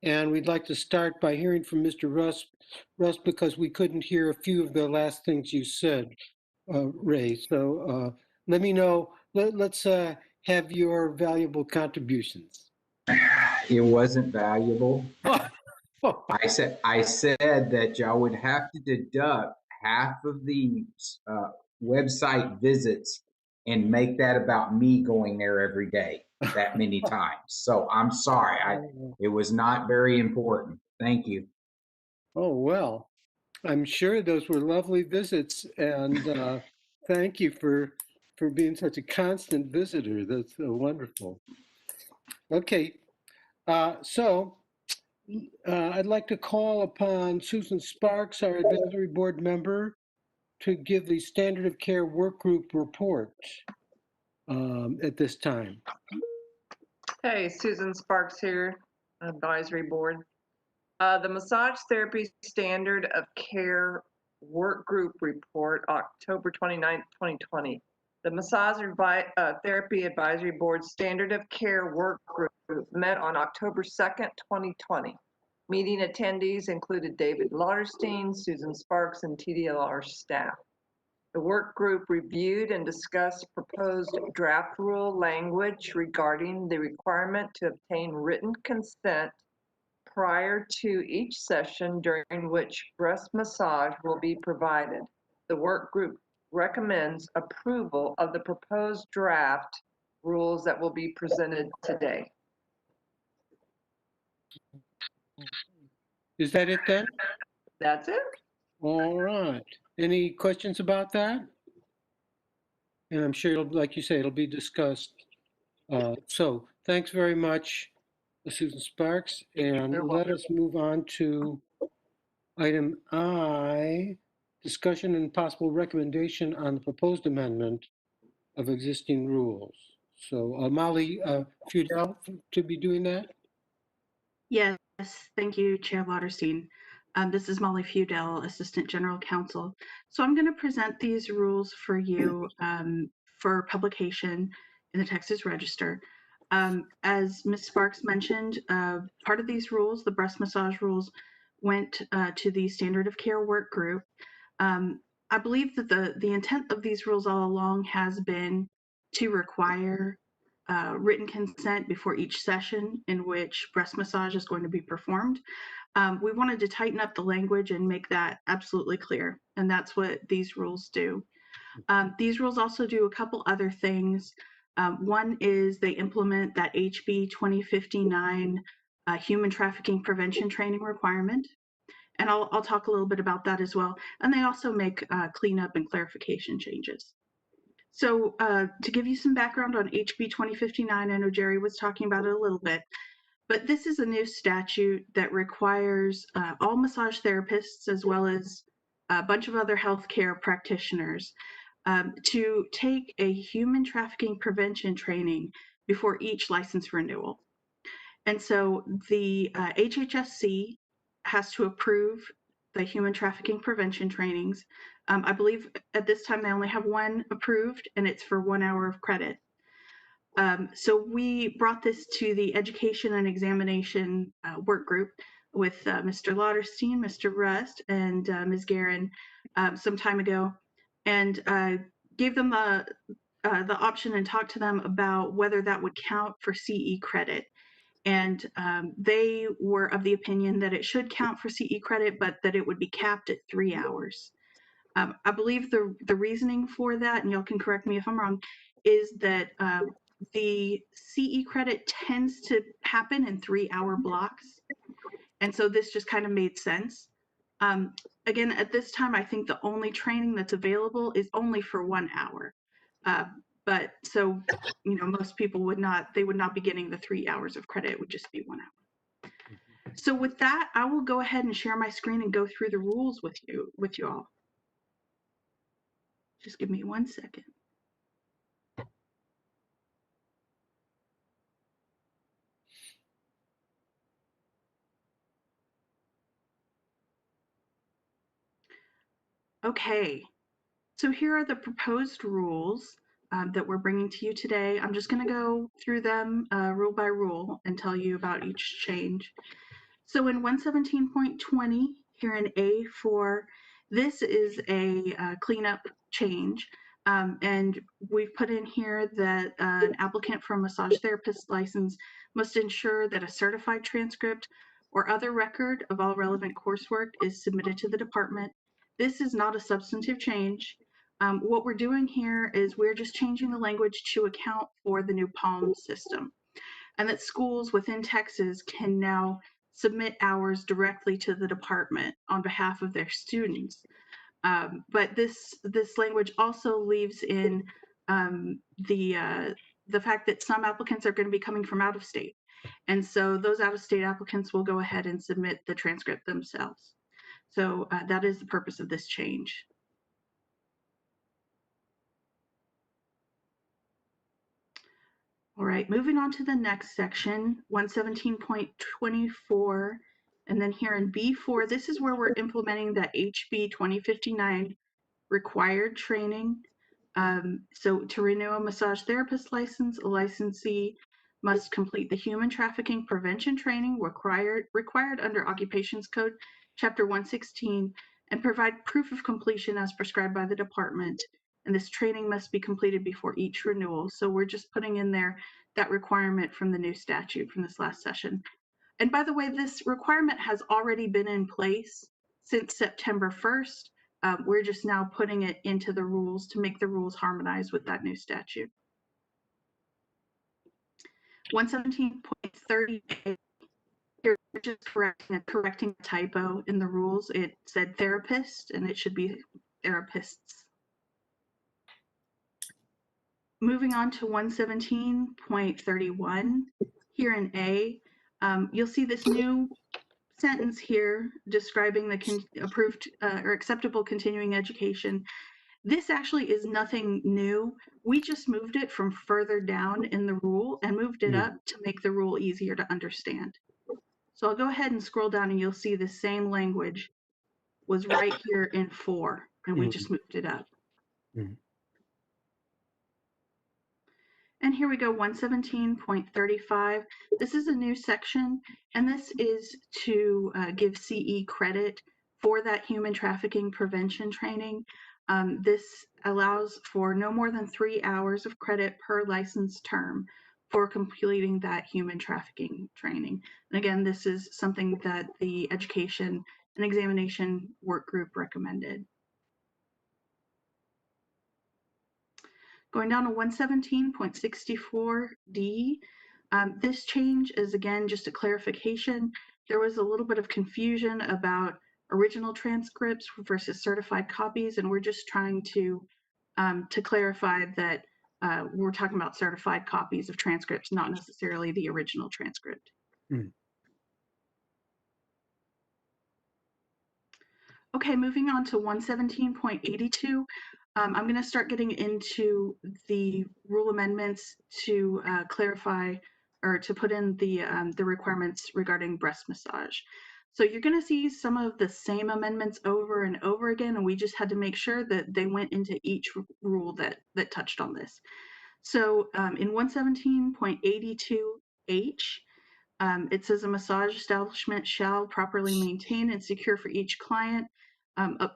and we'd like to start by hearing from Mr. Russ, because we couldn't hear a few of the last things you said, Ray. So let me know. Let's have your valuable contributions.
It wasn't valuable. I said that y'all would have to deduct half of the website visits and make that about me going there every day that many times. So I'm sorry. It was not very important. Thank you.
Oh, well, I'm sure those were lovely visits, and thank you for being such a constant visitor. That's wonderful. Okay, so I'd like to call upon Susan Sparks, our advisory board member, to give the standard of care work group report at this time.
Hey, Susan Sparks here, Advisory Board. The Massage Therapy Standard of Care Work Group Report, October 29th, 2020. The Massage Therapy Advisory Board Standard of Care Work Group met on October 2nd, 2020. Meeting attendees included David Lauterstein, Susan Sparks, and TDLR staff. The work group reviewed and discussed proposed draft rule language regarding the requirement to obtain written consent prior to each session during which breast massage will be provided. The work group recommends approval of the proposed draft rules that will be presented today.
Is that it then?
That's it.
All right. Any questions about that? And I'm sure, like you say, it'll be discussed. So thanks very much, Susan Sparks. And let us move on to item I, discussion and possible recommendation on the proposed amendment of existing rules. So Molly Fudel to be doing that?
Yes, thank you, Chair Lauterstein. This is Molly Fudel, Assistant General Counsel. So I'm going to present these rules for you for publication in the Texas Register. As Ms. Sparks mentioned, part of these rules, the breast massage rules, went to the standard of care work group. I believe that the intent of these rules all along has been to require written consent before each session in which breast massage is going to be performed. We wanted to tighten up the language and make that absolutely clear, and that's what these rules do. These rules also do a couple other things. One is they implement that HB 2059 human trafficking prevention training requirement, and I'll talk a little bit about that as well. And they also make cleanup and clarification changes. So to give you some background on HB 2059, I know Jerry was talking about it a little bit, but this is a new statute that requires all massage therapists, as well as a bunch of other healthcare practitioners, to take a human trafficking prevention training before each license renewal. And so the HHSC has to approve the human trafficking prevention trainings. I believe at this time they only have one approved, and it's for 1 hour of credit. So we brought this to the education and examination work group with Mr. Lauterstein, Mr. Rust, and Ms. Guerin some time ago, and gave them the option and talked to them about whether that would count for CE credit. And they were of the opinion that it should count for CE credit, but that it would be capped at 3 hours. I believe the reasoning for that, and y'all can correct me if I'm wrong, is that the CE credit tends to happen in 3-hour blocks. And so this just kind of made sense. Again, at this time, I think the only training that's available is only for 1 hour. But so, you know, most people would not be getting the 3 hours of credit. It would just be 1 hour. So with that, I will go ahead and share my screen and go through the rules with you all. Just give me 1 second. Okay, so here are the proposed rules that we're bringing to you today. I'm just going to go through them rule by rule and tell you about each change. So in 117.20, here in A4, this is a cleanup change. And we've put in here that an applicant for a massage therapist license must ensure that a certified transcript or other record of all relevant coursework is submitted to the department. This is not a substantive change. What we're doing here is we're just changing the language to account for the new PALM system, and that schools within Texas can now submit hours directly to the department on behalf of their students. But this language also leaves in the fact that some applicants are going to be coming from out of state. And so those out of state applicants will go ahead and submit the transcript themselves. So that is the purpose of this change. All right, moving on to the next section, 117.24. And then here in B4, this is where we're implementing the HB 2059 required training. So to renew a massage therapist license, a licensee must complete the human trafficking prevention training required under Occupations Code, Chapter 116, and provide proof of completion as prescribed by the department. And this training must be completed before each renewal. So we're just putting in there that requirement from the new statute from this last session. And by the way, this requirement has already been in place since September 1st. We're just now putting it into the rules to make the rules harmonize with that new statute. 117.30, here we're just correcting a typo in the rules. It said therapist and it should be therapists. Moving on to 117.31, here in A, you'll see this new sentence here describing the approved or acceptable continuing education. This actually is nothing new. We just moved it from further down in the rule and moved it up to make the rule easier to understand. So I'll go ahead and scroll down and you'll see the same language was right here in 4, and we just moved it up. And here we go, 117.35. This is a new section, and this is to give CE credit for that human trafficking prevention training. This allows for no more than 3 hours of credit per license term for completing that human trafficking training. And again, this is something that the Education and Examination Work Group recommended. Going down to 117.64D, this change is again just a clarification. There was a little bit of confusion about original transcripts versus certified copies, and we're just trying to clarify that we're talking about certified copies of transcripts, not necessarily the original transcript. Okay, moving on to 117.82. I'm going to start getting into the rule amendments to clarify or to put in the requirements regarding breast massage. So you're going to see some of the same amendments over and over again, and we just had to make sure that they went into each rule that touched on this. So in 117.82H, it says a massage establishment shall properly maintain and secure for each client a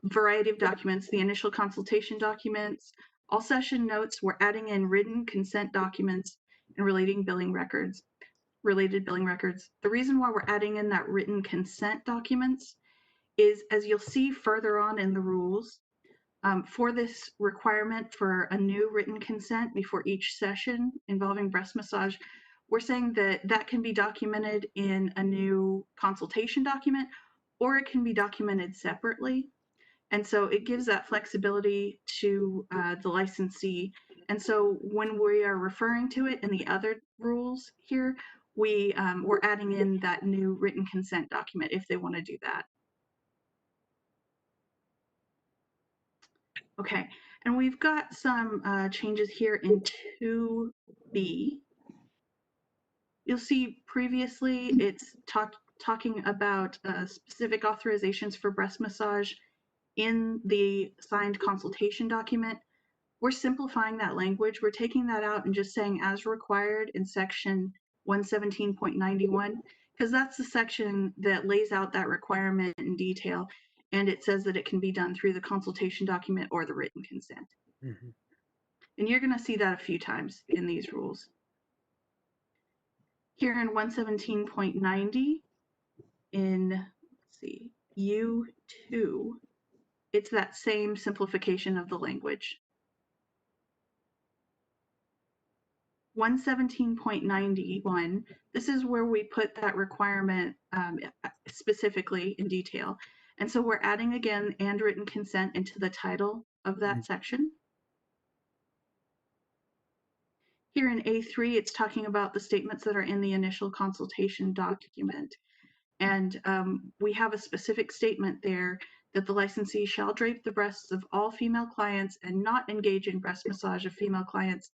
variety of documents, the initial consultation documents, all session notes. We're adding in written consent documents and related billing records. The reason why we're adding in that written consent documents is, as you'll see further on in the rules, for this requirement for a new written consent before each session involving breast massage, we're saying that that can be documented in a new consultation document, or it can be documented separately. And so it gives that flexibility to the licensee. And so when we are referring to it in the other rules here, we're adding in that new written consent document if they want to do that. Okay, and we've got some changes here in 2B. You'll see previously it's talking about specific authorizations for breast massage in the signed consultation document. we're simplifying that language. We're taking that out and just saying as required in section 117.91, because that's the section that lays out that requirement in detail. And it says that it can be done through the consultation document or the written consent.
Mhm.
And you're going to see that a few times in these rules. Here in 117.90, in, let's see, U2, it's that same simplification of the language. 117.91, this is where we put that requirement specifically in detail. And so we're adding again and written consent into the title of that section. Here in A3, it's talking about the statements that are in the initial consultation document. And we have a specific statement there that the licensee shall drape the breasts of all female clients and not engage in breast massage of female clients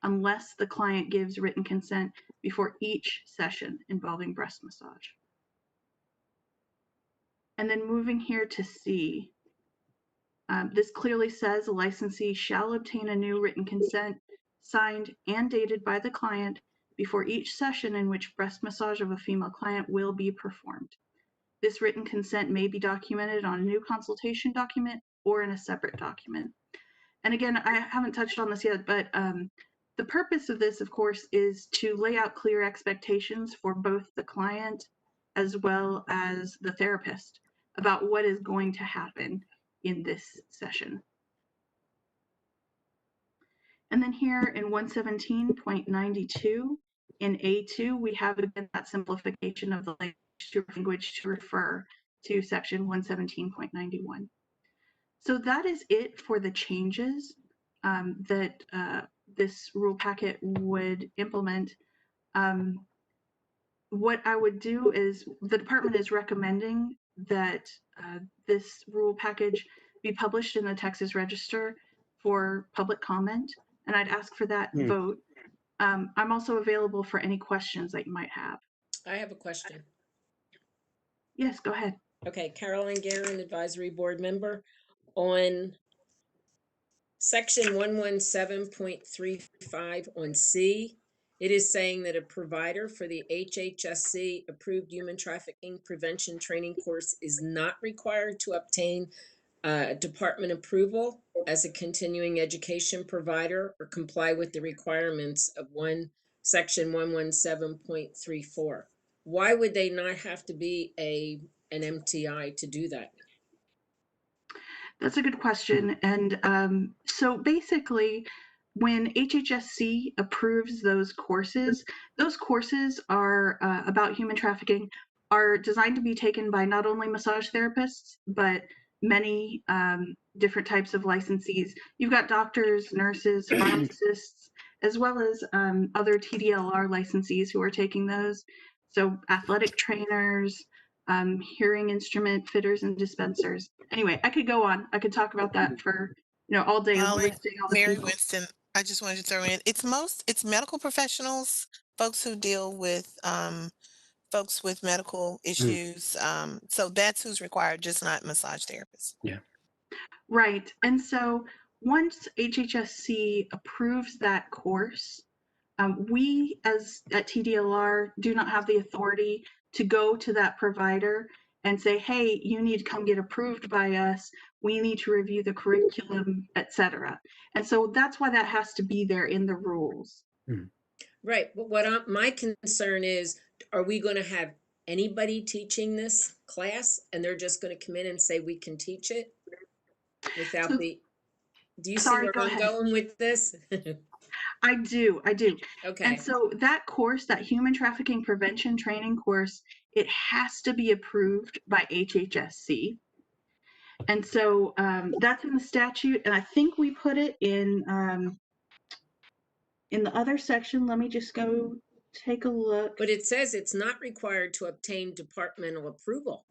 unless the client gives written consent before each session involving breast massage. And then moving here to C, this clearly says a licensee shall obtain a new written consent signed and dated by the client before each session in which breast massage of a female client will be performed. This written consent may be documented on a new consultation document or in a separate document. And again, I haven't touched on this yet, but the purpose of this, of course, is to lay out clear expectations for both the client as well as the therapist about what is going to happen in this session. And then here in 117.92, in A2, we have again that simplification of the language to refer to section 117.91. So that is it for the changes that this rule packet would implement. What I would do is the department is recommending that this rule package be published in the Texas Register for public comment, and I'd ask for that vote. I'm also available for any questions that you might have.
I have a question.
Yes, go ahead.
Okay, Carolyn Guerin, Advisory Board Member. On section 117.35 on C, it is saying that a provider for the HHSC approved human trafficking prevention training course is not required to obtain department approval as a continuing education provider or comply with the requirements of section 117.34. Why would they not have to be an MTI to do that?
That's a good question. And so basically, when HHSC approves those courses are about human trafficking, are designed to be taken by not only massage therapists, but many different types of licensees. You've got doctors, nurses, pharmacists, as well as other TDLR licensees who are taking those. So athletic trainers, hearing instrument fitters and dispensers. Anyway, I could go on. I could talk about that for all day,
Molly,
listing all the
Mary
people.
Winston, I just wanted to throw in, it's medical professionals, folks who deal with folks with medical issues. So that's who's required, just not massage therapists.
Yeah.
Right. And so once HHSC approves that course, we as at TDLR do not have the authority to go to that provider and say, hey, you need to come get approved by us. We need to review the curriculum, etc. And so that's why that has to be there in the rules.
Right. But my concern is, are we going to have anybody teaching this class and they're just going to come in and say we can teach it without
So,
do you see
sorry,
where
go
I'm
ahead.
going with this?
I do.
Okay.
And so that course, that human trafficking prevention training course, it has to be approved by HHSC. And so that's in the statute, and I think we put it in the other section. Let me just go take a look.
But it says it's not required to obtain departmental approval.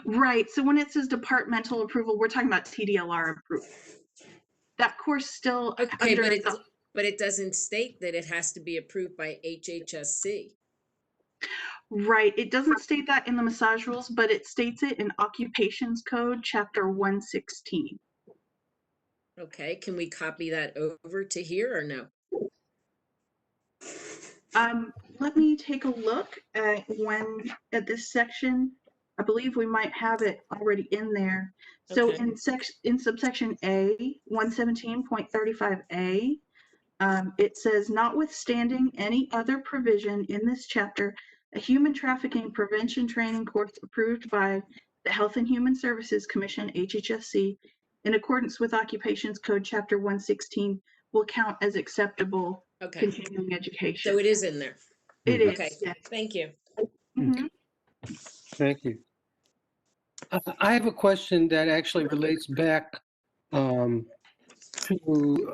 Right. So when it says departmental approval, we're talking about TDLR approval. That course still
Okay, but it doesn't state that it has to be approved by HHSC.
Right. It doesn't state that in the massage rules, but it states it in Occupations Code, Chapter 116.
Okay, can we copy that over to here or no?
Let me take a look at this section. I believe we might have it already in there. So
Okay.
in subsection A, 117.35A, it says, notwithstanding any other provision in this chapter, a human trafficking prevention training course approved by the Health and Human Services Commission, HHSC, in accordance with Occupations Code Chapter 116, will count as acceptable
Okay.
continuing education.
So it is in there.
It is,
Okay,
yes.
thank you.
Mhm.
Thank you. I have a question that actually relates back to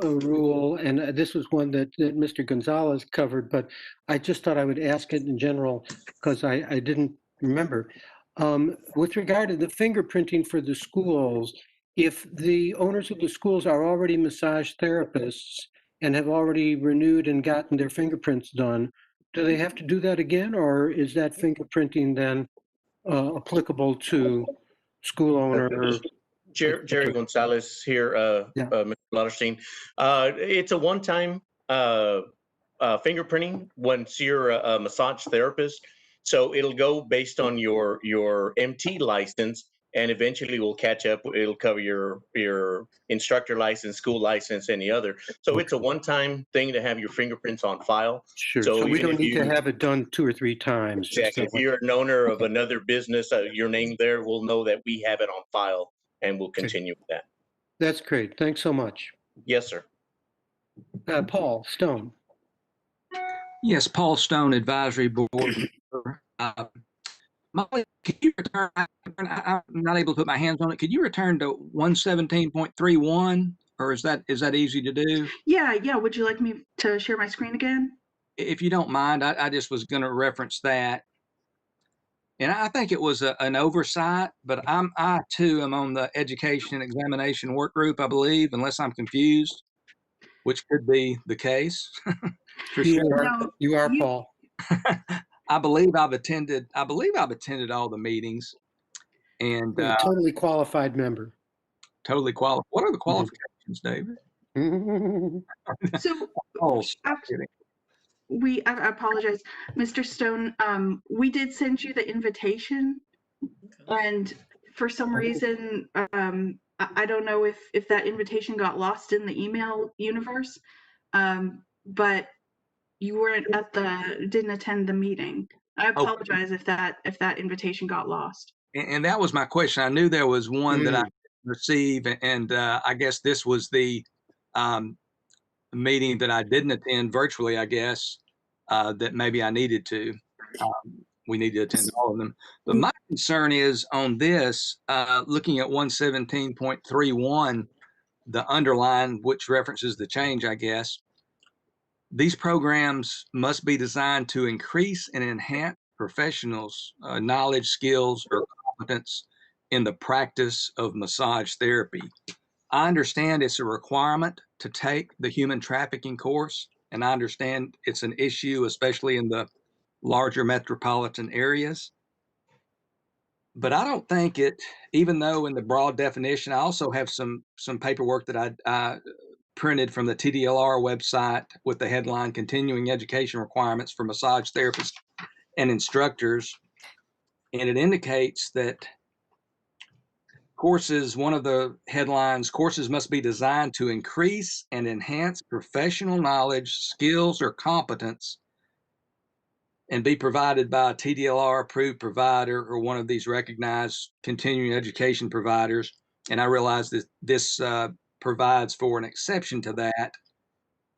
a rule, and this was one that Mr. Gonzalez covered, but I just thought I would ask it in general because I didn't remember. With regard to the fingerprinting for the schools, if the owners of the schools are already massage therapists and have already renewed and gotten their fingerprints done, do they have to do that again, or is that fingerprinting then applicable to school owner?
Jerry Gonzalez here, Mr. Lauterstein. It's a one-time fingerprinting once you're a massage therapist. So it'll go based on your MT license, and eventually will catch up. It'll cover your instructor license, school license, any other. So it's a one-time thing to have your fingerprints on file.
Sure.
So
So we
even
don't
if
need to
you
have it done 2 or 3 times. Just
exactly, if you're an owner of another business, your name there, we'll know that we have it on file, and we'll continue with that.
That's great. Thanks so much.
Yes, sir.
Paul Stone.
Yes, Paul Stone, Advisory Board member. Molly, could you return? I'm not able to put my hands on it. Could you return to 117.31, or is that easy to do?
Yeah. Would you like me to share my screen again?
If you don't mind, I just was going to reference that. And I think it was an oversight, but I too am on the education examination work group, I believe, unless I'm confused, which could be the case. For sure.
You are, Paul.
I believe I've attended all the meetings, and
You're a totally qualified member.
Totally qualified. What are the qualifications, David?
So
Oh,
I apologize, Mr. Stone. We did send you the invitation, and for some reason, I don't know if that invitation got lost in the email universe, but you weren't didn't attend the meeting. I apologize if that invitation got lost.
and that was my question. I knew there was one that I received, and I guess this was the meeting that I didn't attend virtually, I guess, that maybe I needed to. We need to attend all of them. But my concern is on this, looking at 117.31, the underline, which references the change, I guess. These programs must be designed to increase and enhance professionals' knowledge, skills, or competence in the practice of massage therapy. I understand it's a requirement to take the human trafficking course, and I understand it's an issue, especially in the larger metropolitan areas. But I don't think it, even though in the broad definition, I also have some paperwork that I printed from the TDLR website with the headline Continuing Education Requirements for Massage Therapists and Instructors. And it indicates that courses, one of the headlines, courses must be designed to increase and enhance professional knowledge, skills, or competence and be provided by a TDLR approved provider or one of these recognized continuing education providers. And I realize that this provides for an exception to that,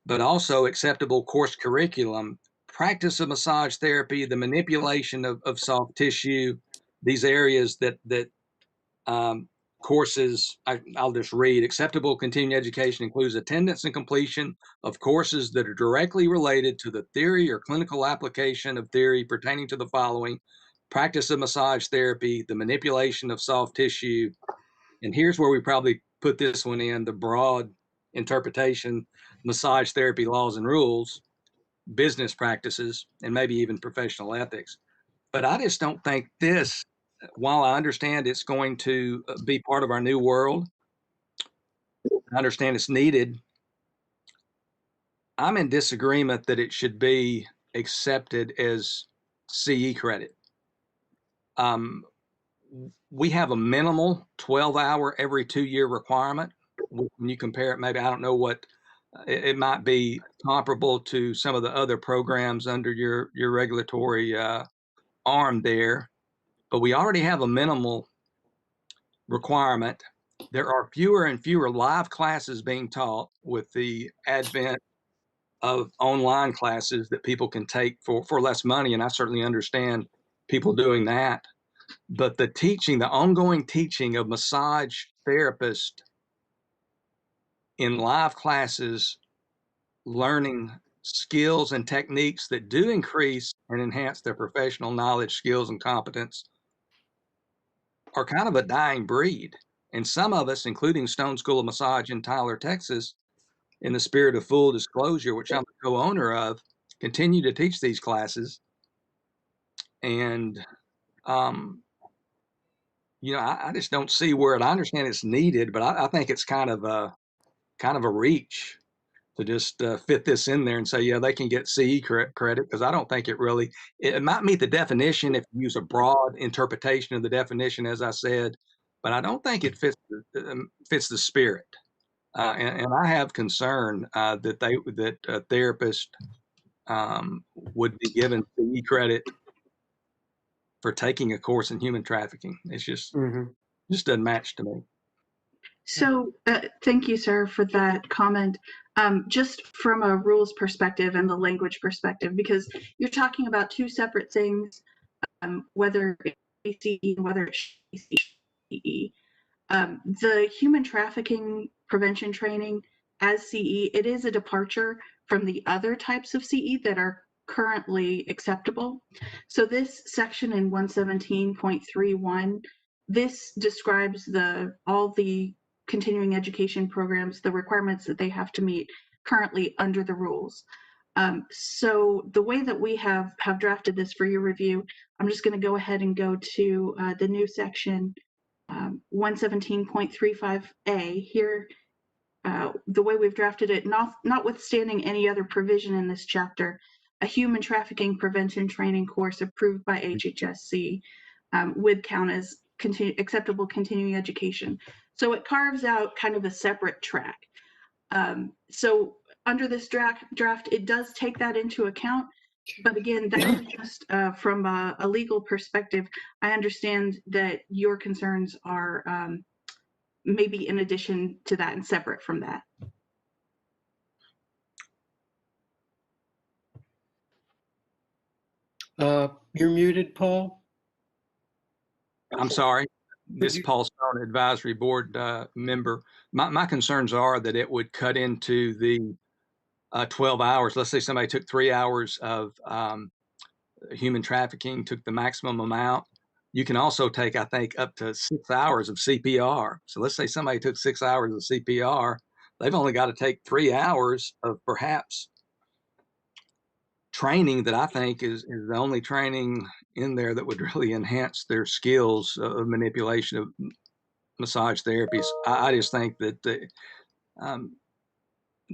but also acceptable course curriculum, practice of massage therapy, the manipulation of soft tissue, these areas that courses, I'll just read. Acceptable continuing education includes attendance and completion of courses that are directly related to the theory or clinical application of theory pertaining to the following: practice of massage therapy, the manipulation of soft tissue, and here's where we probably put this one in, the broad interpretation, massage therapy laws and rules, business practices, and maybe even professional ethics. But I just don't think this, while I understand it's going to be part of our new world, I understand it's needed. I'm in disagreement that it should be accepted as CE credit. We have a minimal 12-hour every 2-year requirement. When you compare it, maybe I don't know what it might be comparable to some of the other programs under your regulatory arm there, but we already have a minimal requirement. There are fewer and fewer live classes being taught with the advent of online classes that people can take for less money, and I certainly understand people doing that. But the teaching, the ongoing teaching of massage therapists in live classes, learning skills and techniques that do increase and enhance their professional knowledge, skills, and competence are kind of a dying breed. And some of us, including Stone School of Massage in Tyler, Texas, in the spirit of full disclosure, which I'm the co-owner of, continue to teach these classes. And, I just don't see where it, I understand it's needed, but I think it's kind of a reach to just fit this in there and say, yeah, they can get CE credit, because I don't think it might meet the definition if you use a broad interpretation of the definition, as I said, but I don't think it fits the spirit. And I have concern that a therapist would be given CE credit for taking a course in human trafficking. It's just doesn't match to me.
So thank you, sir, for that comment. Just from a rules perspective and the language perspective, because you're talking about two separate things, whether it's CE and whether it's CE. The human trafficking prevention training as CE, it is a departure from the other types of CE that are currently acceptable. So this section in 117.31, this describes all the continuing education programs, the requirements that they have to meet currently under the rules. So the way that we have drafted this for your review, I'm just going to go ahead and go to the new section 117.35A here. The way we've drafted it, notwithstanding any other provision in this chapter, a human trafficking prevention training course approved by HHSC would count as acceptable continuing education. So it carves out kind of a separate track. So under this draft, it does take that into account. But again, that is just from a legal perspective. I understand that your concerns are maybe in addition to that and separate from that.
You're muted, Paul.
I'm sorry. This is Paul Stone, advisory board member. My concerns are that it would cut into the 12 hours. Let's say somebody took 3 hours of human trafficking, took the maximum amount. You can also take, I think, up to 6 hours of CPR. So let's say somebody took 6 hours of CPR. They've only got to take 3 hours of perhaps training that I think is the only training in there that would really enhance their skills of manipulation of massage therapies. I just think that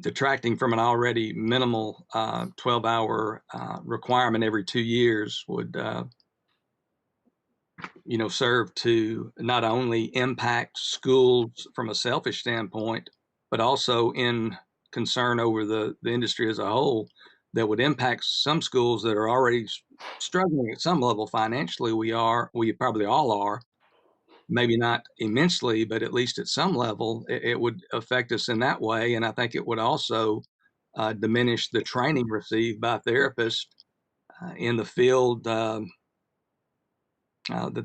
detracting from an already minimal 12-hour requirement every 2 years would, serve to not only impact schools from a selfish standpoint, but also in concern over the industry as a whole, that would impact some schools that are already struggling at some level financially. We probably all are, maybe not immensely, but at least at some level, it would affect us in that way. And I think it would also diminish the training received by therapists in the field that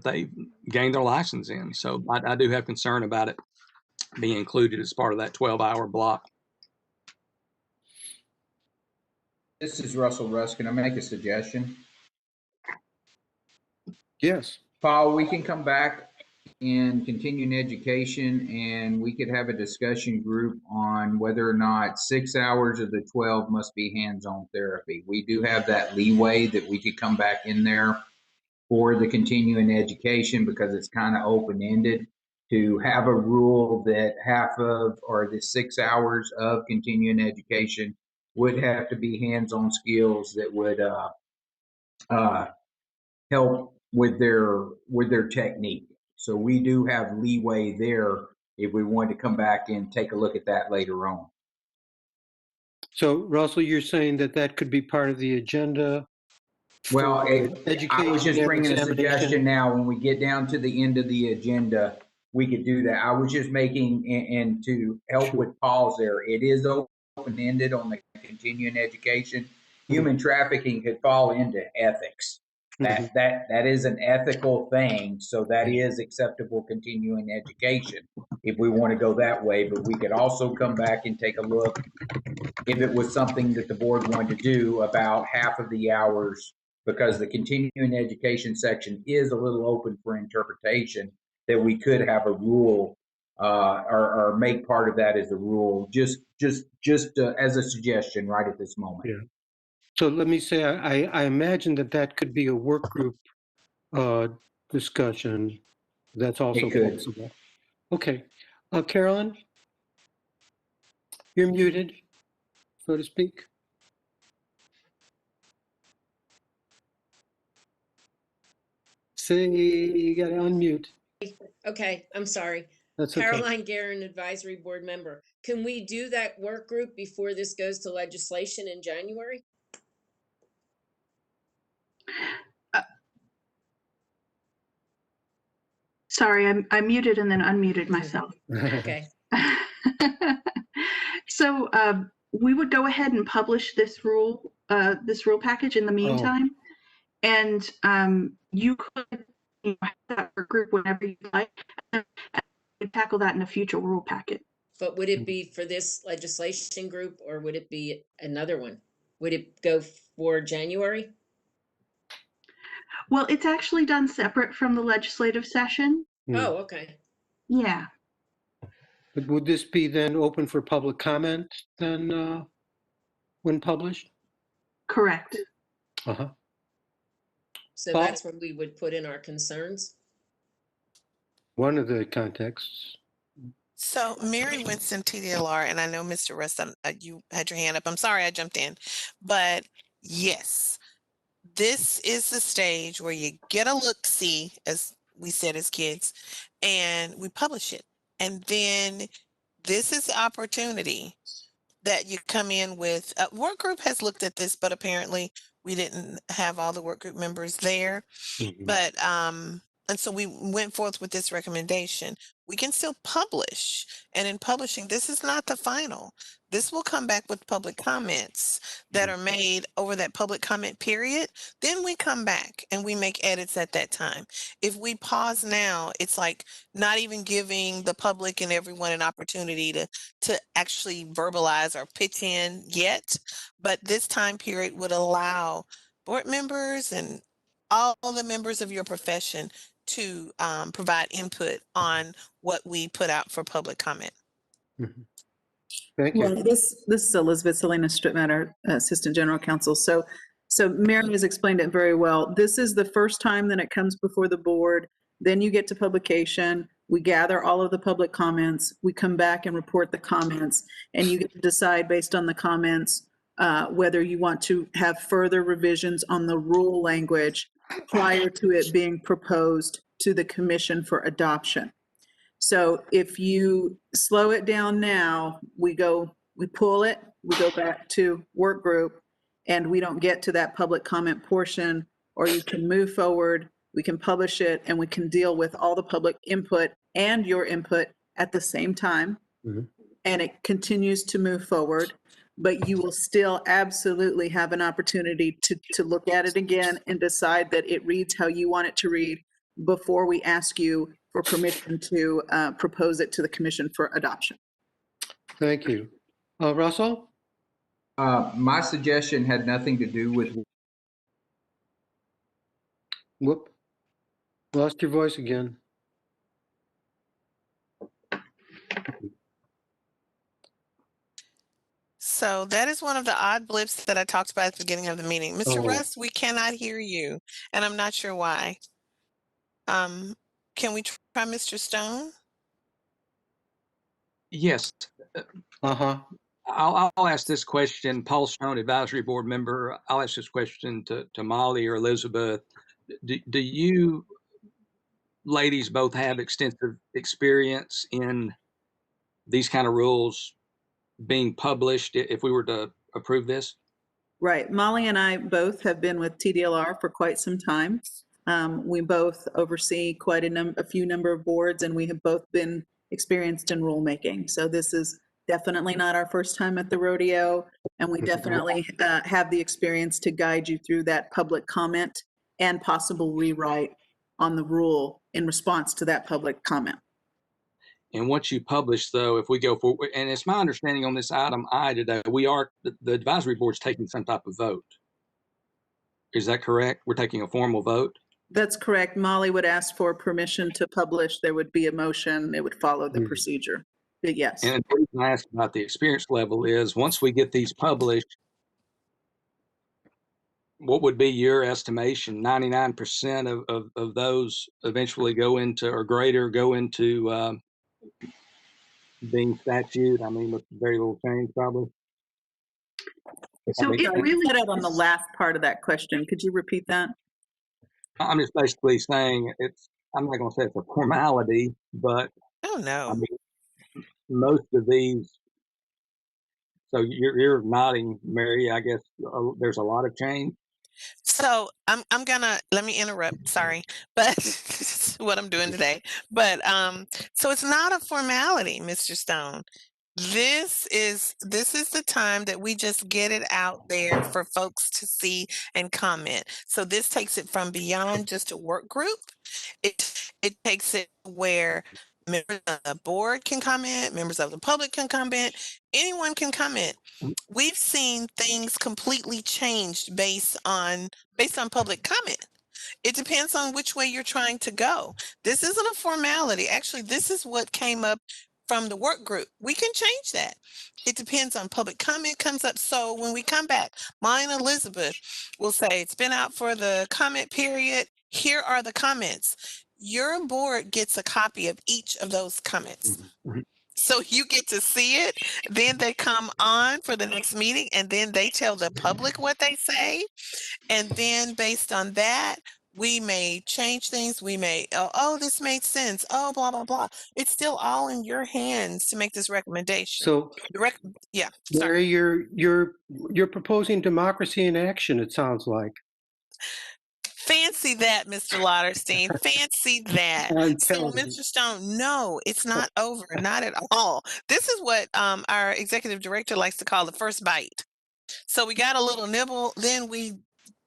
they gained their license in. So I do have concern about it being included as part of that 12-hour block.
This is Russell Russ. Can I make a suggestion?
Yes.
Paul, we can come back in continuing education and we could have a discussion group on whether or not 6 hours of the 12 must be hands-on therapy. We do have that leeway that we could come back in there for the continuing education because it's kind of open-ended. to have a rule that half of or the 6 hours of continuing education would have to be hands-on skills that would help with their technique. So we do have leeway there if we want to come back and take a look at that later on.
So Russell, you're saying that that could be part of the agenda?
Well, I was just
and
bringing a
examination?
suggestion now. When we get down to the end of the agenda, we could do that. I was just making, and to help with Paul's there, it is open-ended on the continuing education. Human trafficking could fall into ethics. That is an ethical thing, so that is acceptable continuing education if we want to go that way. But we could also come back and take a look if it was something that the board wanted to do about half of the hours, because the continuing education section is a little open for interpretation, that we could have a rule or make part of that as a rule, just as a suggestion right at this moment.
Yeah. So let me say, I imagine that could be a work group discussion. That's also
It could.
possible. Okay. Carolyn, you're muted, so to speak. Say, you got to unmute.
Okay, I'm sorry.
That's okay.
Caroline Guerin, Advisory Board Member. Can we do that work group before this goes to legislation in January?
Sorry, I muted and then unmuted myself.
Okay.
So we would go ahead and publish this rule package in the meantime, and you could have that work group whenever you like, and tackle that in a future rule packet.
But would it be for this legislation group, or would it be another one? Would it go for January?
Well, it's actually done separate from the legislative session.
Oh, okay.
Yeah.
But would this be then open for public comment then when published?
Correct.
Uh-huh.
So
Paul?
that's when we would put in our concerns?
One of the contexts.
So Mary Winston, TDLR, and I know Mr. Rust, you had your hand up. I'm sorry I jumped in, but yes, this is the stage where you get a look-see, as we said as kids, and we publish it. And then this is the opportunity that you come in with. Work group has looked at this, but apparently we didn't have all the work group members there. But and so we went forth with this recommendation. We can still publish, and in publishing, this is not the final. This will come back with public comments that are made over that public comment period. Then we come back and we make edits at that time. If we pause now, it's like not even giving the public and everyone an opportunity to actually verbalize or pitch in yet. But this time period would allow board members and all the members of your profession to provide input on what we put out for public comment.
Thank you.
Well, this is Elizabeth Salinas Strittmatter, Assistant General Counsel. So Mary has explained it very well. This is the first time that it comes before the board. Then you get to publication. We gather all of the public comments. We come back and report the comments, and you get to decide based on the comments whether you want to have further revisions on the rule language prior to it being proposed to the commission for adoption. So if you slow it down now, we pull it, we go back to work group, and we don't get to that public comment portion, or you can move forward, we can publish it, and we can deal with all the public input and your input at the same time. And it continues to move forward, but you will still absolutely have an opportunity to look at it again and decide that it reads how you want it to read before we ask you for permission to propose it to the commission for adoption.
Thank you. Russell?
My suggestion had nothing to do with.
Whoop. Lost your voice again.
So that is one of the odd blips that I talked about at the beginning of the meeting. Mr. Rust, we cannot hear you, and I'm not sure why. Can we try Mr. Stone?
Yes.
Uh-huh.
I'll ask this question, Paul Stone, advisory board member. I'll ask this question to Molly or Elizabeth. Do you ladies both have extensive experience in these kind of rules being published if we were to approve this?
Right. Molly and I both have been with TDLR for quite some time. We both oversee quite a few number of boards, and we have both been experienced in rulemaking. So this is definitely not our first time at the rodeo, and we definitely have the experience to guide you through that public comment and possible rewrite on the rule in response to that public comment.
And once you publish, though, if we go forward, and it's my understanding on this item I today, the advisory board's taking some type of vote. Is that correct? We're taking a formal vote?
That's correct. Molly would ask for permission to publish. There would be a motion. It would follow the procedure. But yes.
And the reason I asked about the experience level is once we get these published, what would be your estimation? 99% of those eventually go into or greater go into being statute. I mean, with very little change probably.
So it really cut out on the last part of that question. Could you repeat that?
I'm just basically saying I'm not going to say it's a formality, but
Oh, no.
I mean, most of these, so you're nodding, Mary, I guess there's a lot of change.
So I'm gonna let me interrupt, sorry, but this is what I'm doing today. But so it's not a formality, Mr. Stone. This is the time that we just get it out there for folks to see and comment. So this takes it from beyond just a work group. It takes it where members of the board can comment, members of the public can comment, anyone can comment. We've seen things completely changed based on public comment. It depends on which way you're trying to go. This isn't a formality. Actually, this is what came up from the work group. We can change that. It depends on public comment comes up. So when we come back, mine and Elizabeth will say, it's been out for the comment period. Here are the comments. Your board gets a copy of each of those comments. So you get to see it, then they come on for the next meeting, and then they tell the public what they say. And then based on that, we may change things. We may, oh, this made sense. Oh, blah, blah, blah. It's still all in your hands to make this recommendation.
So,
yeah.
Mary, you're proposing democracy in action, it sounds like.
Fancy that, Mr. Lauterstein. Fancy that. So, Mr. Stone, no, it's not over. Not at all. This is what our executive director likes to call the first bite. So we got a little nibble, then we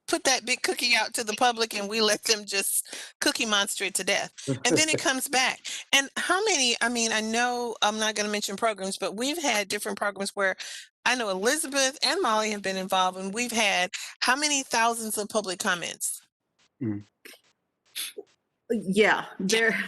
put that big cookie out to the public and we let them just cookie monster it to death. And then it comes back. And how many, I mean, I know I'm not going to mention programs, but we've had different programs where I know Elizabeth and Molly have been involved, and we've had how many thousands of public comments?
Yeah, there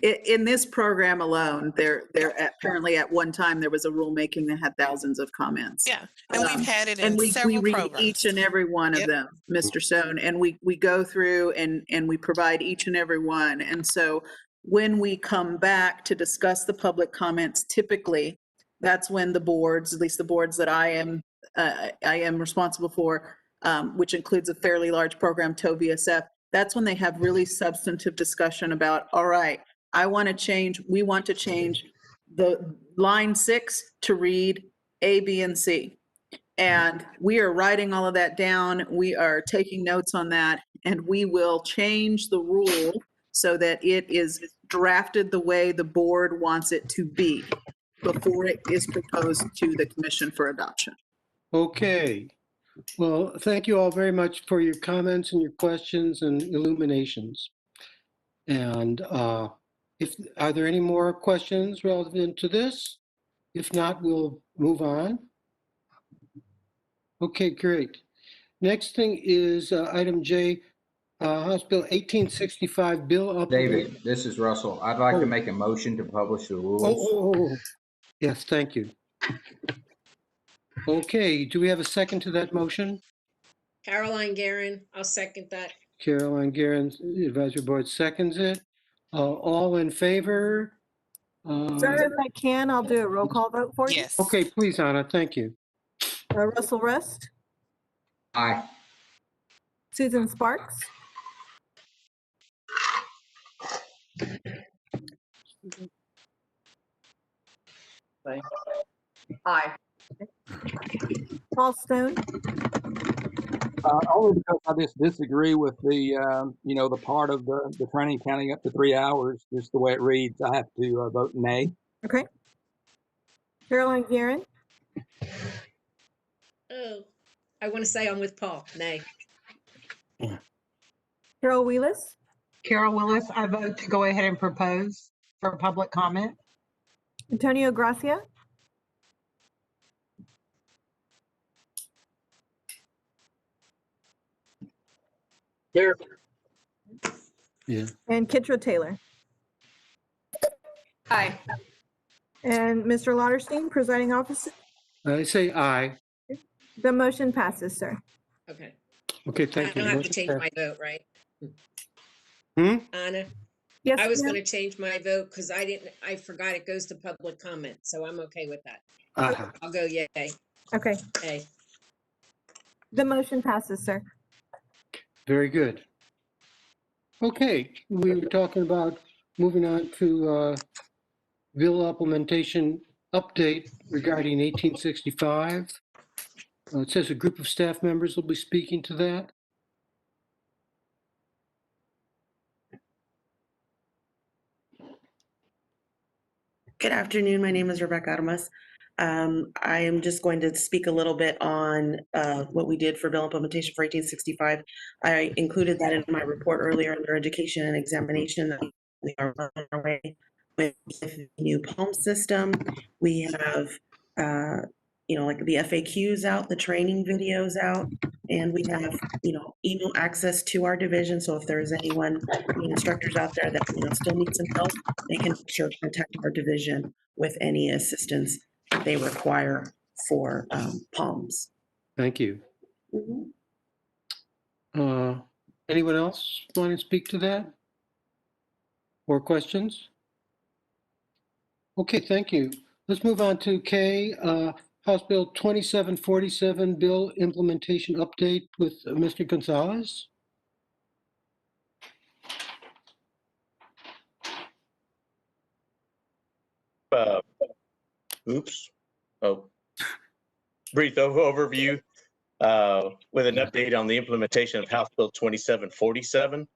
in this program alone, apparently at one time there was a rulemaking that had thousands of comments.
Yeah, and we've had it in
and we read
programs.
each and every one of them, Mr. Stone, and we go through and we provide each and every one. And so when we come back to discuss the public comments, typically that's when the boards, at least the boards that I am responsible for, which includes a fairly large program, TOVSF. That's when they have really substantive discussion about, all right, we want to change the line 6 to read A, B, and C. And we are writing all of that down. We are taking notes on that, and we will change the rule so that it is drafted the way the board wants it to be before it is proposed to the commission for adoption.
Okay. Well, thank you all very much for your comments and your questions and illuminations. And are there any more questions relevant to this? If not, we'll move on. Okay, great. Next thing is item J, House Bill 1865, bill up.
David, this is Russell. I'd like to make a motion to publish the rules.
Yes, thank you. Okay, do we have a second to that motion?
Caroline Guerin, I'll second that.
Caroline Guerin, the advisory board seconds it. All in favor?
Sir, if I can, I'll do a roll call vote for you.
Yes.
Okay, please, Anna, thank you.
Russell Rust,
Aye.
Susan Sparks,
Aye.
Paul Stone,
Only because I just disagree with the, the part of the training counting up to 3 hours, just the way it reads. I have to vote nay.
okay. Caroline Guerin,
Oh, I want to say I'm with Paul. Nay.
Carol Wheelis,
Carol Willis, I vote to go ahead and propose for public comment.
Antonio Gracia,
Here.
Yeah.
and Kitra Taylor.
Aye.
And Mr. Lauterstein, presiding officer.
I say aye.
The motion passes, sir.
Okay.
Okay,
I
thank you.
don't have to
Motion
change
passed.
my vote, right? Anna?
Yes,
I was
ma'am.
going to change my vote because I forgot it goes to public comment. So I'm okay with that.
Uh-huh.
I'll go yay.
Okay.
Yay.
The motion passes, sir.
Very good. Okay, we were talking about moving on to bill implementation update regarding 1865. It says a group of staff members will be speaking to that.
Good afternoon. My name is Rebecca Armas. I am just going to speak a little bit on what we did for bill implementation for 1865. I included that in my report earlier under education and examination. We are on our way with the new PALM system. We have, like the FAQs out, the training videos out, and we have, email access to our division. So if there's anyone, any instructors out there that, still need some help, they can sure contact our division with any assistance that they require for PALMs.
Thank you. Anyone else want to speak to that? Or questions? Okay, thank you. Let's move on to K, House Bill 2747, bill implementation update with Mr. Gonzalez.
Brief overview with an update on the implementation of House Bill 2747,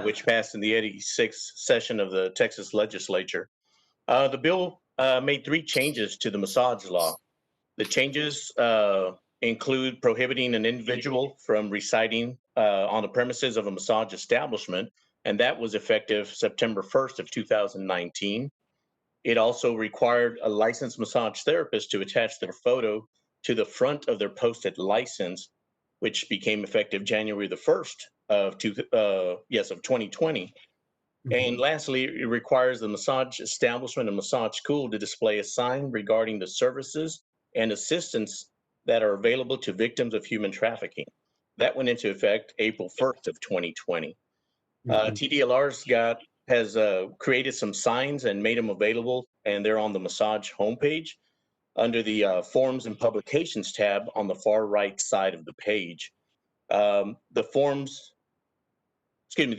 which passed in the 86th session of the Texas legislature. The bill made 3 changes to the massage law. The changes include prohibiting an individual from residing on the premises of a massage establishment, and that was effective September 1st of 2019. It also required a licensed massage therapist to attach their photo to the front of their posted license, which became effective January the 1st of 2020. And lastly, it requires the massage establishment and massage school to display a sign regarding the services and assistance that are available to victims of human trafficking. That went into effect April 1st of 2020. TDLR's has created some signs and made them available, and they're on the massage homepage under the Forms and Publications tab on the far right side of the page. The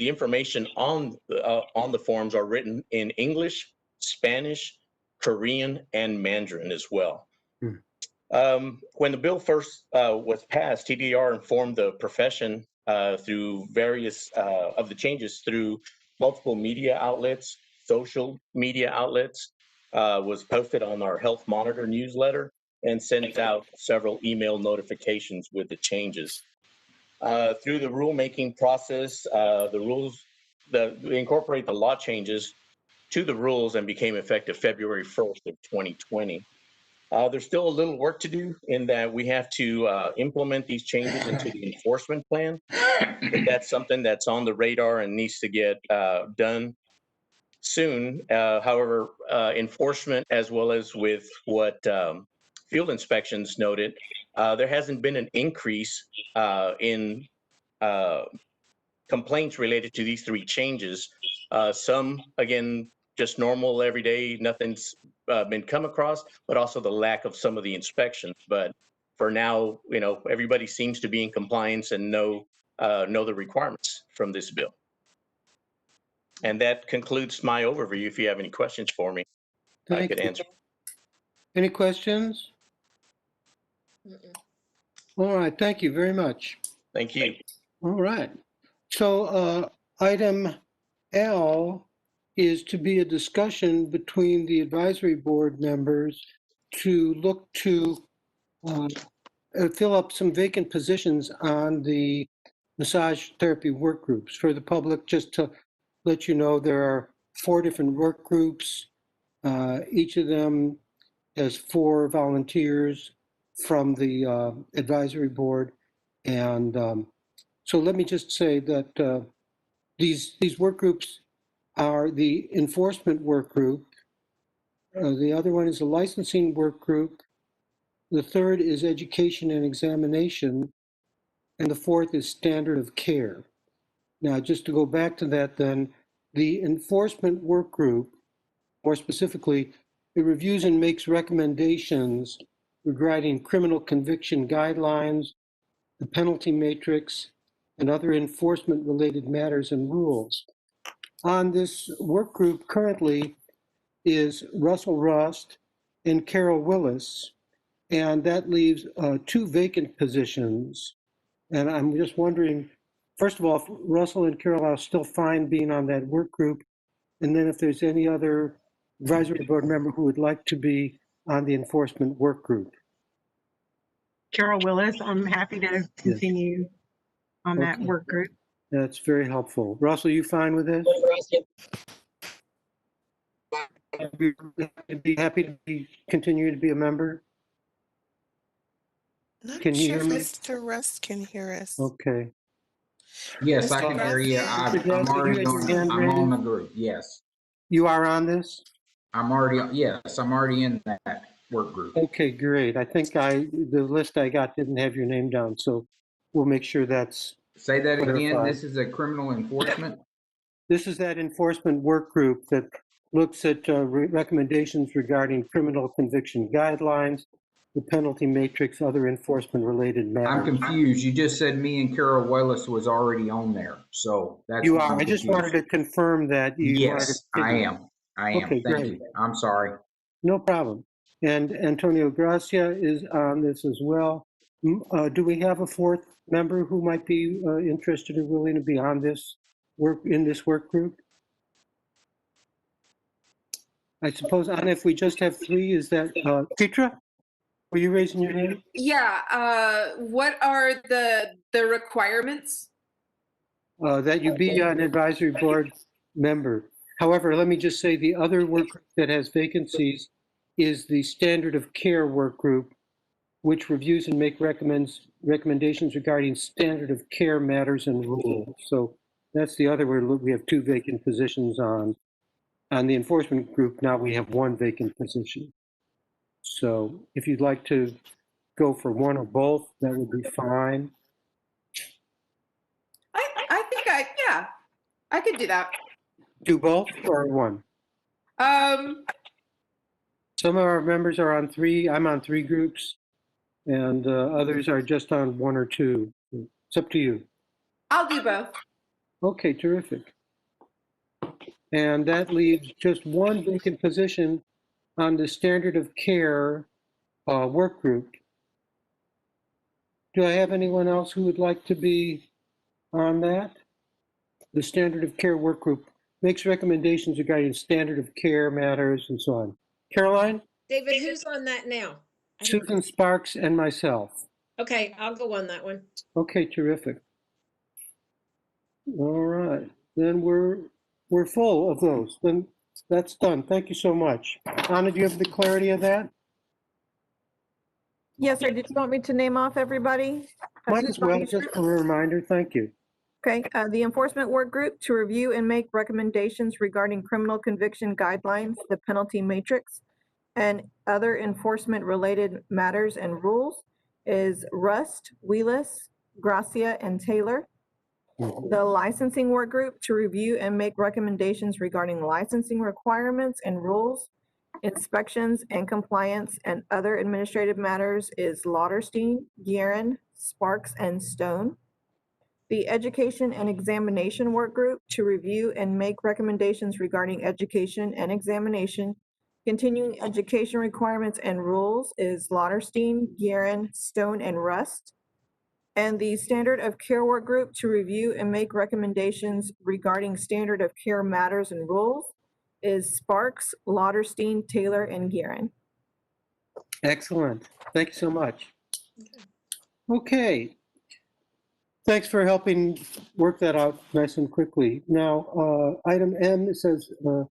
information on the forms are written in English, Spanish, Korean, and Mandarin as well. When the bill first was passed, TDR informed the profession through various of the changes through multiple media outlets, social media outlets, was posted on our Health Monitor newsletter, and sent out several email notifications with the changes. Through the rulemaking process, the rules incorporate the law changes to the rules and became effective February 1st of 2020. There's still a little work to do in that we have to implement these changes into the enforcement plan. But that's something that's on the radar and needs to get done soon. However, enforcement, as well as with what field inspections noted, there hasn't been an increase in complaints related to these 3 changes. Some, again, just normal every day. Nothing's been come across, but also the lack of some of the inspections. But for now, everybody seems to be in compliance and know the requirements from this bill. And that concludes my overview. If you have any questions for me, I could answer.
Any questions? All right, thank you very much.
Thank you.
All right. So item L is to be a discussion between the advisory board members to look to fill up some vacant positions on the massage therapy work groups. For the public, just to let you know, there are 4 different work groups. Each of them has 4 volunteers from the advisory board. And so let me just say that these work groups are the enforcement work group. The other one is a licensing work group. The third is education and examination. And the fourth is standard of care. Now, just to go back to that then, the enforcement work group, more specifically, it reviews and makes recommendations regarding criminal conviction guidelines, the penalty matrix, and other enforcement-related matters and rules. On this work group currently is Russell Rust and Carol Willis, and that leaves 2 vacant positions. And I'm just wondering, first of all, if Russell and Carol are still fine being on that work group, and then if there's any other advisory board member who would like to be on the enforcement work group.
Carol Willis, I'm happy to continue on that
Okay.
work group.
That's very helpful. Russell, you fine with this? Be happy to continue to be a member?
Not
Can you
sure
hear
if
me?
Mr. Rust can hear us.
Okay.
Yes, I
Mr.
can hear you.
Gracia?
I'm already
Gracia, you had your hand
I'm on
raised?
the group. Yes,
You are on this?
I'm already in that work group.
Okay, great. I think the list I got didn't have your name down, so we'll make sure that's
Say that again.
clarified.
This is a criminal enforcement.
This is that enforcement work group that looks at recommendations regarding criminal conviction guidelines, the penalty matrix, other enforcement-related
I'm
matters.
confused. You just said me and Carol Willis was already on there, so that's
You
why
are.
I'm
I just
confused.
wanted to confirm that you wanted
Yes,
to
I
continue.
am.
Okay,
Thank
great.
you. I'm sorry.
No problem. And Antonio Gracia is on this as well. Do we have a 4th member who might be interested or willing to be on this work, in this work group? I suppose, Anna, if we just have 3, is that, Petra? Were you raising your hand?
Yeah, what are the requirements?
That you be an advisory board member. However, let me just say the other work group that has vacancies is the standard of care work group, which reviews and make recommendations regarding standard of care matters and rules. So that's the other where we have 2 vacant positions on. On the enforcement group, now we have 1 vacant position. So if you'd like to go for one or both, that would be fine.
I think I could do that.
Do both or one? Some of our members are on 3. I'm on 3 groups, and others are just on 1 or 2. It's up to you.
I'll do both.
Okay, terrific. And that leaves just 1 vacant position on the standard of care work group. Do I have anyone else who would like to be on that? The standard of care work group makes recommendations regarding standard of care matters and so on. Caroline?
David, who's on that now?
Susan Sparks and myself.
Okay, I'll go on that one.
Okay, terrific. All right, then we're full of those. Then that's done. Thank you so much. Anna, do you have the clarity of that?
Yes, sir. Did you want me to name off everybody?
Might as well, just for a reminder. Thank you.
Okay, the enforcement work group to review and make recommendations regarding criminal conviction guidelines, the penalty matrix, and other enforcement-related matters and rules is Rust, Wheelis, Gracia, and Taylor. The licensing work group to review and make recommendations regarding licensing requirements and rules, inspections and compliance, and other administrative matters is Lauderstein, Guerin, Sparks, and Stone. The education and examination work group to review and make recommendations regarding education and examination, continuing education requirements and rules is Lauderstein, Guerin, Stone, and Rust. And the standard of care work group to review and make recommendations regarding standard of care matters and rules is Sparks, Lauderstein, Taylor, and Guerin.
Excellent. Thank you so much. Okay. Thanks for helping work that out nice and quickly. Now, item M, it says, we're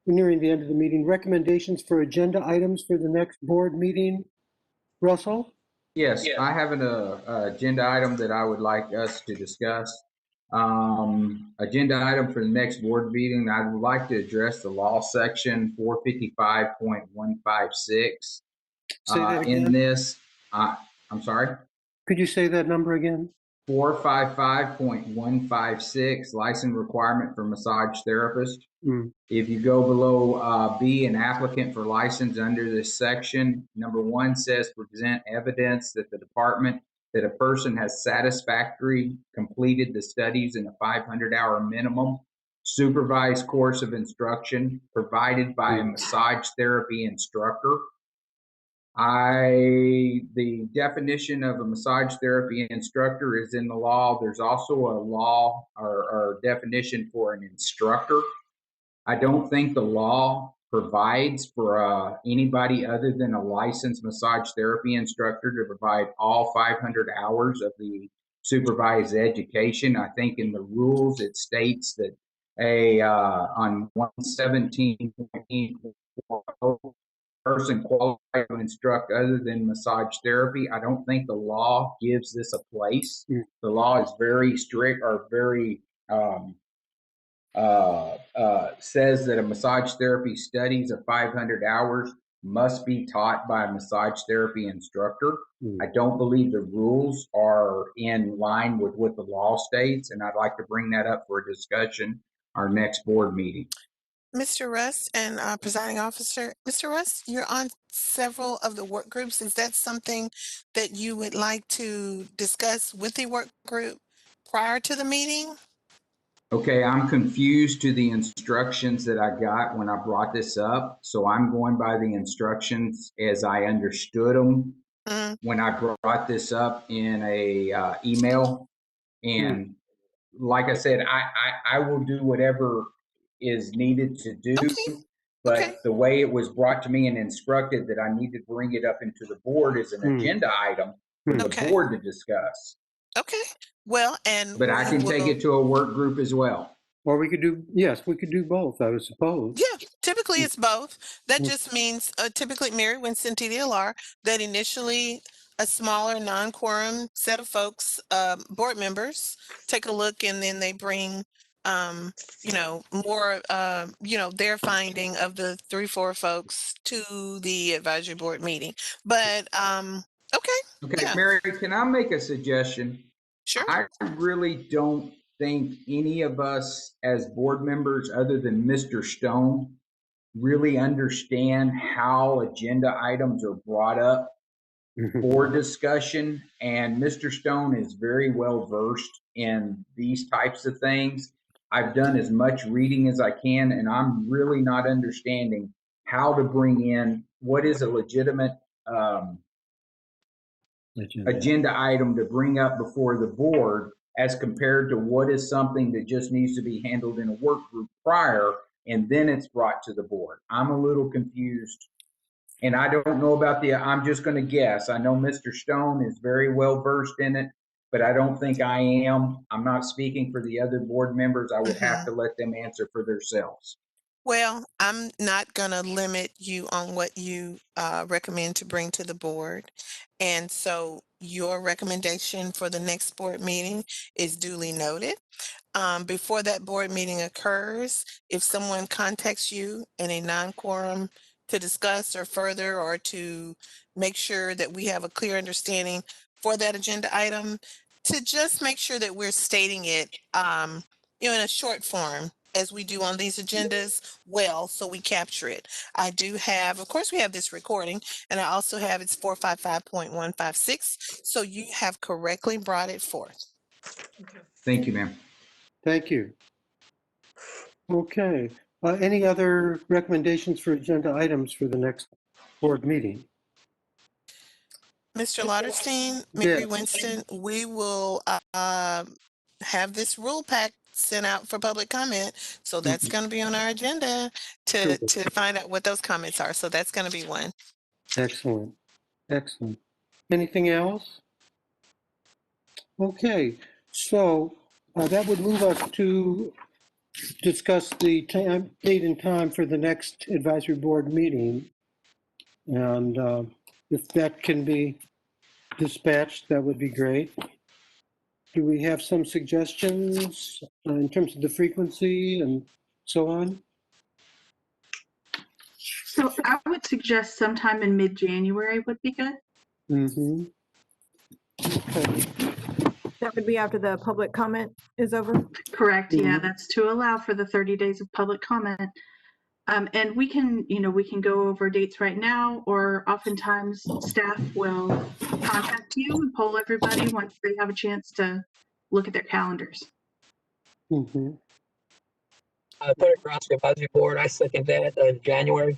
nearing the end of the meeting, recommendations for agenda items for the next board meeting. Russell?
Yes, I have an agenda item that I would like us to discuss. Agenda item for the next board meeting, I would like to address the law section 455.156.
Say that again.
In this, I'm sorry?
Could you say that number again?
455.156, license requirement for massage therapist.
Mm.
If you go below B, an applicant for license under this section, number 1 says present evidence that the department, that a person has satisfactorily completed the studies in a 500-hour minimum supervised course of instruction provided by a massage therapy instructor. The definition of a massage therapy instructor is in the law. There's also a law or definition for an instructor. I don't think the law provides for anybody other than a licensed massage therapy instructor to provide all 500 hours of the supervised education. I think in the rules it states that on 117.4 person qualified to instruct other than massage therapy. I don't think the law gives this a place.
Mm.
The law is very strict or very says that a massage therapy studies of 500 hours must be taught by a massage therapy instructor.
Mm.
I don't believe the rules are in line with what the law states, and I'd like to bring that up for a discussion our next board meeting.
Mr. Russ and presiding officer, Mr. Russ, you're on several of the work groups. Is that something that you would like to discuss with the work group prior to the meeting?
Okay, I'm confused to the instructions that I got when I brought this up. So I'm going by the instructions as I understood them when I brought this up in a email. And like I said, I will do whatever is needed to do. But the way it was brought to me and instructed that I need to bring it up into the board as an agenda item for the board to discuss.
Okay. Well,
but I can take it to a work group as well.
Or we could do, yes, we could do both, I would suppose.
Yeah, typically it's both. That just means typically Mary Winston TDLR, that initially a smaller non-quorum set of folks, board members, take a look and then they bring, more, their finding of the 3-4 folks to the advisory board meeting. But, okay.
Okay, Mary, can I make a suggestion?
Sure.
I really don't think any of us as board members, other than Mr. Stone, really understand how agenda items are brought up for discussion. And Mr. Stone is very well versed in these types of things. I've done as much reading as I can, and I'm really not understanding how to bring in what is a legitimate agenda item to bring up before the board as compared to what is something that just needs to be handled in a work group prior and then it's brought to the board. I'm a little confused, and I don't know about I'm just going to guess. I know Mr. Stone is very well versed in it, but I don't think I am. I'm not speaking for the other board members. I would have to let them answer for themselves.
Well, I'm not going to limit you on what you recommend to bring to the board. And so your recommendation for the next board meeting is duly noted. Before that board meeting occurs, if someone contacts you in a non-quorum to discuss or further or to make sure that we have a clear understanding for that agenda item, to just make sure that we're stating it, in a short form as we do on these agendas, well, so we capture it. I do have, of course, we have this recording, and I also have it's 455.156. So you have correctly brought it forth.
Thank you, ma'am.
Thank you. Okay. Any other recommendations for agenda items for the next board meeting?
Mr. Lauterstein, Mary
Yes.
Winston, we will have this rule pack sent out for public comment. So that's going to be on our agenda to find out what those comments are. So that's going to be one.
Excellent. Excellent. Anything else? Okay. So that would move us to discuss the date and time for the next advisory board meeting. And if that can be dispatched, that would be great. Do we have some suggestions in terms of the frequency and so on?
So I would suggest sometime in mid-January would be good.
Mm-hmm. Okay.
That would be after the public comment is over?
Correct, yeah,
Mhm.
that's to allow for the 30 days of public comment. And we can go over dates right now, or oftentimes staff will contact you and poll everybody once they have a chance to look at their calendars.
Mm-hmm.
Third Cross Advisory Board, I second that, January.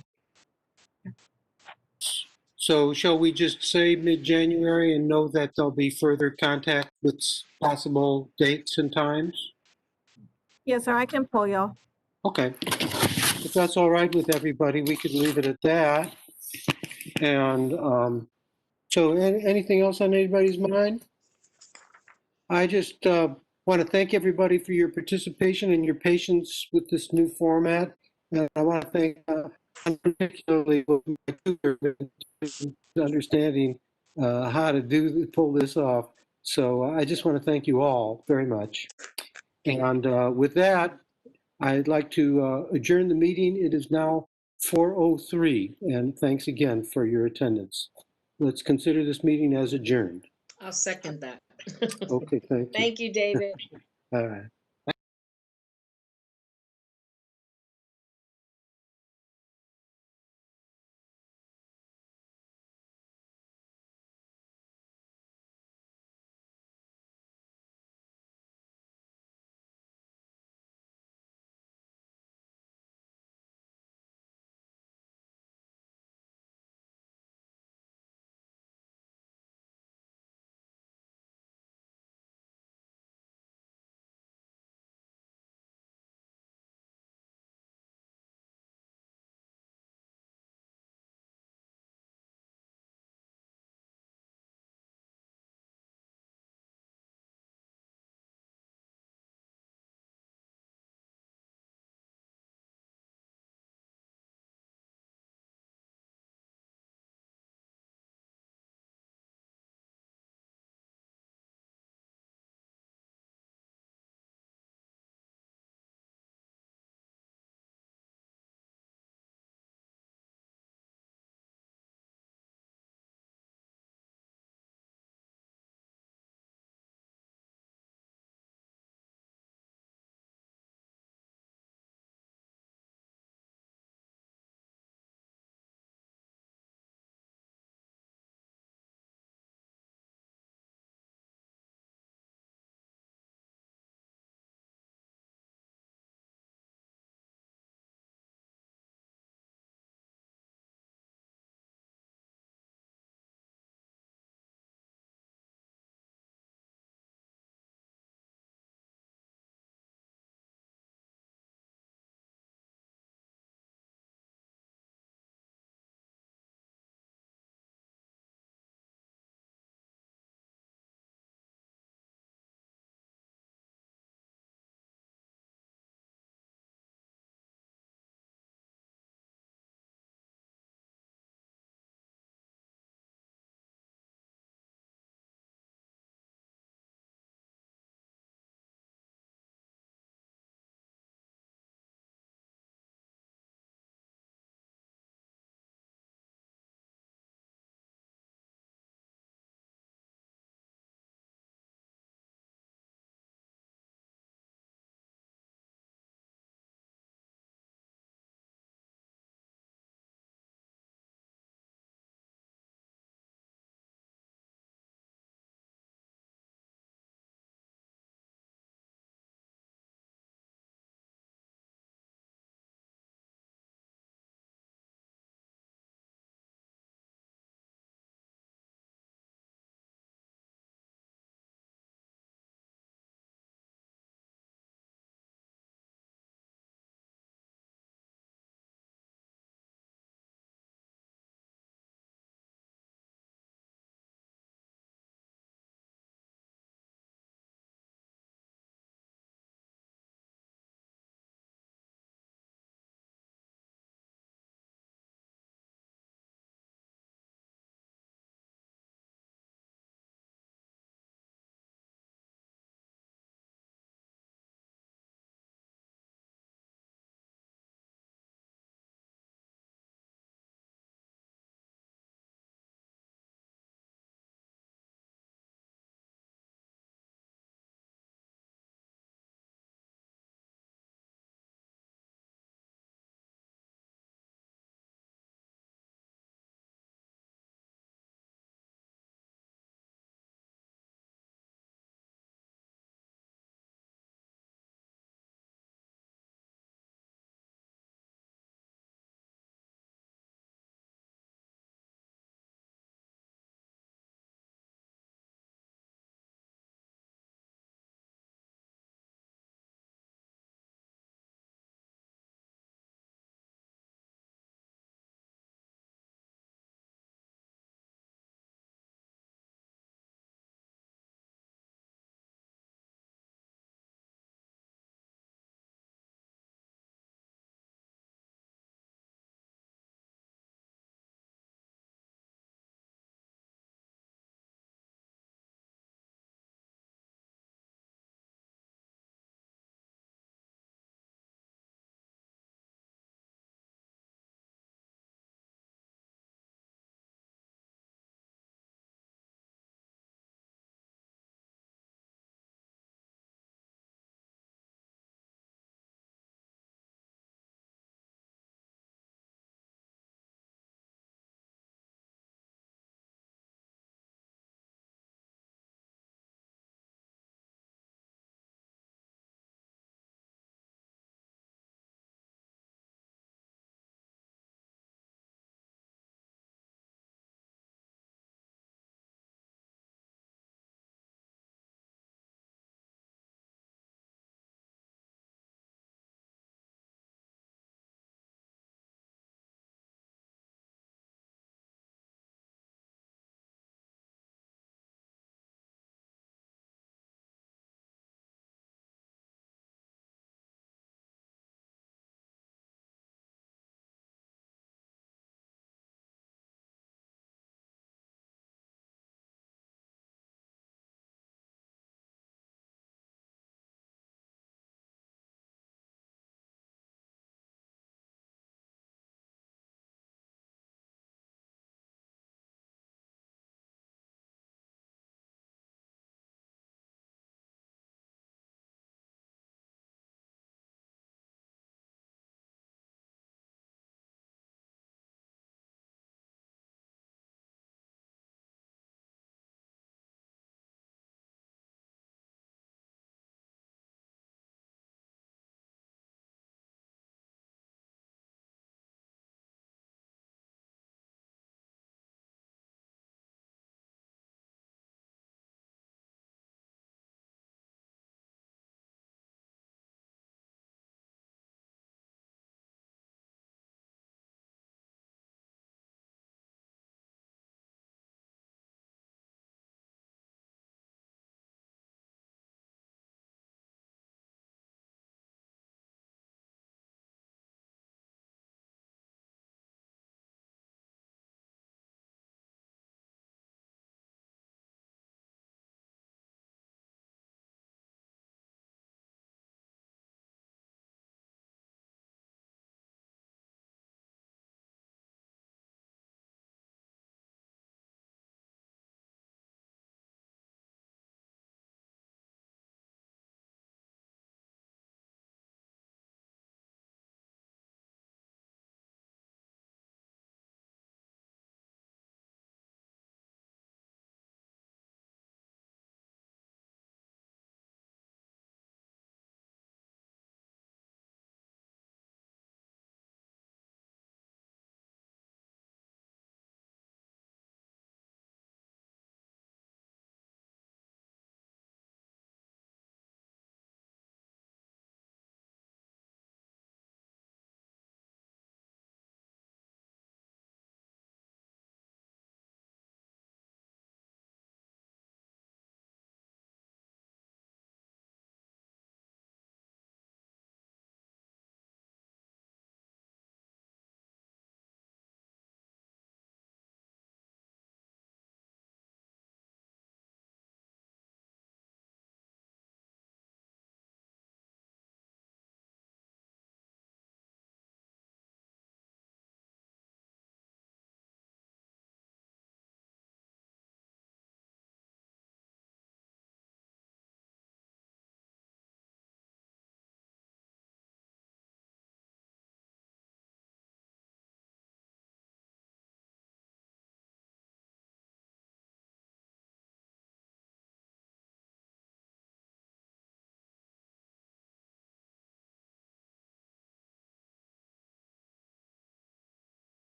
So shall we just say mid-January and know that there'll be further contact with possible dates and times?
Yes, sir, I can pull y'all.
Okay. If that's all right with everybody, we could leave it at that. And so anything else on anybody's mind? I just want to thank everybody for your participation and your patience with this new format. And I want to thank particularly my tutor for understanding how to pull this off. So I just want to thank you all very much. And with that, I'd like to adjourn the meeting. It is now 4:03, and thanks again for your attendance. Let's consider this meeting as adjourned.
I'll second that.
Okay, thank you.
Thank you, David.
All right.